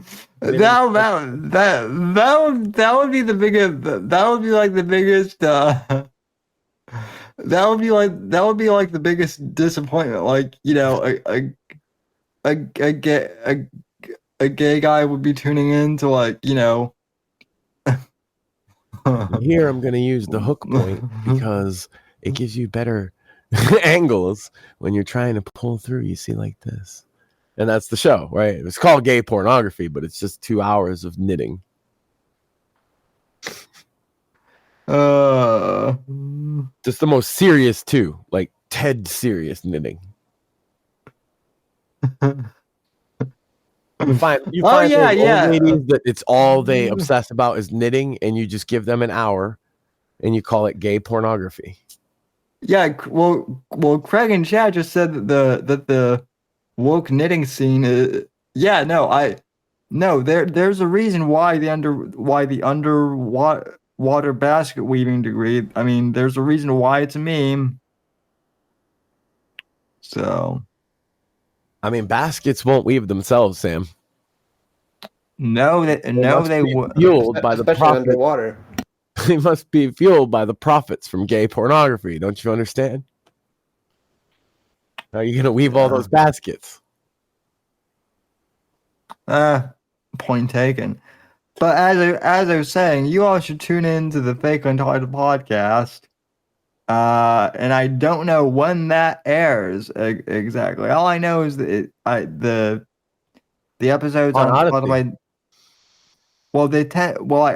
would be the biggest. That would be like the biggest. That would be like the biggest disappointment. A gay guy would be tuning in to Here I'm going to use the hook point because it gives you better angles when you're trying to pull through. You see like this. And that's the show, right? It's called Gay Pornography, but it's just 2 hours of knitting. Just the most serious too, like Ted serious knitting. You find those old ladies that it's all they obsess about is knitting, and you just give them an hour, and you call it Gay Pornography. Yeah, well, Craig and Chad just said that the woke knitting scene is, there's a reason why the underwater basket weaving degree, I mean, there's a reason why it's a meme. So I mean, baskets won't weave themselves, Sam. They would. Fueled by the profits. Underwater. They must be fueled by the profits from gay pornography. Don't you understand? How are you going to weave all those baskets? Point taken. But as I was saying, you all should tune in to the Fake Untitled podcast. And I don't know when that airs exactly. All I know is that the episodes on Spotify.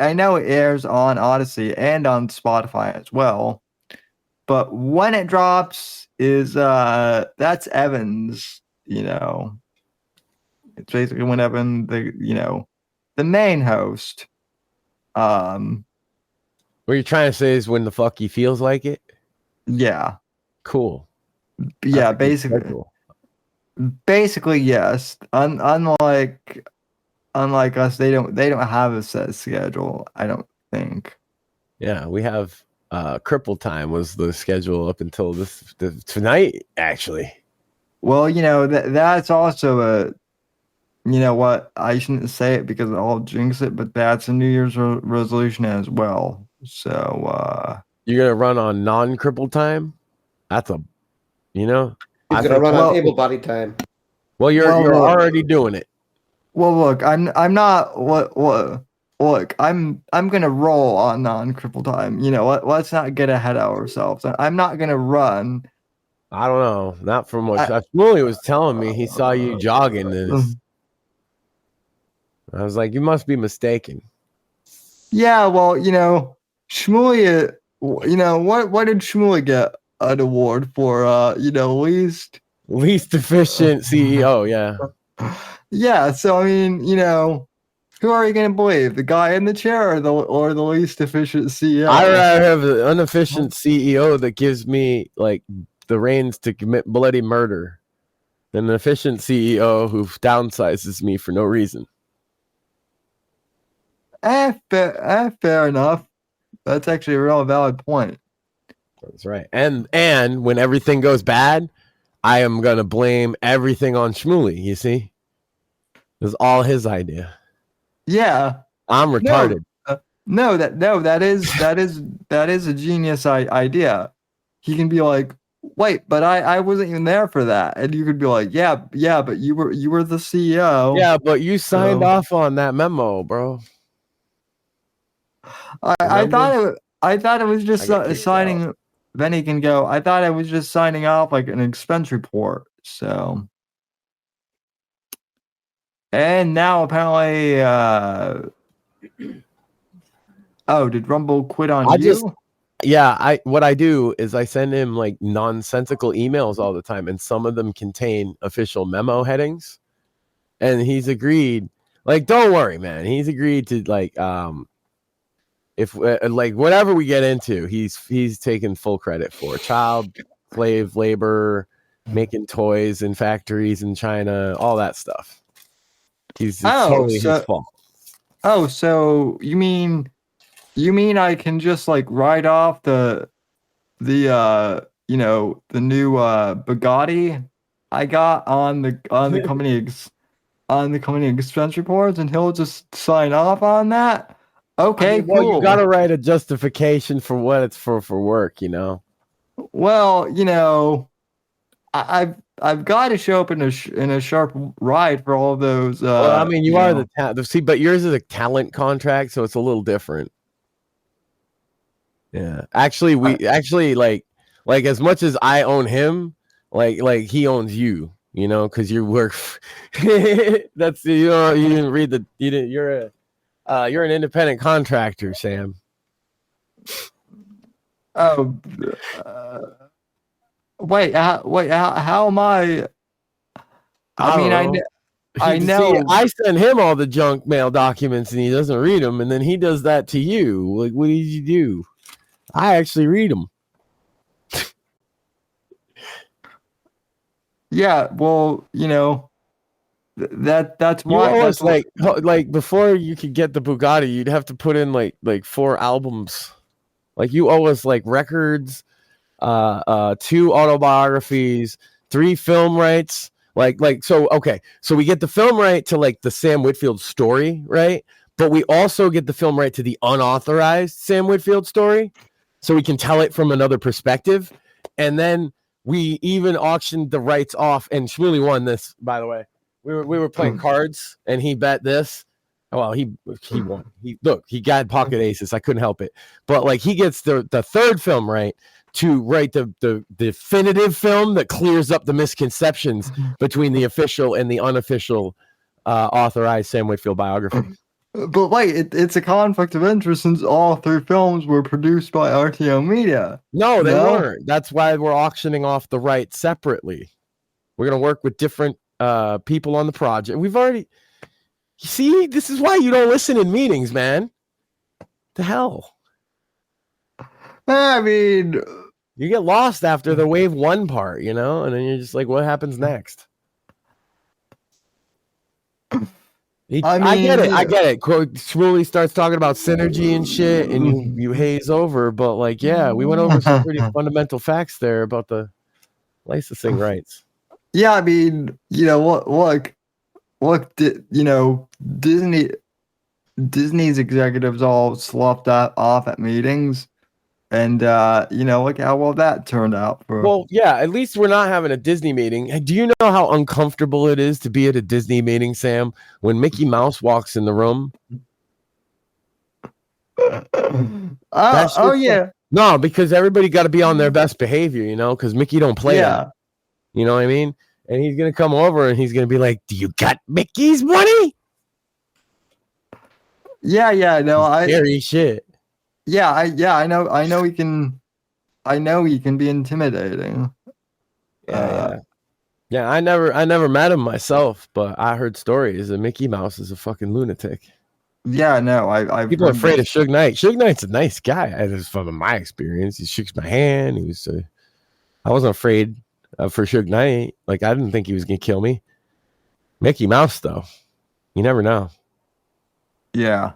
I know it airs on Odyssey and on Spotify as well. But when it drops is that's Evan's, It's basically when Evan, the main host. What you're trying to say is when the fuck he feels like it? Yeah. Cool. Yeah, That's a good schedule. basically yes. Unlike us, they don't have a set schedule. I don't think. Yeah, we have cripple time was the schedule up until tonight, actually. Well, that's also a, you know what? I shouldn't say it because I'll jinx it, but that's a New Year's resolution as well. So you're gonna run on non-cripple time. That's a, He's gonna run on able-bodied time. Well, you're already doing it. Well, look, I'm not look, I'm gonna roll on non-cripple time. Let's not get ahead of ourselves. I'm not gonna run. I don't know, not from what Shmuley was telling me. He saw you jogging this. I was like, you must be mistaken. Yeah, well, Shmuley, what did Shmuley get an award for? Least efficient CEO. Yeah. Yeah. So I mean, who are you going to believe? The guy in the chair or the least efficient CEO? I rather have an inefficient CEO that gives me like the reins to commit bloody murder than an efficient CEO who downsizes me for no reason. Fair enough. That's actually a real valid point. That's right. And when everything goes bad, I am going to blame everything on Shmuley, you see? It was all his idea. Yeah. I'm retarded. That is a genius idea. He can be like, wait, but I wasn't even there for that. And you could be like, yeah, but you were the CEO. Yeah, but you signed off on that memo, bro. I thought it was just signing. Then he can go. I thought I was just signing off like an expense report. So, and now apparently, did Rumble quit on you? What I do is I send him like nonsensical emails all the time, and some of them contain official memo headings, and he's agreed. Like, don't worry, man. He's agreed to like if like whatever we get into, he's taking full credit for child slave labor, making toys in factories in China, all that stuff. It's totally his fault. Oh, so you mean I can just like write off the new Bugatti I got on the company expense reports, and he'll just sign off on that? Okay, cool. Well, you gotta write a justification for what it's for work, Well, I've got to show up in a sharp ride for all of those. Well, I mean, you are the but yours is a talent contract, so it's a little different. Yeah, actually, like as much as I own him, like he owns you, because you work. That's you didn't read you're an independent contractor, Sam. Oh, wait, how am I? I know. See, I send him all the junk mail documents, and he doesn't read them, and then he does that to you. Like, what did you do? I actually read them. Yeah, well, that's why. That's like before you could get the Bugatti, you'd have to put in like 4 albums. Like you owe us like records, 2 autobiographies, 3 film rights. So we get the film right to like the Sam Whitfield story, right? But we also get the film right to the unauthorized Sam Whitfield story, so we can tell it from another perspective. And then we even auctioned the rights off, and Shmuley won this, by the way. We were playing cards, and he bet this. Well, he won. He got pocket aces. I couldn't help it. But like he gets the 3rd film right to write the definitive film that clears up the misconceptions between the official and the unofficial authorized Sam Whitfield biography. But wait, it's a conflict of interest since all 3 films were produced by RTO Media. No, they weren't. That's why we're auctioning off the rights separately. We're going to work with different people on the project. We've already... You see, this is why you don't listen in meetings, man. The hell? I mean, You get lost after the wave 1 part, you know, and then you're just like, what happens next? I get it. Shmuley starts talking about synergy and shit, and you haze over. But like, yeah, we went over some pretty fundamental facts there about the licensing rights. Yeah, I mean, you know what? Look, you know, Disney's executives all sloughed that off at meetings, and you know, look how well that turned out. Well, yeah, at least we're not having a Disney meeting. Hey, do you know how uncomfortable it is to be at a Disney meeting, Sam, when Mickey Mouse walks in the room? Yeah. No, because everybody got to be on their best behavior, you know, because Mickey don't play that. You know what I mean? And he's gonna come over and he's gonna be like, "Do you got Mickey's money?" Yeah, no, scary shit. I know he can be intimidating. Yeah. I never met him myself, but I heard stories that Mickey Mouse is a fucking lunatic. Yeah, no, I people are afraid of Suge Knight. Suge Knight's a nice guy. As from my experience, he shakes my hand. He was, I wasn't afraid for Suge Knight. Like, I didn't think he was gonna kill me. Mickey Mouse, though, you never know. Yeah,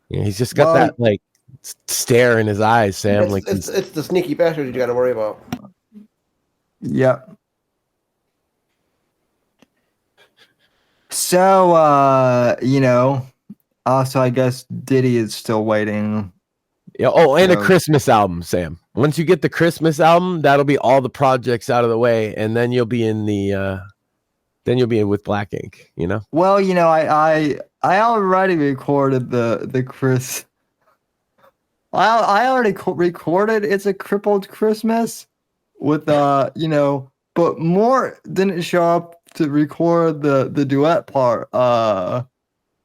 he's just got that like stare in his eyes, Sam. It's the sneaky bastard you got to worry about. Yep. So, you know, also I guess Diddy is still waiting. Yeah. Oh, and a Christmas album, Sam. Once you get the Christmas album, that'll be all the projects out of the way, and then you'll be in the. Then you'll be in with Black Ink. You know. Well, you know, I already recorded the Chris. I already recorded It's a Crippled Christmas with you know, but more didn't show up to record the duet part.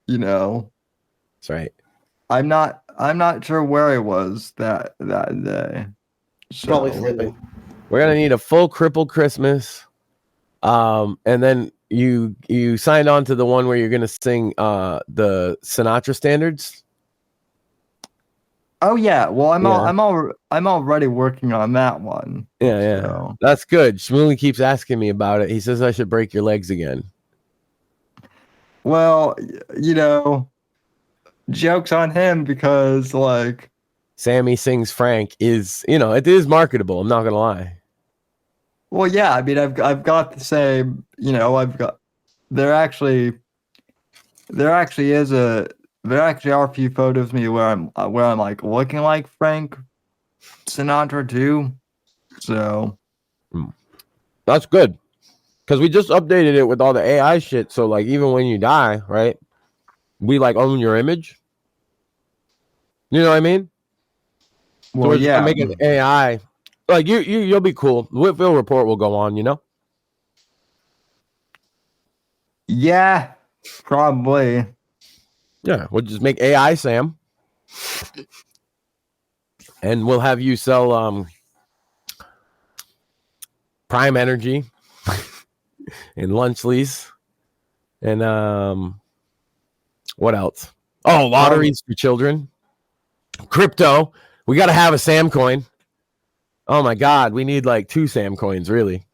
You know. That's right. I'm not sure where I was that day. So, probably sleeping. We're gonna need a full Crippled Christmas. And then you signed on to the one where you're gonna sing the Sinatra standards. Oh yeah, well I'm already working on that one. Yeah, so. That's good. Shmuley keeps asking me about it. He says I should break your legs again. Well, you know, joke's on him because like Sammy Sings Frank is, you know, it is marketable. I'm not gonna lie. Well, yeah, I mean, I've got the same, you know, there actually are a few photos of me where I'm like looking like Frank Sinatra too. So that's good. Because we just updated it with all the AI shit. So like even when you die, right? We like own your image. You know what I mean? Well, so yeah. Make an AI. Like you'll be cool. Whitfield Report will go on, you know? Yeah, probably. Yeah, we'll just make AI Sam. And we'll have you sell Prime Energy and Lunchleys. And what else? Oh, lotteries for children. Crypto. We gotta have a Sam coin. Oh my god, we need like 2 Sam coins, really.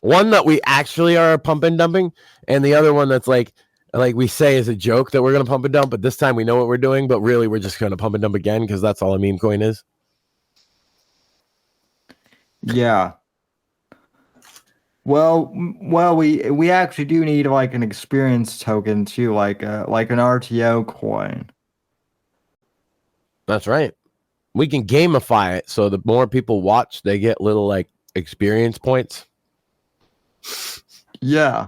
One that we actually are pump and dumping, and the other one that's like we say is a joke that we're gonna pump and dump, but this time we know what we're doing, but really we're just gonna pump and dump again because that's all a meme coin is. Yeah. Well, we actually do need like an experience token too, like an RTO coin. That's right. We can gamify it so the more people watch, they get little like experience points. Yeah.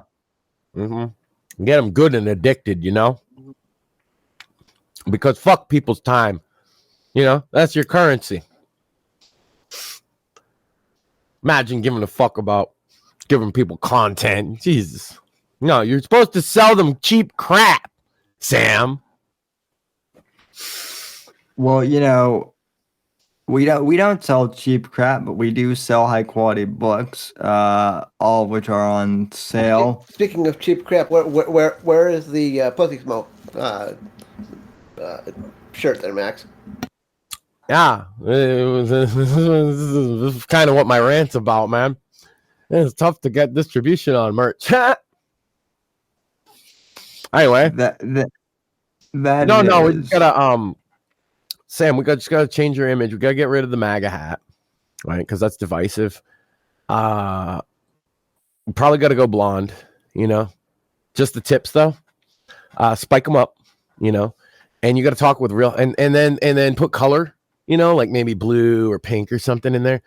Mm-hmm. Get them good and addicted, you know? Because fuck people's time. You know, that's your currency. Imagine giving a fuck about giving people content. Jesus. No, you're supposed to sell them cheap crap, Sam. Well, you know, we don't sell cheap crap, but we do sell high quality books, all of which are on sale. Speaking of cheap crap, where is the Pussy Smoke shirt there, Max? Yeah, this is kind of what my rant's about, man. It's tough to get distribution on merch. Anyway, that no, we just gotta Sam, just gotta change your image. We gotta get rid of the MAGA hat, right? Because that's divisive. We probably gotta go blonde, just the tips though. Spike them up, and you gotta talk with real and then put color, like maybe blue or pink or something in there.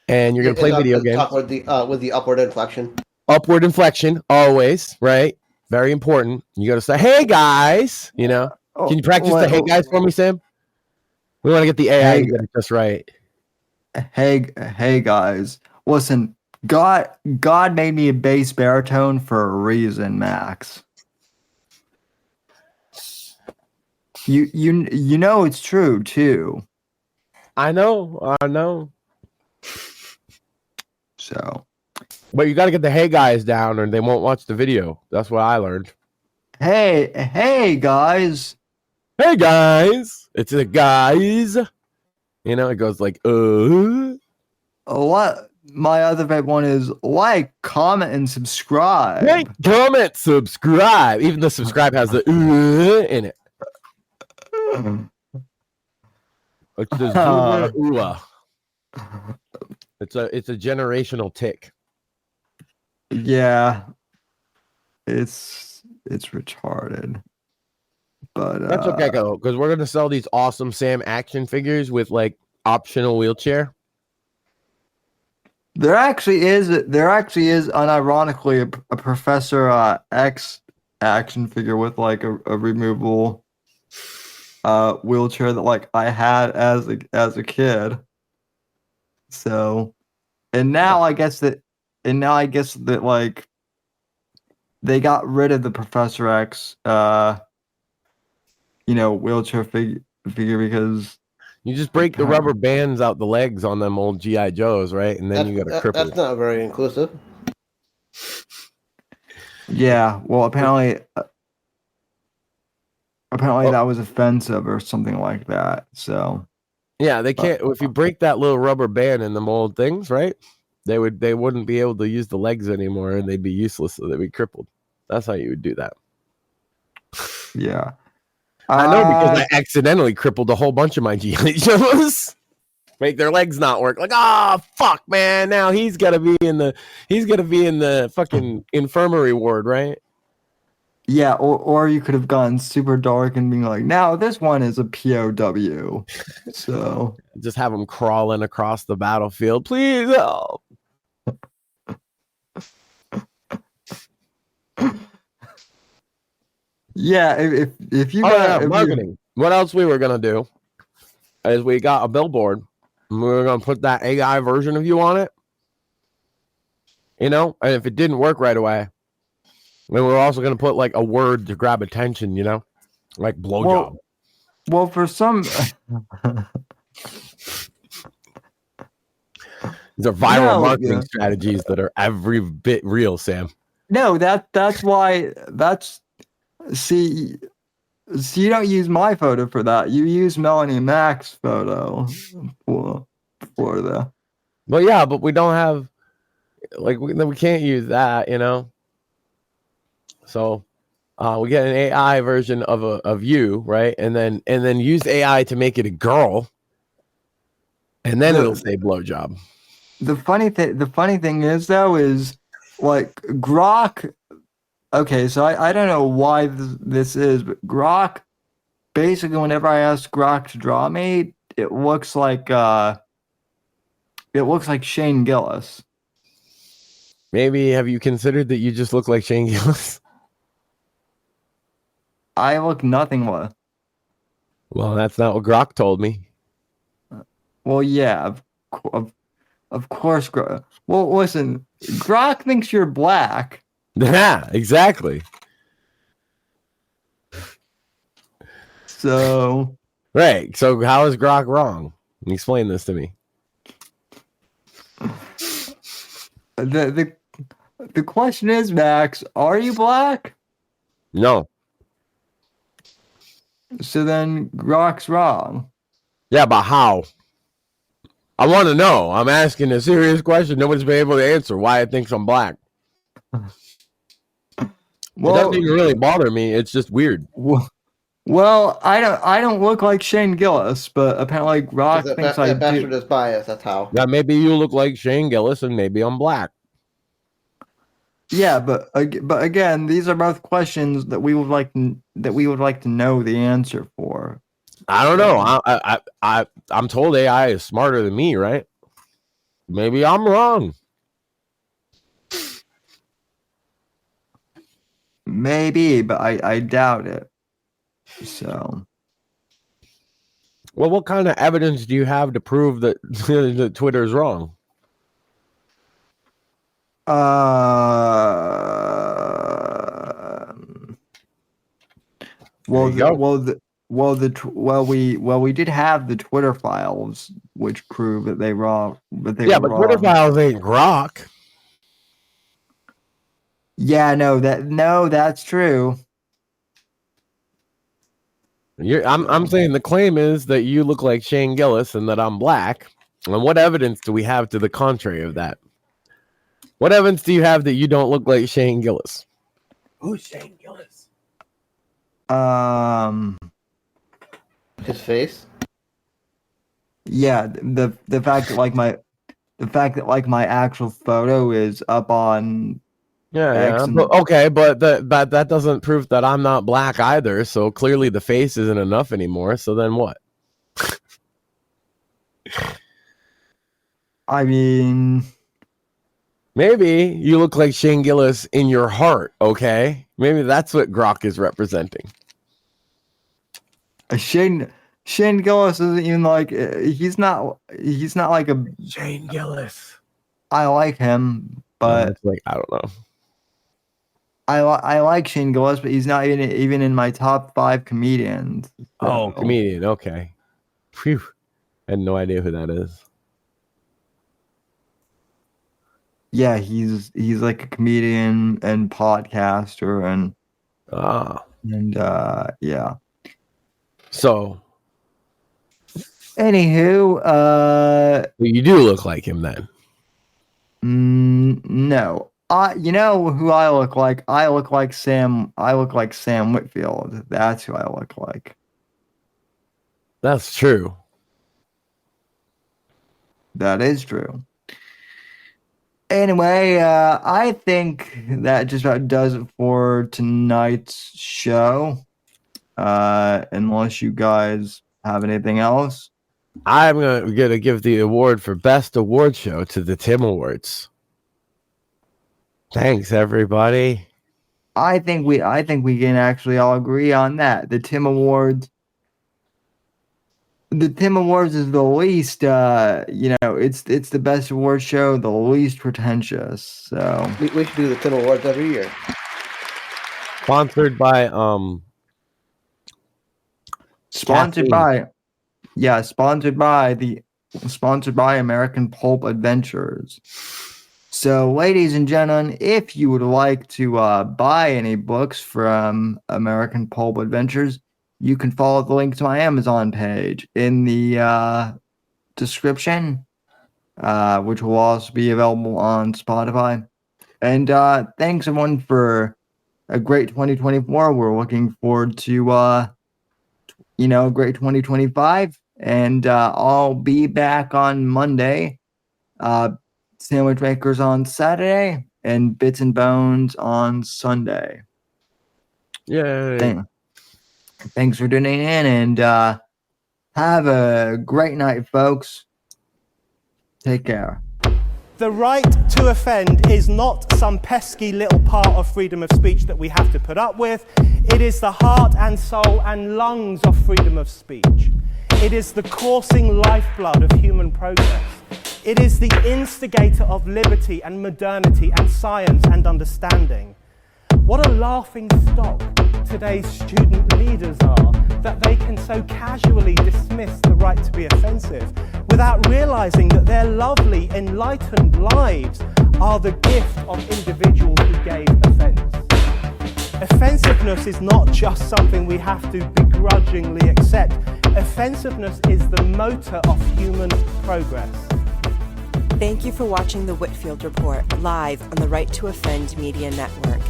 And you're gonna play video games. Talk with the upward inflection. Upward inflection, always, right? Very important. You gotta say, "Hey guys," Can you practice the "Hey guys" for me, Sam? We want to get the AI to get it just right. Hey guys, listen. God made me a bass baritone for a reason, Max. You know it's true too. I know. So, but you got to get the "Hey guys" down, or they won't watch the video. That's what I learned. Hey guys. Hey guys. It's the guys. It goes like What? My other favorite one is like, comment, and subscribe. Like, comment, subscribe. Even the subscribe has the in it. It's the Zoomer It's a generational tick. Yeah, it's retarded. But that's okay, because we're gonna sell these awesome Sam action figures with like optional wheelchair. There actually is unironically a Professor X action figure with like a removable wheelchair that like I had as a kid. So, and now I guess that like they got rid of the Professor X wheelchair figure because you just break the rubber bands out the legs on them old GI Joes, right? And then you got to cripple. That's not very inclusive. Yeah, well, apparently that was offensive or something like that. So yeah, they can't. If you break that little rubber band in them old things, right? They wouldn't be able to use the legs anymore, and they'd be useless. So they'd be crippled. That's how you would do that. Yeah. I know because I accidentally crippled a whole bunch of my GI Joes. Make their legs not work. Like, fuck, man. Now he's gotta be in the fucking infirmary ward, right? Yeah, or you could have gone super dark and being like, now this one is a POW. So just have them crawling across the battlefield. Please help. Yeah, if you got marketing. What else we were gonna do is we got a billboard and we were gonna put that AI version of you on it. And if it didn't work right away, then we're also gonna put like a word to grab attention, like blowjob. Well, for some these are viral marketing strategies that are every bit real, Sam. No, that's why See, you don't use my photo for that. You use Melanie and Mac's photo for the. Well, yeah, but we don't have we can't use that, So, we get an AI version of you, right? And then use AI to make it a girl, and then it'll say blowjob. The funny thing is though is like Grok. Okay, so I don't know why this is, but Grok, basically whenever I ask Grok to draw me, it looks like Shane Gillis. Maybe have you considered that you just look like Shane Gillis? I look nothing like. Well, that's not what Grok told me. Well, yeah, of course. Well, listen, Grok thinks you're black. Yeah, exactly. So right. So how is Grok wrong? Explain this to me. The question is, Max, are you black? No. So then Grok's wrong. Yeah, but how? I want to know. I'm asking a serious question. Nobody's been able to answer why it thinks I'm black. It doesn't even really bother me. It's just weird. Well, I don't look like Shane Gillis, but apparently Rock thinks I do. Bastard is biased. That's how. Yeah, maybe you look like Shane Gillis, and maybe I'm black. Yeah, but again, these are both questions that we would like to know the answer for. I don't know. I'm told AI is smarter than me, right? Maybe I'm wrong. Maybe, but I doubt it. So, well, what kind of evidence do you have to prove that, that Twitter is wrong? We did have the Twitter files, which prove that they wrong. But Twitter files ain't grok. Yeah, no, that's true. I'm saying the claim is that you look like Shane Gillis and that I'm black. And what evidence do we have to the contrary of that? What evidence do you have that you don't look like Shane Gillis? Who's Shane Gillis? His face. Yeah, the fact that my actual photo is up on. Yeah. But that doesn't prove that I'm not black either. So clearly the face isn't enough anymore. So then what? I mean, maybe you look like Shane Gillis in your heart. Okay, maybe that's what grok is representing. Shane Gillis isn't even like he's not like a Shane Gillis. I like him, but I don't know. I like Shane Gillis, but he's not even in my top 5 comedians. So. Oh, comedian. Okay. Phew. I had no idea who that is. Yeah, he's like a comedian and podcaster and yeah. So, anywho, you do look like him then. No. You know who I look like? I look like Sam Whitfield. That's who I look like. That's true. That is true. Anyway, I think that just about does it for tonight's show. Unless you guys have anything else. I'm gonna give the award for best award show to the Tim Awards. Thanks, everybody. I think we can actually all agree on that. The Tim Awards is the least, it's the best award show, the least pretentious. So we should do the Tim Awards every year. Sponsored by sponsored by American Pulp Adventures. So, ladies and gentlemen, if you would like to buy any books from American Pulp Adventures, you can follow the link to my Amazon page in the description, which will also be available on Spotify. And thanks, everyone, for a great 2024. We're looking forward to, a great 2025. And I'll be back on Monday. Sandwich Makers on Saturday and Bits and Bones on Sunday. Yay. Thanks for tuning in and have a great night, folks. Take care. The right to offend is not some pesky little part of freedom of speech that we have to put up with. It is the heart and soul and lungs of freedom of speech. It is the coursing lifeblood of human progress. It is the instigator of liberty and modernity and science and understanding. What a laughing stock today's student leaders are, that they can so casually dismiss the right to be offensive without realizing that their lovely, enlightened lives are the gift of individuals who gave offense. Offensiveness is not just something we have to begrudgingly accept. Offensiveness is the motor of human progress. Thank you for watching the Whitfield Report live on the Right to Offend Media Network.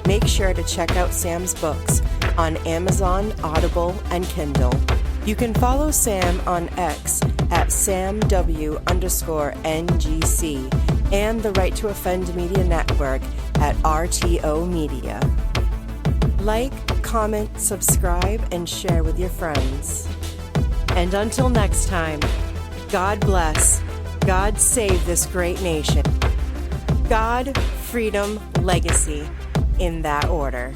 Make sure to check out Sam's books on Amazon, Audible, and Kindle. You can follow Sam on X at SamW_NGC and the Right to Offend Media Network at RTO Media. Like, comment, subscribe, and share with your friends. And until next time, God bless, God save this great nation. God, freedom, legacy, in that order.